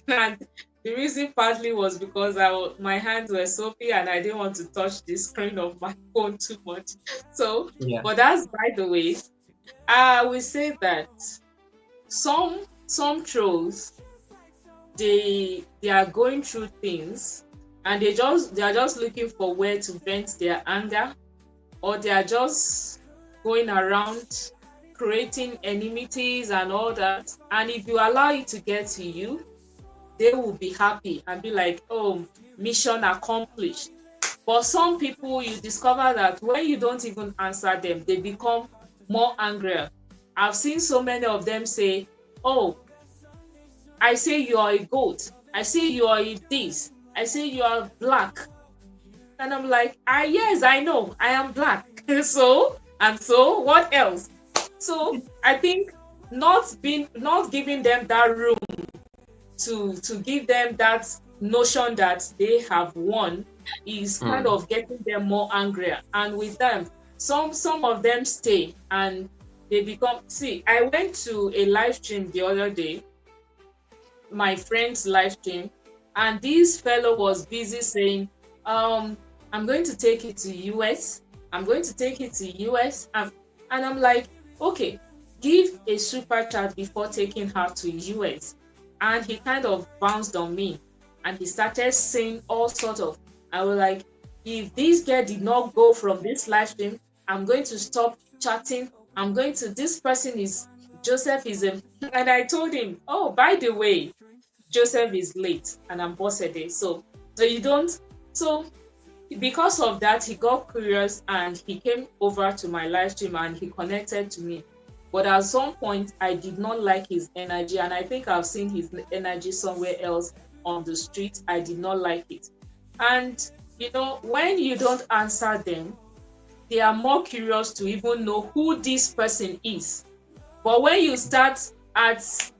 B: and the reason partly was because my hands were soapy and I didn't want to touch the screen of my phone too much. So,
A: yeah.
B: but that's by the way. I will say that some trolls, they are going through things, and they are just looking for where to vent their anger, or they are just going around creating enmities and all that. And if you allow it to get to you, they will be happy and be like, oh, mission accomplished. But some people, you discover that when you don't even answer them, they become more angrier. I've seen so many of them say, oh, I say you are a goat, I say you are a this, I say you are black. And I'm like, yes, I know I am black. So what else? So I think not giving them that room to give them that notion that they have won is kind
A: Mm.
B: of getting them more angrier. And with them, some of them stay and they become. See, I went to a live stream the other day, my friend's live stream, and this fellow was busy saying, I'm going to take it to US, I'm going to take it to US. And I'm like, okay, give a super chat before taking her to US. And he kind of bounced on me and he started saying all sorts of, I was like, if this girl did not go from this live stream, I'm going to stop chatting. I'm going to, this person is, Joseph is a, and I told him, oh, by the way, Joseph is late and I'm Bosede. So you don't, so because of that, he got curious and he came over to my live stream and he connected to me. But at some point, I did not like his energy, and I think I've seen his energy somewhere else on the street. I did not like it. And when you don't answer them, they are more curious to even know who this person is. But when you start at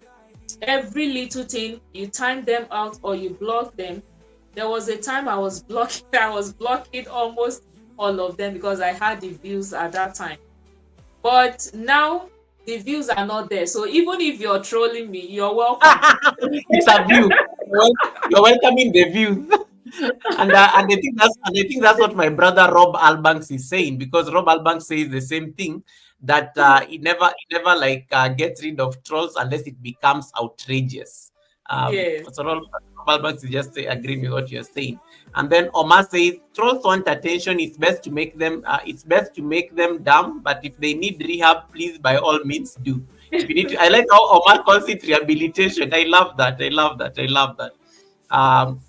B: every little thing, you time them out or you block them. There was a time I was blocking I was blocking almost all of them because I had the views at that time. But now the views are not there. So even if you're trolling me, you're welcome.
A: It's a view. You're welcoming the views. And I think that's what my brother Rob Albanks is saying, because Rob Albanks says the same thing, that he never like gets rid of trolls unless it becomes outrageous.
B: Yes.
A: So Rob Albanks is just agreeing with what you're saying. And then Omar says trolls want attention. It's best to make them dumb, but if they need rehab, please by all means do. If you need to, I like how Omar calls it rehabilitation. I love that. I love that. I love that. Um,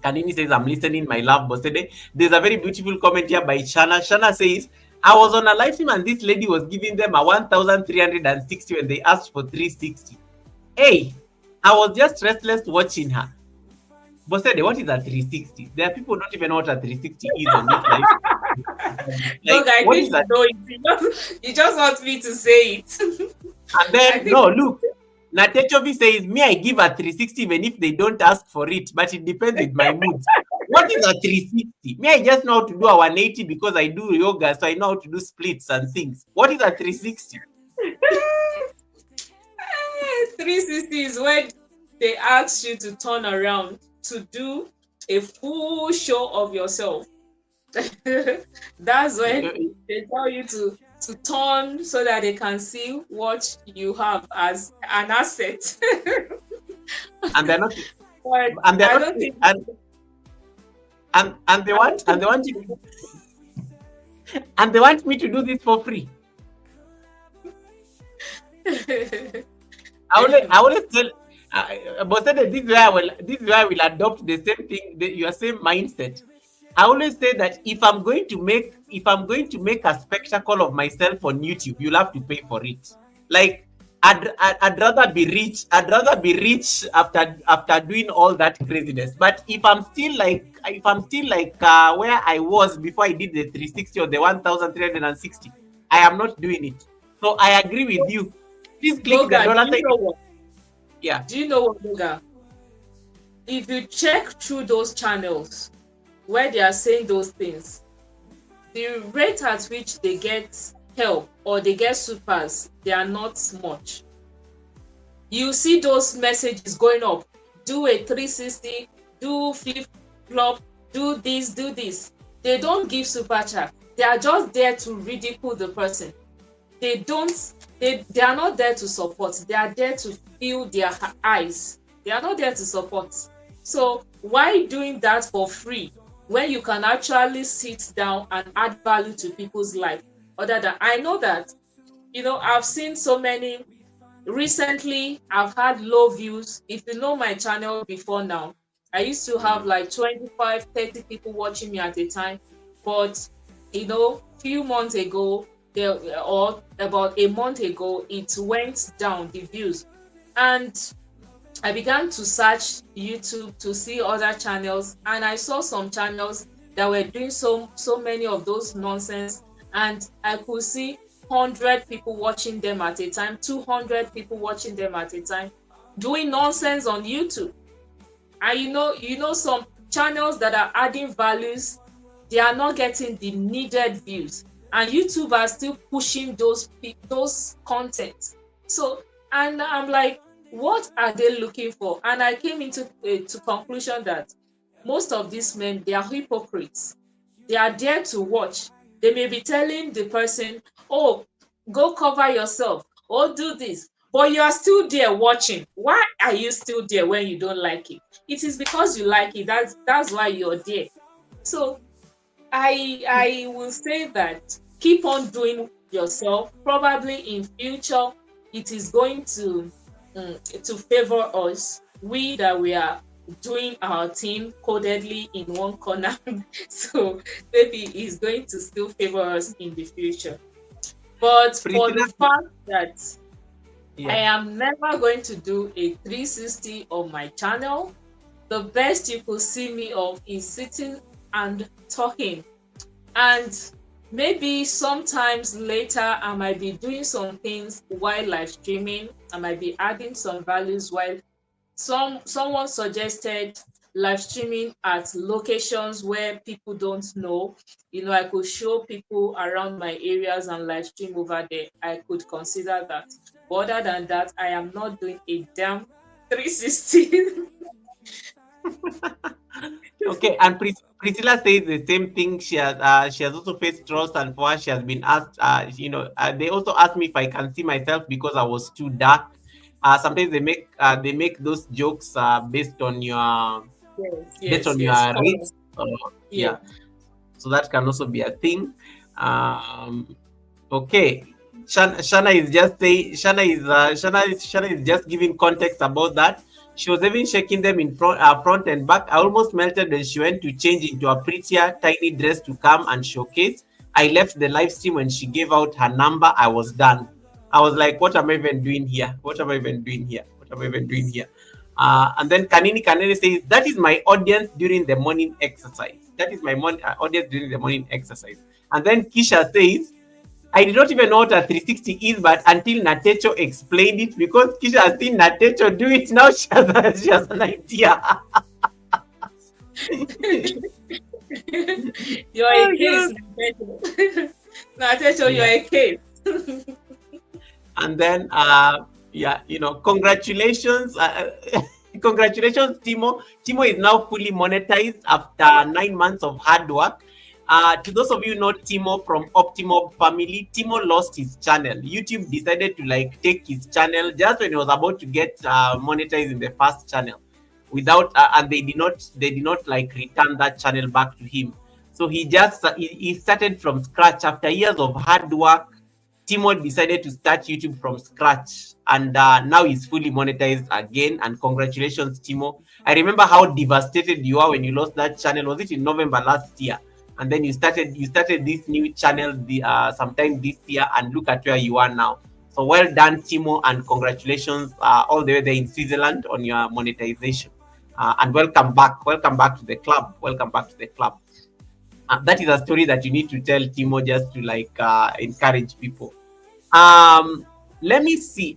A: Kanini says, I'm listening, my love, Bosede. There's a very beautiful comment here by Shana. Shana says, I was on a live stream and this lady was giving them a 1,360 when they asked for 360. Hey, I was just restless watching her. Bosede, what is a 360? There are people who don't even know what a 360 is on this live. Like,
B: Look, I
A: what
B: think
A: is that?
B: you know it. You just want me to say it.
A: And
B: I
A: then,
B: think
A: no, look, Natechovi says, me, I give a 360 even if they don't ask for it, but it depends with my moods. What is a 360? Me, I just know how to do a 180 because I do yoga, so I know how to do splits and things. What is a 360?
B: 360 is when they ask you to turn around to do a full show of yourself. That's when they tell you to turn so that they can see what you have as an asset.
A: And they're not,
B: But
A: and they're
B: I
A: not,
B: don't think
A: and they
B: I
A: want,
B: don't
A: and
B: think
A: they want you, and they want me to do this for free. I always tell, but this is where I will adopt the same thing, your same mindset. I always say that if I'm going to make a spectacle of myself on YouTube, you'll have to pay for it. Like I'd rather be rich. I'd rather be rich after doing all that craziness. But if I'm still like where I was before I did the 360 or the 1,360, I am not doing it. So I agree with you. Please click the
B: Goga, do
A: dollar
B: you
A: sign.
B: know what?
A: Yeah.
B: Do you know what, Goga? If you check through those channels where they are saying those things, the rate at which they get help or they get supers, they are not much. You see those messages going up, do a 360, do flip flop, do this, do this. They don't give super chat. They are just there to ridicule the person. They don't, they are not there to support. They are there to fill their eyes. They are not there to support. So why doing that for free when you can actually sit down and add value to people's life? Other than, I know that, I've seen so many. Recently I've had low views. If you know my channel before now, I used to have like 25, 30 people watching me at a time. But few months ago, there, or about a month ago, it went down, the views. And I began to search YouTube to see other channels, and I saw some channels that were doing so many of those nonsense, and I could see 100 people watching them at a time, 200 people watching them at a time, doing nonsense on YouTube. And some channels that are adding values, they are not getting the needed views, and YouTube are still pushing those content. So, and I'm like, what are they looking for? And I came into to conclusion that most of these men, they are hypocrites. They are there to watch. They may be telling the person, oh, go cover yourself, oh, do this, but you are still there watching. Why are you still there when you don't like it? It is because you like it. That's why you're there. So I will say that keep on doing yourself. Probably in future, it is going to favor us. We that we are doing our thing codedly in one corner. So maybe it's going to still favor us in the future. But for the
A: Priscilla,
B: fact that I
A: yeah.
B: am never going to do a 360 on my channel, the best you could see me of is sitting and talking. And maybe sometimes later I might be doing some things while live streaming. I might be adding some values while someone suggested live streaming at locations where people don't know. I could show people around my areas and live stream over there. I could consider that. But other than that, I am not doing a damn 360.
A: Okay, and Priscilla says the same thing. She has also faced trolls, and for her, she has been asked. They also asked me if I can see myself because I was too dark. Sometimes they make those jokes
B: Yes,
A: based
B: yes,
A: on your
B: yes. Color.
A: race.
B: Yeah.
A: Yeah, so that can also be a thing. Okay, Shana is just saying. Shana is just giving context about that. She was even shaking them in front and back. I almost melted when she went to change into a prettier, tiny dress to come and showcase. I left the live stream when she gave out her number. I was done. I was like, what am I even doing here? What am I even doing here? What am I even doing here? And then Kanini says, that is my audience during the morning exercise. That is my audience during the morning exercise. And then Kisha says, I did not even know what a 360 is, but until Natecho explained it, because Kisha has seen Natecho do it now, she has an idea.
B: You're a
A: Oh,
B: case,
A: God.
B: Natecho. Natecho, you're
A: Yeah.
B: a case.
A: And then Yeah, congratulations. Congratulations, Timo. Timo is now fully monetized after 9 months of hard work. To those of you not Timo from Optimob family, Timo lost his channel. YouTube decided to like take his channel just when he was about to get monetized in the first channel, without and they did not like return that channel back to him. So he started from scratch after years of hard work. Timo decided to start YouTube from scratch, and now he's fully monetized again. And congratulations, Timo. I remember how devastated you are when you lost that channel. Was it in November last year? And then you started this new channel sometime this year, and look at where you are now. So well done, Timo, and congratulations all the way there in Switzerland on your monetization. And welcome back. Welcome back to the club. Welcome back to the club. That is a story that you need to tell Timo just to like encourage people. Um, Let me see.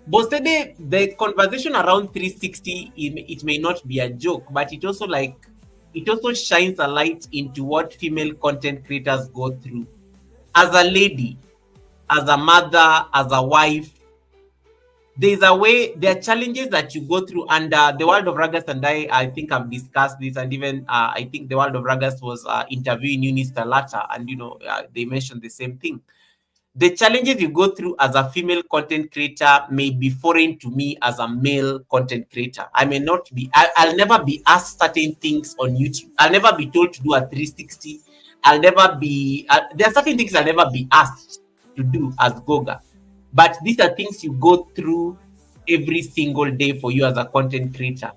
A: Bosede, the conversation around 360, it may not be a joke, but it also shines a light into what female content creators go through. As a lady, as a mother, as a wife, there are challenges that you go through, and the world of Ragas and I think I've discussed this, and even I think the world of Ragas was interviewing Eunice Talata, and they mentioned the same thing. The challenges you go through as a female content creator may be foreign to me as a male content creator. I may not be, I'll never be asked certain things on YouTube. I'll never be told to do a 360. I'll never be, there are certain things I'll never be asked to do as Goga. But these are things you go through every single day for you as a content creator.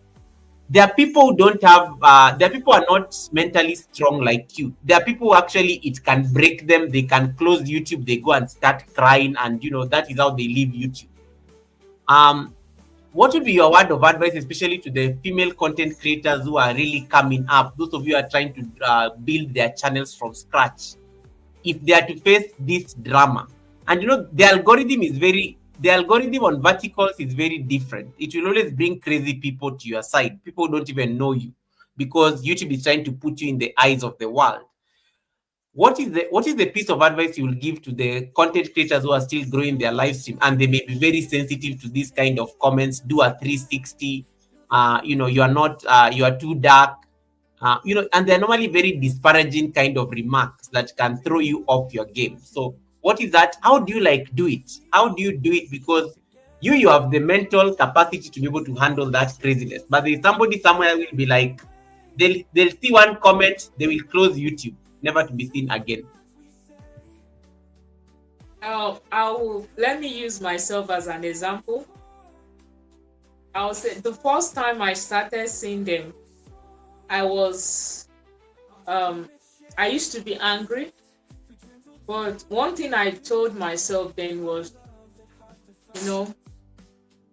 A: There are people who don't have there are people who are not mentally strong like you. There are people who actually it can break them. They can close YouTube, they go and start crying, and that is how they leave YouTube. um what would be your word of advice, especially to the female content creators who are really coming up, those of you who are trying to build their channels from scratch, if they are to face this drama? And the algorithm on verticals is very different. It will always bring crazy people to your side. People don't even know you, because YouTube is trying to put you in the eyes of the world. What is the piece of advice you will give to the content creators who are still growing their live stream, and they may be very sensitive to this kind of comments? Do a 360. You are not, you are too dark. And they're normally very disparaging kind of remarks that can throw you off your game. So what is that? How do you like do it? How do you do it? Because you have the mental capacity to be able to handle that craziness. But there's somebody somewhere will be like, they'll see one comment, they will close YouTube, never to be seen again.
B: Let me use myself as an example. I'll say the first time I started seeing them, I was I used to be angry, but one thing I told myself then was, you know,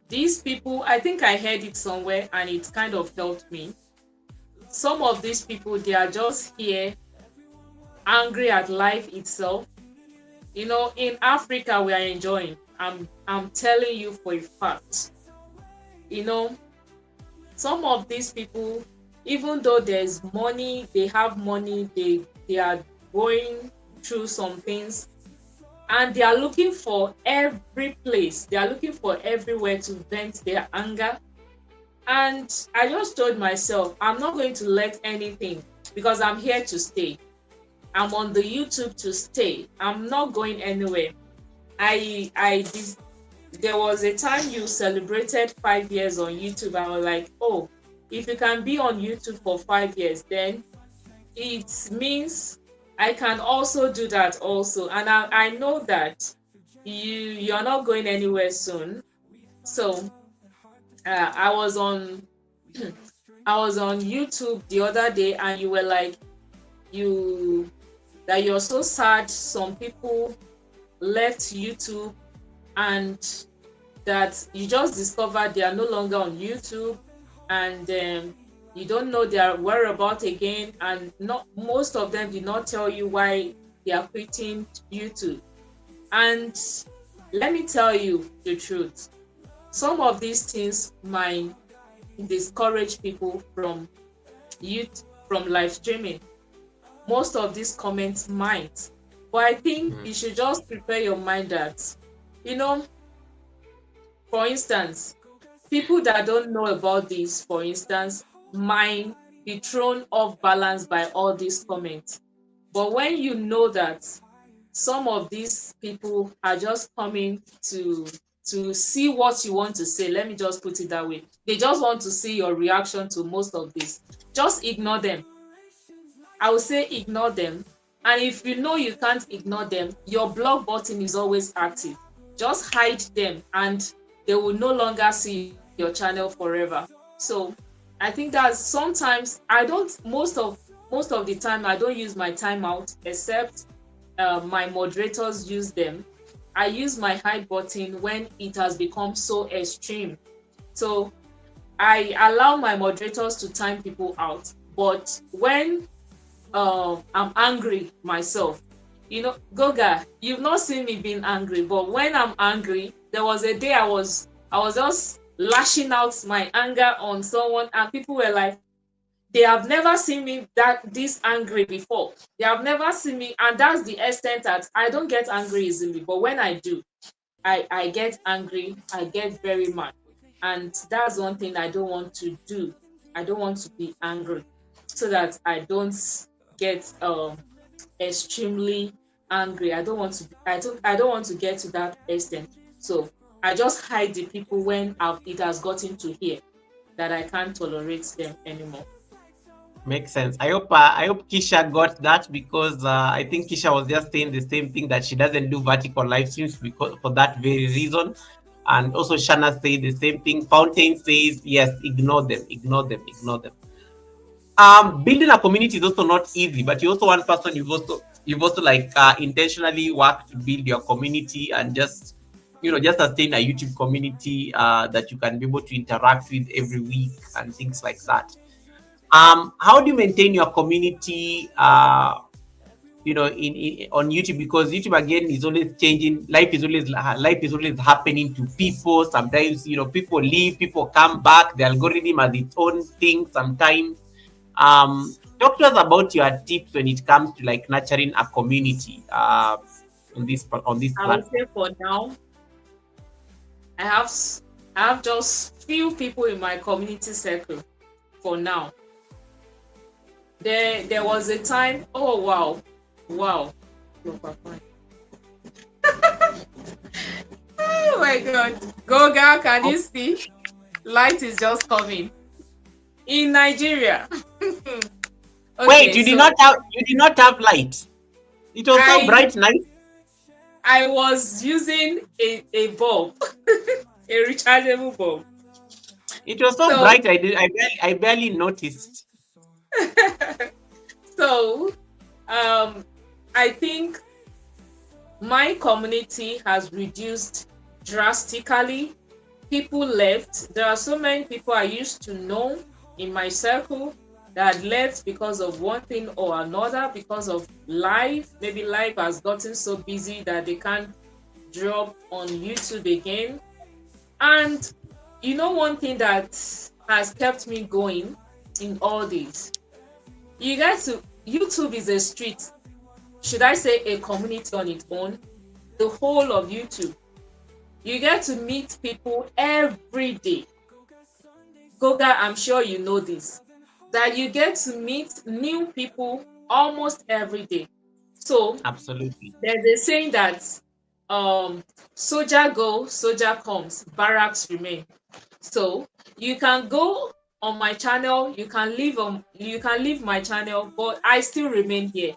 B: these people, I think I heard it somewhere and it kind of helped me. Some of these people, they are just here angry at life itself. In Africa, we are enjoying. I'm telling you for a fact. You know, some of these people, even though there's money, they have money, they are going through some things, and they are looking for every place, they are looking for everywhere to vent their anger. And I just told myself, I'm not going to let anything, because I'm here to stay. I'm on the YouTube to stay. I'm not going anywhere. There was a time you celebrated 5 years on YouTube. I was like, oh, if you can be on YouTube for 5 years, then it means I can also do that also. And I know that you're not going anywhere soon. So I was on I was on YouTube the other day, and you were like, that you're so sad some people left YouTube, and that you just discovered they are no longer on YouTube, and you don't know their whereabouts again, and not most of them did not tell you why they are quitting YouTube. And let me tell you the truth, some of these things might discourage people from live streaming. Most of these comments might, but I think you should just prepare your mind that, you know, For instance, people that don't know about this, for instance, might be thrown off balance by all these comments. But when you know that some of these people are just coming to see what you want to say, let me just put it that way. They just want to see your reaction to most of this. Just ignore them. I would say ignore them. And if you know you can't ignore them, your block button is always active. Just hide them and they will no longer see your channel forever. So I think that sometimes I don't, most of the time I don't use my timeout, except my moderators use them. I use my hide button when it has become so extreme. So I allow my moderators to time people out. But when I'm angry myself, Goga, you've not seen me being angry, but when I'm angry, there was a day I was just lashing out my anger on someone, and people were like, they have never seen me this angry before. They have never seen me, and that's the extent that I don't get angry easily. But when I do, I get angry, I get very mad. And that's one thing I don't want to do. I don't want to be angry, so that I don't get extremely angry. I don't want to get to that extent. So I just hide the people when it has gotten to here that I can't tolerate them anymore.
A: Makes sense. I hope Kisha got that, because I think Kisha was just saying the same thing, that she doesn't do vertical live streams because for that very reason. And also Shana said the same thing. Fountain says yes, ignore them, ignore them, ignore them. Building a community is also not easy, but you're also one person. You've also like intentionally worked to build your community, and just sustain a YouTube community that you can be able to interact with every week and things like that. How do you maintain your community on YouTube? Because YouTube again is always changing. Life is always happening to people. Sometimes people leave, people come back. The algorithm has its own thing sometimes. Talk to us about your tips when it comes to like nurturing a community on this
B: I would
A: platform.
B: say for now, I have I have just few people in my community circle for now. There was a time. Oh wow, wow. Oh my god, Goga, can you see? Light is just coming in Nigeria.
A: Wait,
B: Okay,
A: you did
B: so
A: not have light. It was so
B: I
A: bright night.
B: I was using a bulb, a rechargeable bulb.
A: It was so
B: So
A: bright. I barely noticed.
B: so I think my community has reduced drastically. People left. There are so many people I used to know in my circle that left because of one thing or another, because of life. Maybe life has gotten so busy that they can't drop on YouTube again. And one thing that has kept me going in all this, YouTube is a street. Should I say a community on its own? The whole of YouTube. You get to meet people every day. Goga, I'm sure you know this, that you get to meet new people almost every day. So
A: Absolutely.
B: there's a saying that soldier go, soldier comes, barracks remain. So you can go on my channel, you can leave my channel, but I still remain here.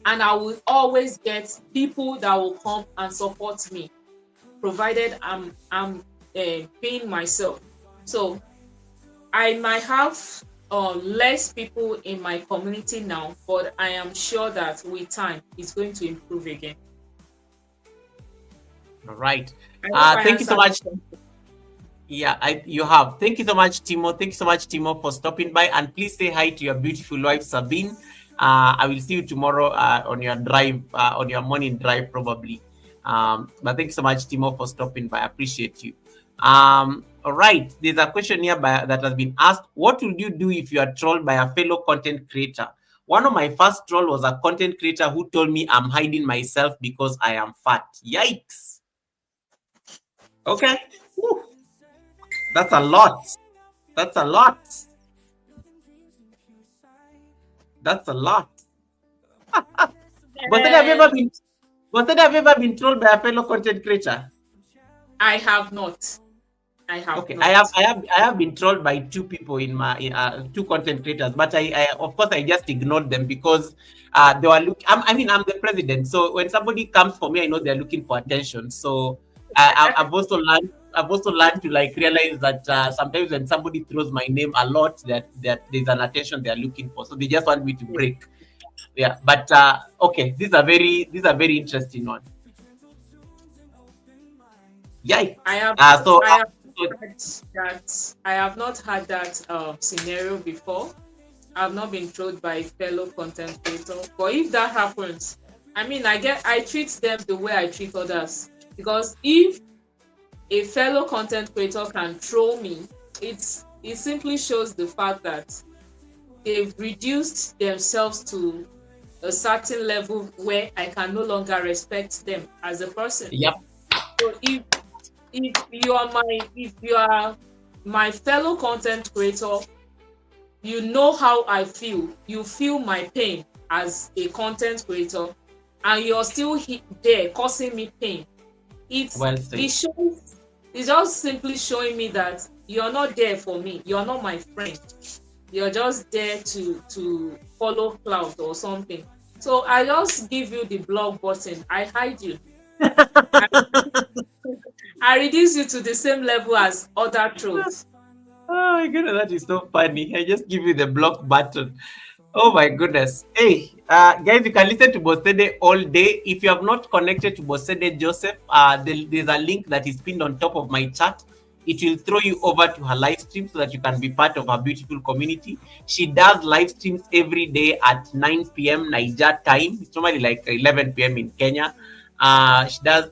B: And I will always get people that will come and support me, provided I'm being myself. So I might have less people in my community now, but I am sure that with time it's going to improve again.
A: All right.
B: I hope I
A: Thank you so
B: answered
A: much.
B: the question.
A: Yeah, you have. Thank you so much, Timo. Thank you so much, Timo, for stopping by. And please say hi to your beautiful wife, Sabine. I will see you tomorrow on your drive, on your morning drive, probably. But thank you so much, Timo, for stopping by. I appreciate you. All right. There's a question here that has been asked. What would you do if you are trolled by a fellow content creator? One of my first troll was a content creator who told me I'm hiding myself because I am fat. Yikes. Okay. Woo. That's a lot. That's a lot. That's a lot. But then have you ever
B: And
A: been? But then have you ever been trolled by a fellow content creator?
B: I have not. I have
A: Okay,
B: not.
A: I have been trolled by two people two content creators, but I of course I just ignored them because they were I mean, I'm the president, so when somebody comes for me, I know they're looking for attention. So I've also learned to like realize that sometimes when somebody throws my name a lot, that there's an attention they're looking for, so they just want me to break. Yeah, but okay, these are very interesting one.
B: I
A: Yikes!
B: have
A: So
B: I have
A: so
B: had that I have not had that scenario before. I've not been trolled by a fellow content creator. But if that happens, I mean I treat them the way I treat others. Because if a fellow content creator can troll me, it simply shows the fact that they've reduced themselves to a certain level where I can no longer respect them as a person.
A: yep.
B: So if you are my fellow content creator, you know how I feel. You feel my pain as a content creator, and you're still there causing me pain. It's
A: Well
B: it
A: said.
B: shows it's just simply showing me that you're not there for me. You're not my friend. You're just there to follow cloud or something. So I just give you the block button. I hide you. I, I reduce you to the same level as other trolls.
A: Oh my goodness, that is so funny. I just give you the block button. Oh my goodness. Hey, guys, you can listen to Bosede all day. If you have not connected to Bosede Joseph, there's a link that is pinned on top of my chat. It will throw you over to her live stream so that you can be part of her beautiful community. She does live streams every day at 9 p.m. Niger time. It's normally like 11 p.m. in Kenya. She does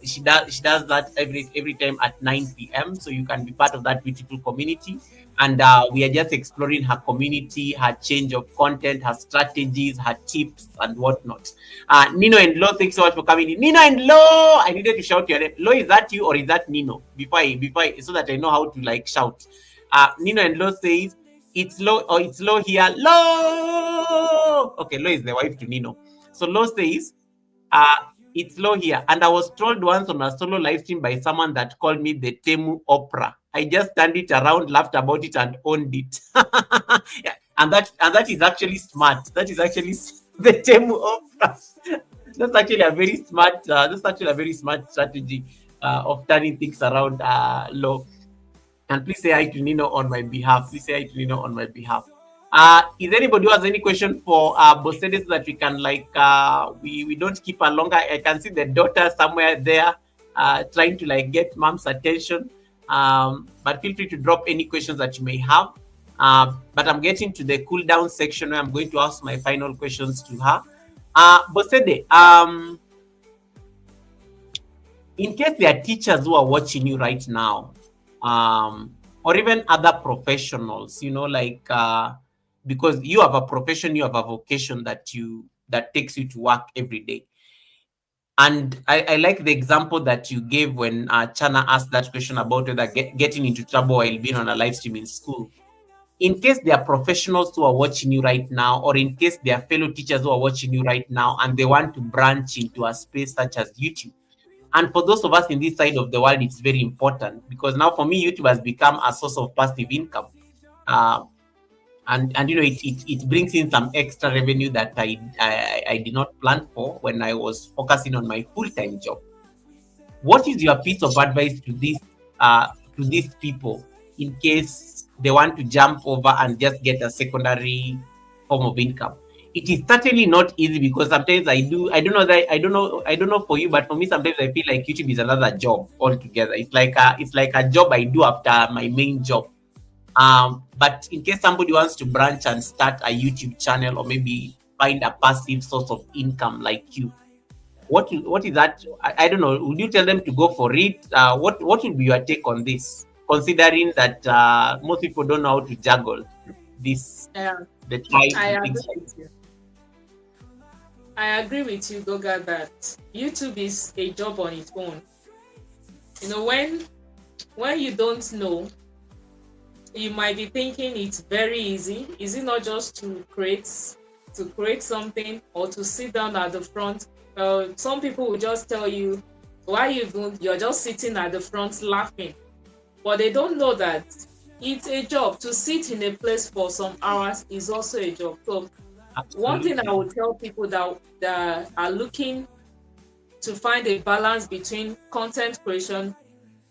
A: that every time at 9 p.m. So you can be part of that beautiful community. And we are just exploring her community, her change of content, her strategies, her tips, and whatnot. Nino and Lo, thanks so much for coming in. Nino and Lo, I needed to shout your name. Lo, is that you or is that Nino? So that I know how to like shout. Nino and Lo says it's Lo or it's Lo here. Lo. Okay, Lo is the wife to Nino. So Lo says, uh, it's low here. And I was trolled once on a solo live stream by someone that called me the Temu Opera. I just turned it around, laughed about it, and owned it. Yeah, and that is actually smart. That is actually the Temu Opera. That's actually a very smart. That's actually a very smart strategy of turning things around low. And please say hi to Nino on my behalf. Please say hi to Nino on my behalf. Is anybody who has any question for Bosede so that we can like we don't keep her longer? I can see the daughter somewhere there trying to like get mom's attention. But feel free to drop any questions that you may have. But I'm getting to the cool down section where I'm going to ask my final questions to her. Bosede, in case there are teachers who are watching you right now, or even other professionals, like because you have a profession, you have a vocation that takes you to work every day. And I like the example that you gave when Chana asked that question about whether getting into trouble while being on a live stream in school. In case there are professionals who are watching you right now, or in case there are fellow teachers who are watching you right now and they want to branch into a space such as YouTube. And for those of us in this side of the world, it's very important because now for me, YouTube has become a source of passive income. Uh, and it brings in some extra revenue that I did not plan for when I was focusing on my full-time job. What is your piece of advice to these people in case they want to jump over and just get a secondary form of income? It is certainly not easy because sometimes I don't know for you, but for me sometimes I feel like YouTube is another job altogether. It's like a job I do after my main job. But in case somebody wants to branch and start a YouTube channel or maybe find a passive source of income like you, what is that? I don't know. Would you tell them to go for it? What would be your take on this? Considering that most people don't know how to juggle this,
B: Yeah,
A: the time
B: I
A: and
B: agree
A: things like
B: with you. I agree with you, Goga, that YouTube is a job on its own. You know, when you don't know You might be thinking it's very easy. Is it not just to create something or to sit down at the front? Some people will just tell you, why you're just sitting at the front laughing. But they don't know that it's a job. To sit in a place for some hours is also a job. So one thing I
A: Absolutely.
B: would tell people that are looking to find a balance between content creation,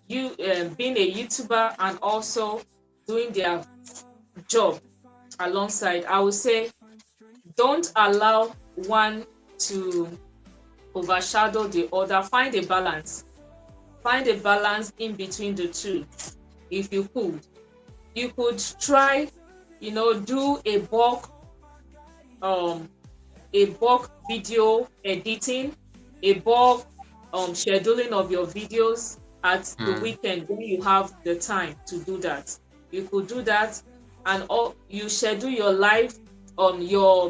B: you being a YouTuber, and also doing their job alongside, I would say don't allow one to overshadow the other. Find a balance. Find a balance in between the two. If you could, you could try, do um a bulk video editing, a bulk scheduling of your videos at the
A: Mm.
B: weekend when you have the time to do that. You could do that, and all you schedule your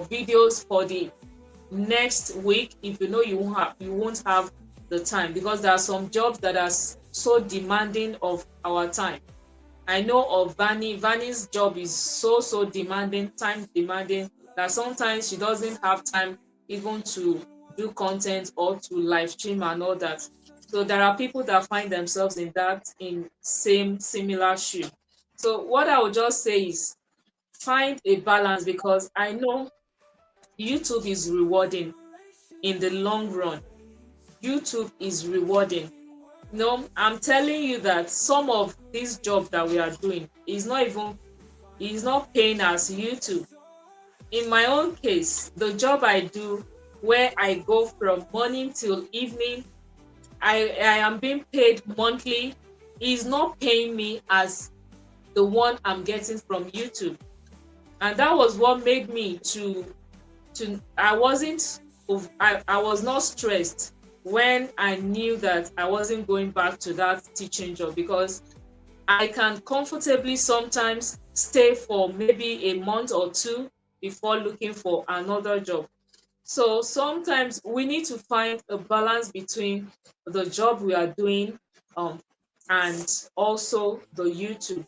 B: videos for the next week if you know you won't have the time, because there are some jobs that are so demanding of our time. I know of Vani's job is so demanding, time demanding, that sometimes she doesn't have time even to do content or to live stream and all that. So there are people that find themselves in same similar shoe. So what I would just say is find a balance, because I know YouTube is rewarding in the long run. YouTube is rewarding. No, I'm telling you that some of these jobs that we are doing is not paying as YouTube. In my own case, the job I do, where I go from morning till evening, I am being paid monthly, is not paying me as the one I'm getting from YouTube. And that was what made me to I wasn't I was not stressed when I knew that I wasn't going back to that teaching job, because I can comfortably sometimes stay for maybe a month or two before looking for another job. So sometimes we need to find a balance between the job we are doing um, and also the YouTube,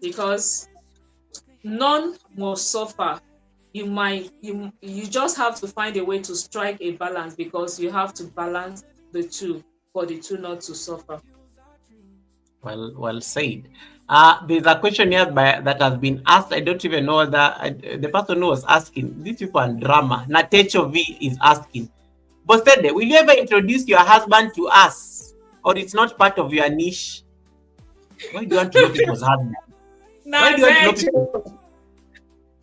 B: because none must suffer. You just have to find a way to strike a balance, because you have to balance the two for the two not to suffer.
A: Well said. There's a question here that has been asked. I don't even know whether the person who was asking, these people are drama. Natecho V is asking, Bosede, will you ever introduce your husband to us? Or it's not part of your niche? Why do you want to know people's husband? Why do you want to know people?
B: Natecho,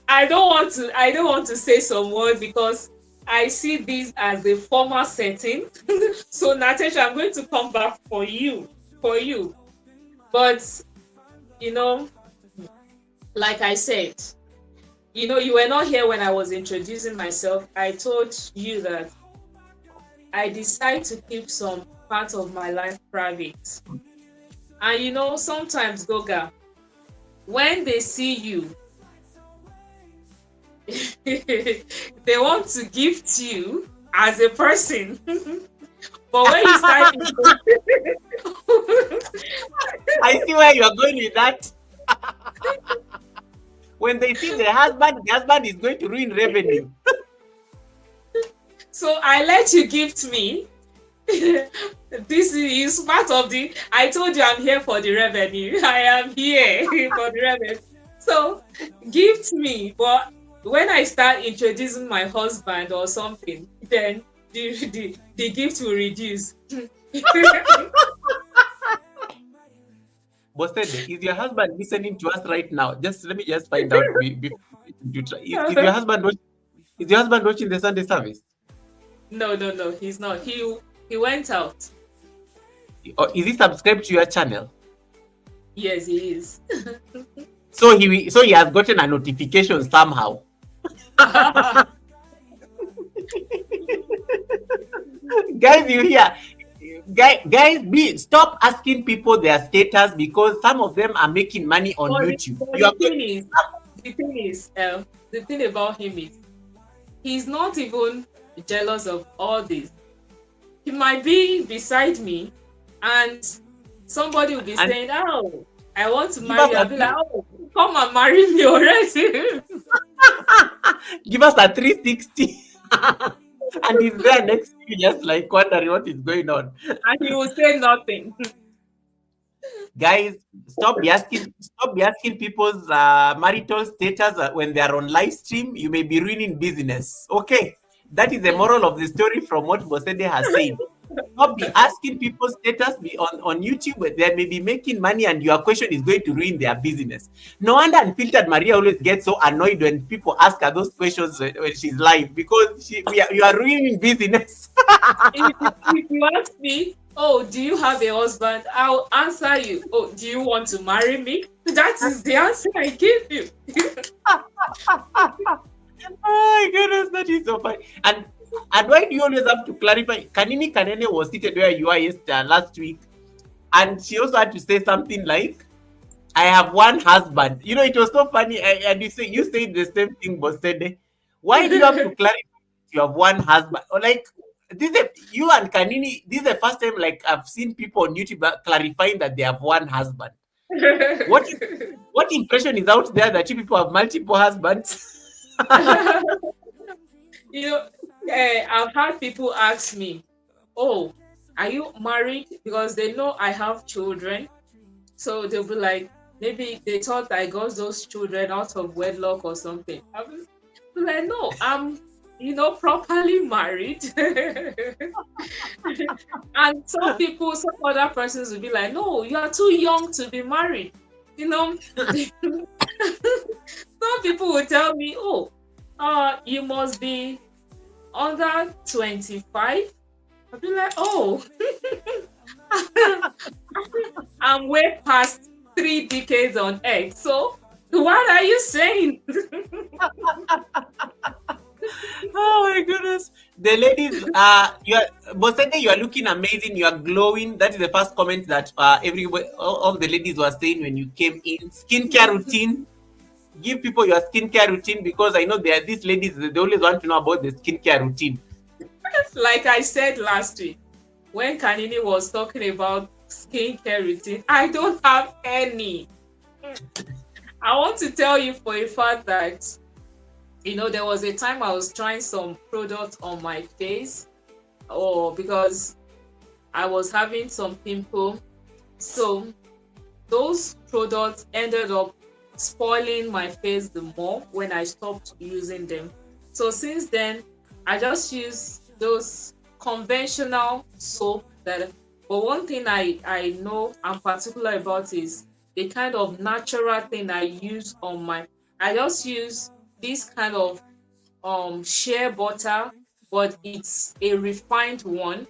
B: I don't want to say some word, because I see this as a formal setting. So Natasha, I'm going to come back for you. But you know, like I said, you were not here when I was introducing myself. I told you that I decide to keep some part of my life private. And sometimes, Goga, when they see you, they want to gift you as a person. But when you start
A: I see where you're going with that. When they see the husband is going to ruin revenue.
B: so I let you gift me. This is part of the I told you I'm here for the revenue. I am here for the revenue. So gift me. But when I start introducing my husband or something, then the gift will reduce.
A: Bosede, is your husband listening to us right now? Just let me just find out before you try. Is your husband watching the Sunday service?
B: No, he's not. He went out.
A: Or is he subscribed to your channel?
B: Yes, he is.
A: So he has gotten a notification somehow. Guys, you hear? Guys, stop asking people their status, because some of them are making money on
B: But
A: YouTube.
B: but
A: You are
B: the thing about him is he's not even jealous of all this. He might be beside me, and somebody will be
A: and
B: saying, "Oh, I want to
A: give
B: marry
A: us
B: you."
A: a
B: I'll be like,
A: few.
B: "Oh." come and marry me already.
A: Give us a 360. And he's there next to you, just like wondering what is going on.
B: And he will say nothing.
A: Guys, stop be asking people's marital status when they are on live stream. You may be ruining business. Okay, that is the moral of the story from what Bosede has said. Stop be asking people's status be on YouTube where they may be making money and your question is going to ruin their business. No wonder Unfiltered Maria always gets so annoyed when people ask her those questions when she's live, because you are ruining business.
B: If you ask me, oh, do you have a husband? I'll answer you, oh, do you want to marry me? That is the answer I give you.
A: Oh my goodness, that is so funny. And why do you always have to clarify? Kanini Kanene was seated where you are yesterday last week, and she also had to say something like, "I have one husband." You know, it was so funny. And you said the same thing, Bosede. Why do you have to clarify you have one husband? Or like you and Kanini, this is the first time like I've seen people on YouTube clarifying that they have one husband. What impression is out there that you people have multiple husbands?
B: You know, I've had people ask me, oh, are you married? Because they know I have children. So they'll be like, maybe they thought I got those children out of wedlock or something. I was like, no, I'm, properly married. And some other persons will be like, no, you are too young to be married. Some people will tell me, oh, you must be under 25. I'll be like, oh, I'm way past 3 decades on earth. So what are you saying?
A: Oh my goodness. The ladies, Bosede, you are looking amazing. You are glowing. That is the first comment that all the ladies were saying when you came in. Skincare routine. Give people your skincare routine, because I know there are these ladies, they always want to know about the skincare routine.
B: Like I said last week, when Kanini was talking about skincare routine, I don't have any. I want to tell you for a fact that, there was a time I was trying some product on my face, because I was having some pimple. So those products ended up spoiling my face the more when I stopped using them. So since then, I just use those conventional soap but one thing I know I'm particular about is the kind of natural thing I use on I just use this kind of shea butter, but it's a refined one.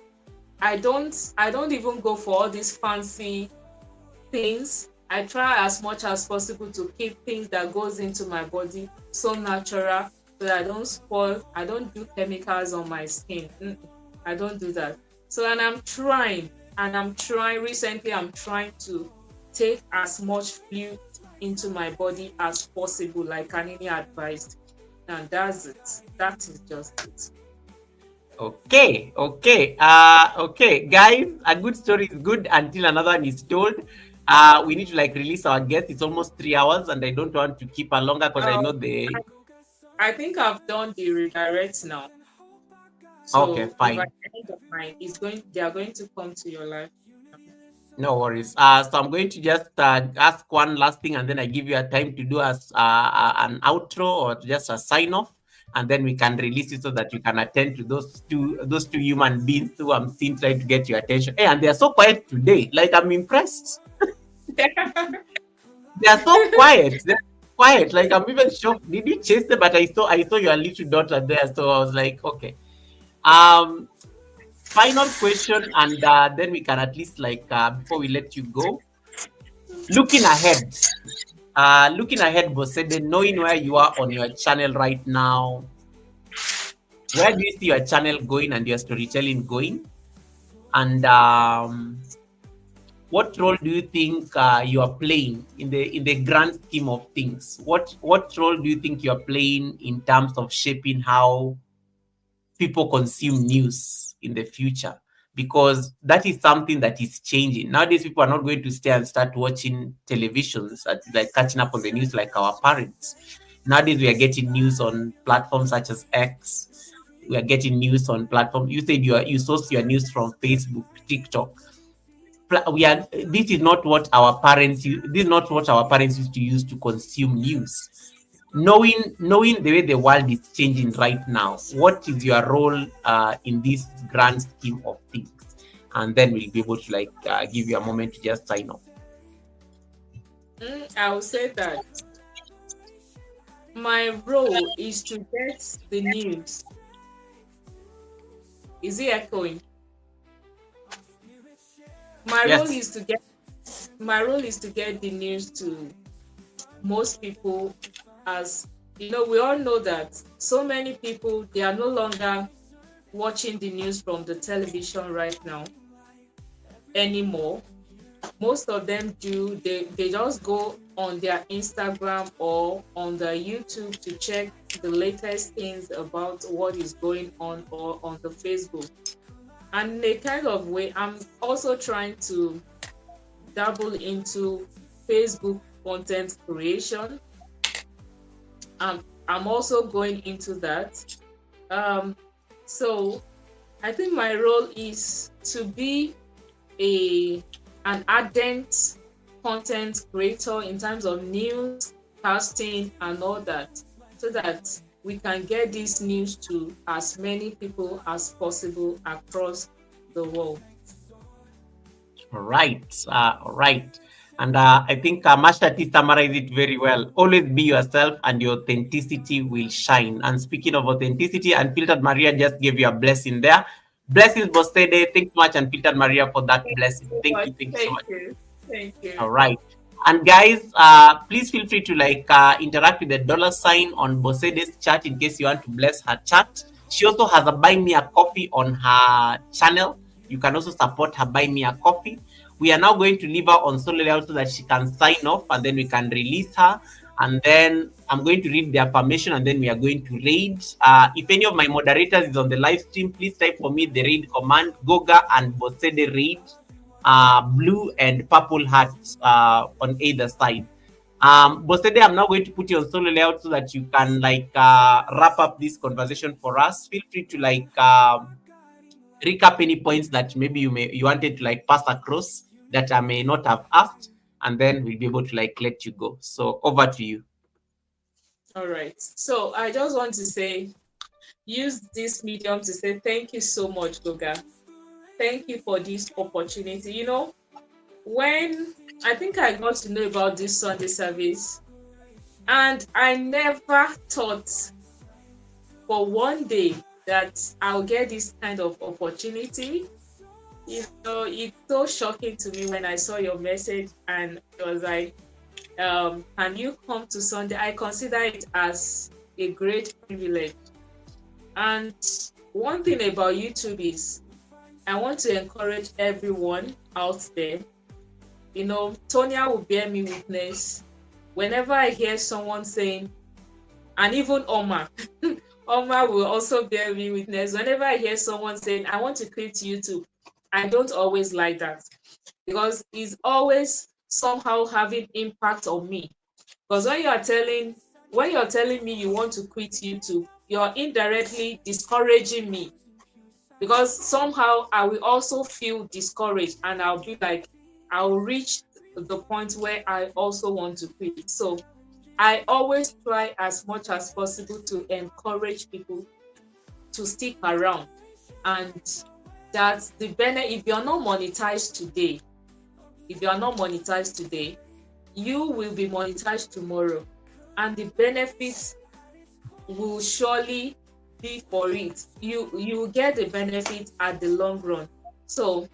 B: I don't even go for all these fancy things. I try as much as possible to keep things that goes into my body so natural so that I don't spoil. I don't do chemicals on my skin. I don't do that. So recently I'm trying to take as much fluid into my body as possible, like Kanini advised. And that's it. That is just it.
A: Okay. Guys, a good story is good until another one is told. We need to release our guest. It's almost 3 hours, and I don't want to keep her longer because I know
B: I think I've done the redirect now. So
A: okay, fine.
B: They are going to come to your life.
A: No worries. So I'm going to just ask one last thing, and then I give you a time to do an outro or just a sign off, and then we can release it so that you can attend to those two human beings who I'm seeing trying to get your attention. Hey, and they are so quiet today. I'm impressed. They are so quiet. They're quiet. I'm even shocked. Did you chase them? But I saw your little daughter there, so I was like, okay. Final question, and then we can at least before we let you go, looking ahead, Bosede, knowing where you are on your channel right now, where do you see your channel going and your storytelling going, and what role do you think you are playing in the grand scheme of things? What role do you think you are playing in terms of shaping how people consume news in the future? because that is something that is changing. Nowadays, people are not going to stay and start watching televisions, like catching up on the news like our parents. Nowadays, we are getting news on platforms such as X. We are getting news on platforms. You said you source your news from Facebook, TikTok. We are. This is not what our parents. This is not what our parents used to use to consume news. Knowing the way the world is changing right now, what is your role in this grand scheme of things? And then we'll be able to give you a moment to just sign off.
B: I will say that my role is to get the news. Is it echoing? My role
A: Yes.
B: is to get my role is to get the news to most people. As you know, we all know that so many people, they are no longer watching the news from the television right now anymore. Most of them do, they just go on their Instagram or on their YouTube to check the latest things about what is going on, or on the Facebook. And in a kind of way, I'm also trying to dabble into Facebook content creation. I'm also going into that. So I think my role is to be a an ardent content creator in terms of news, casting, and all that, so that we can get this news to as many people as possible across the world.
A: Right. Right. And I think Master T summarized it very well. Always be yourself and your authenticity will shine. And speaking of authenticity, Unfiltered Maria just gave you a blessing there. Blessings, Bosede. Thanks so much, Unfiltered Maria, for that
B: Thank
A: blessing.
B: you so
A: Thank
B: much.
A: you. Thank you so
B: Thank
A: much.
B: you. Thank you.
A: All right. And guys, please feel free to interact with the dollar sign on Bosede's chat in case you want to bless her chat. She also has a buy me a coffee on her channel. You can also support her buy me a coffee. We are now going to leave her on solo layout so that she can sign off and then we can release her. And then I'm going to read the affirmation and then we are going to raid. If any of my moderators is on the live stream, please type for me the raid command, Goga and Bosede raid. Blue and purple hearts on either side. Bosede, I'm now going to put you on solo layout so that you can wrap up this conversation for us. Feel free to recap any points that maybe you wanted to pass across that I may not have asked, and then we'll be able to let you go. So over to you.
B: All right. So I just want to say, use this medium to say thank you so much, Goga. Thank you for this opportunity. When I think I got to know about this Sunday service, and I never thought for one day that I'll get this kind of opportunity. It's so shocking to me when I saw your message and it was like, can you come to Sunday? I consider it as a great privilege. And one thing about YouTube is I want to encourage everyone out there. Tonya will bear me witness. Whenever I hear someone saying, and even Oma, Oma will also bear me witness. Whenever I hear someone saying, I want to quit YouTube, I don't always like that, because it's always somehow having impact on me. Because when you're telling me you want to quit YouTube, you're indirectly discouraging me, because somehow I will also feel discouraged and I'll be like, I'll reach the point where I also want to quit. So I always try as much as possible to encourage people to stick around, and that if you're not monetized today, you will be monetized tomorrow, and the benefits will surely be for it. You will get the benefit at the long run. So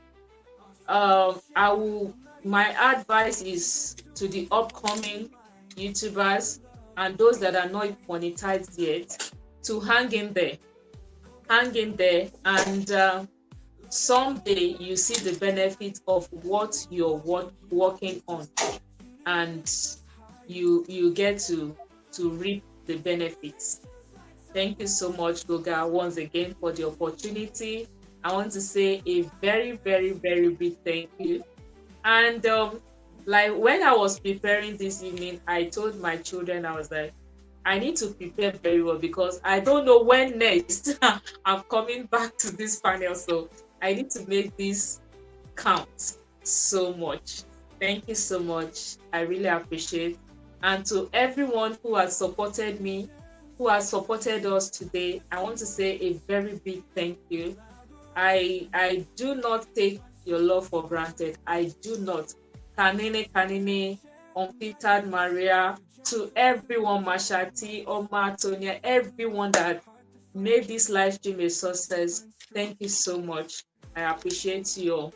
B: my advice is to the upcoming YouTubers and those that are not monetized yet, to hang in there, and someday you see the benefit of what you're working on, and you get to reap the benefits. Thank you so much, Goga, once again for the opportunity. I want to say a very, very, very big thank you. And like when I was preparing this evening, I told my children, I was like, I need to prepare very well because I don't know when next I'm coming back to this panel. So I need to make this count so much. Thank you so much. I really appreciate. And to everyone who has supported me, who has supported us today, I want to say a very big thank you. I do not take your love for granted. I do not. Kanene Kanene, Unfiltered Maria, to everyone, Mashati, Oma, Tonya, everyone that made this live stream a success. Thank you so much. I appreciate you all.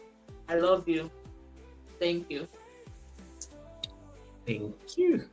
B: I love you. Thank you.
A: Thank you.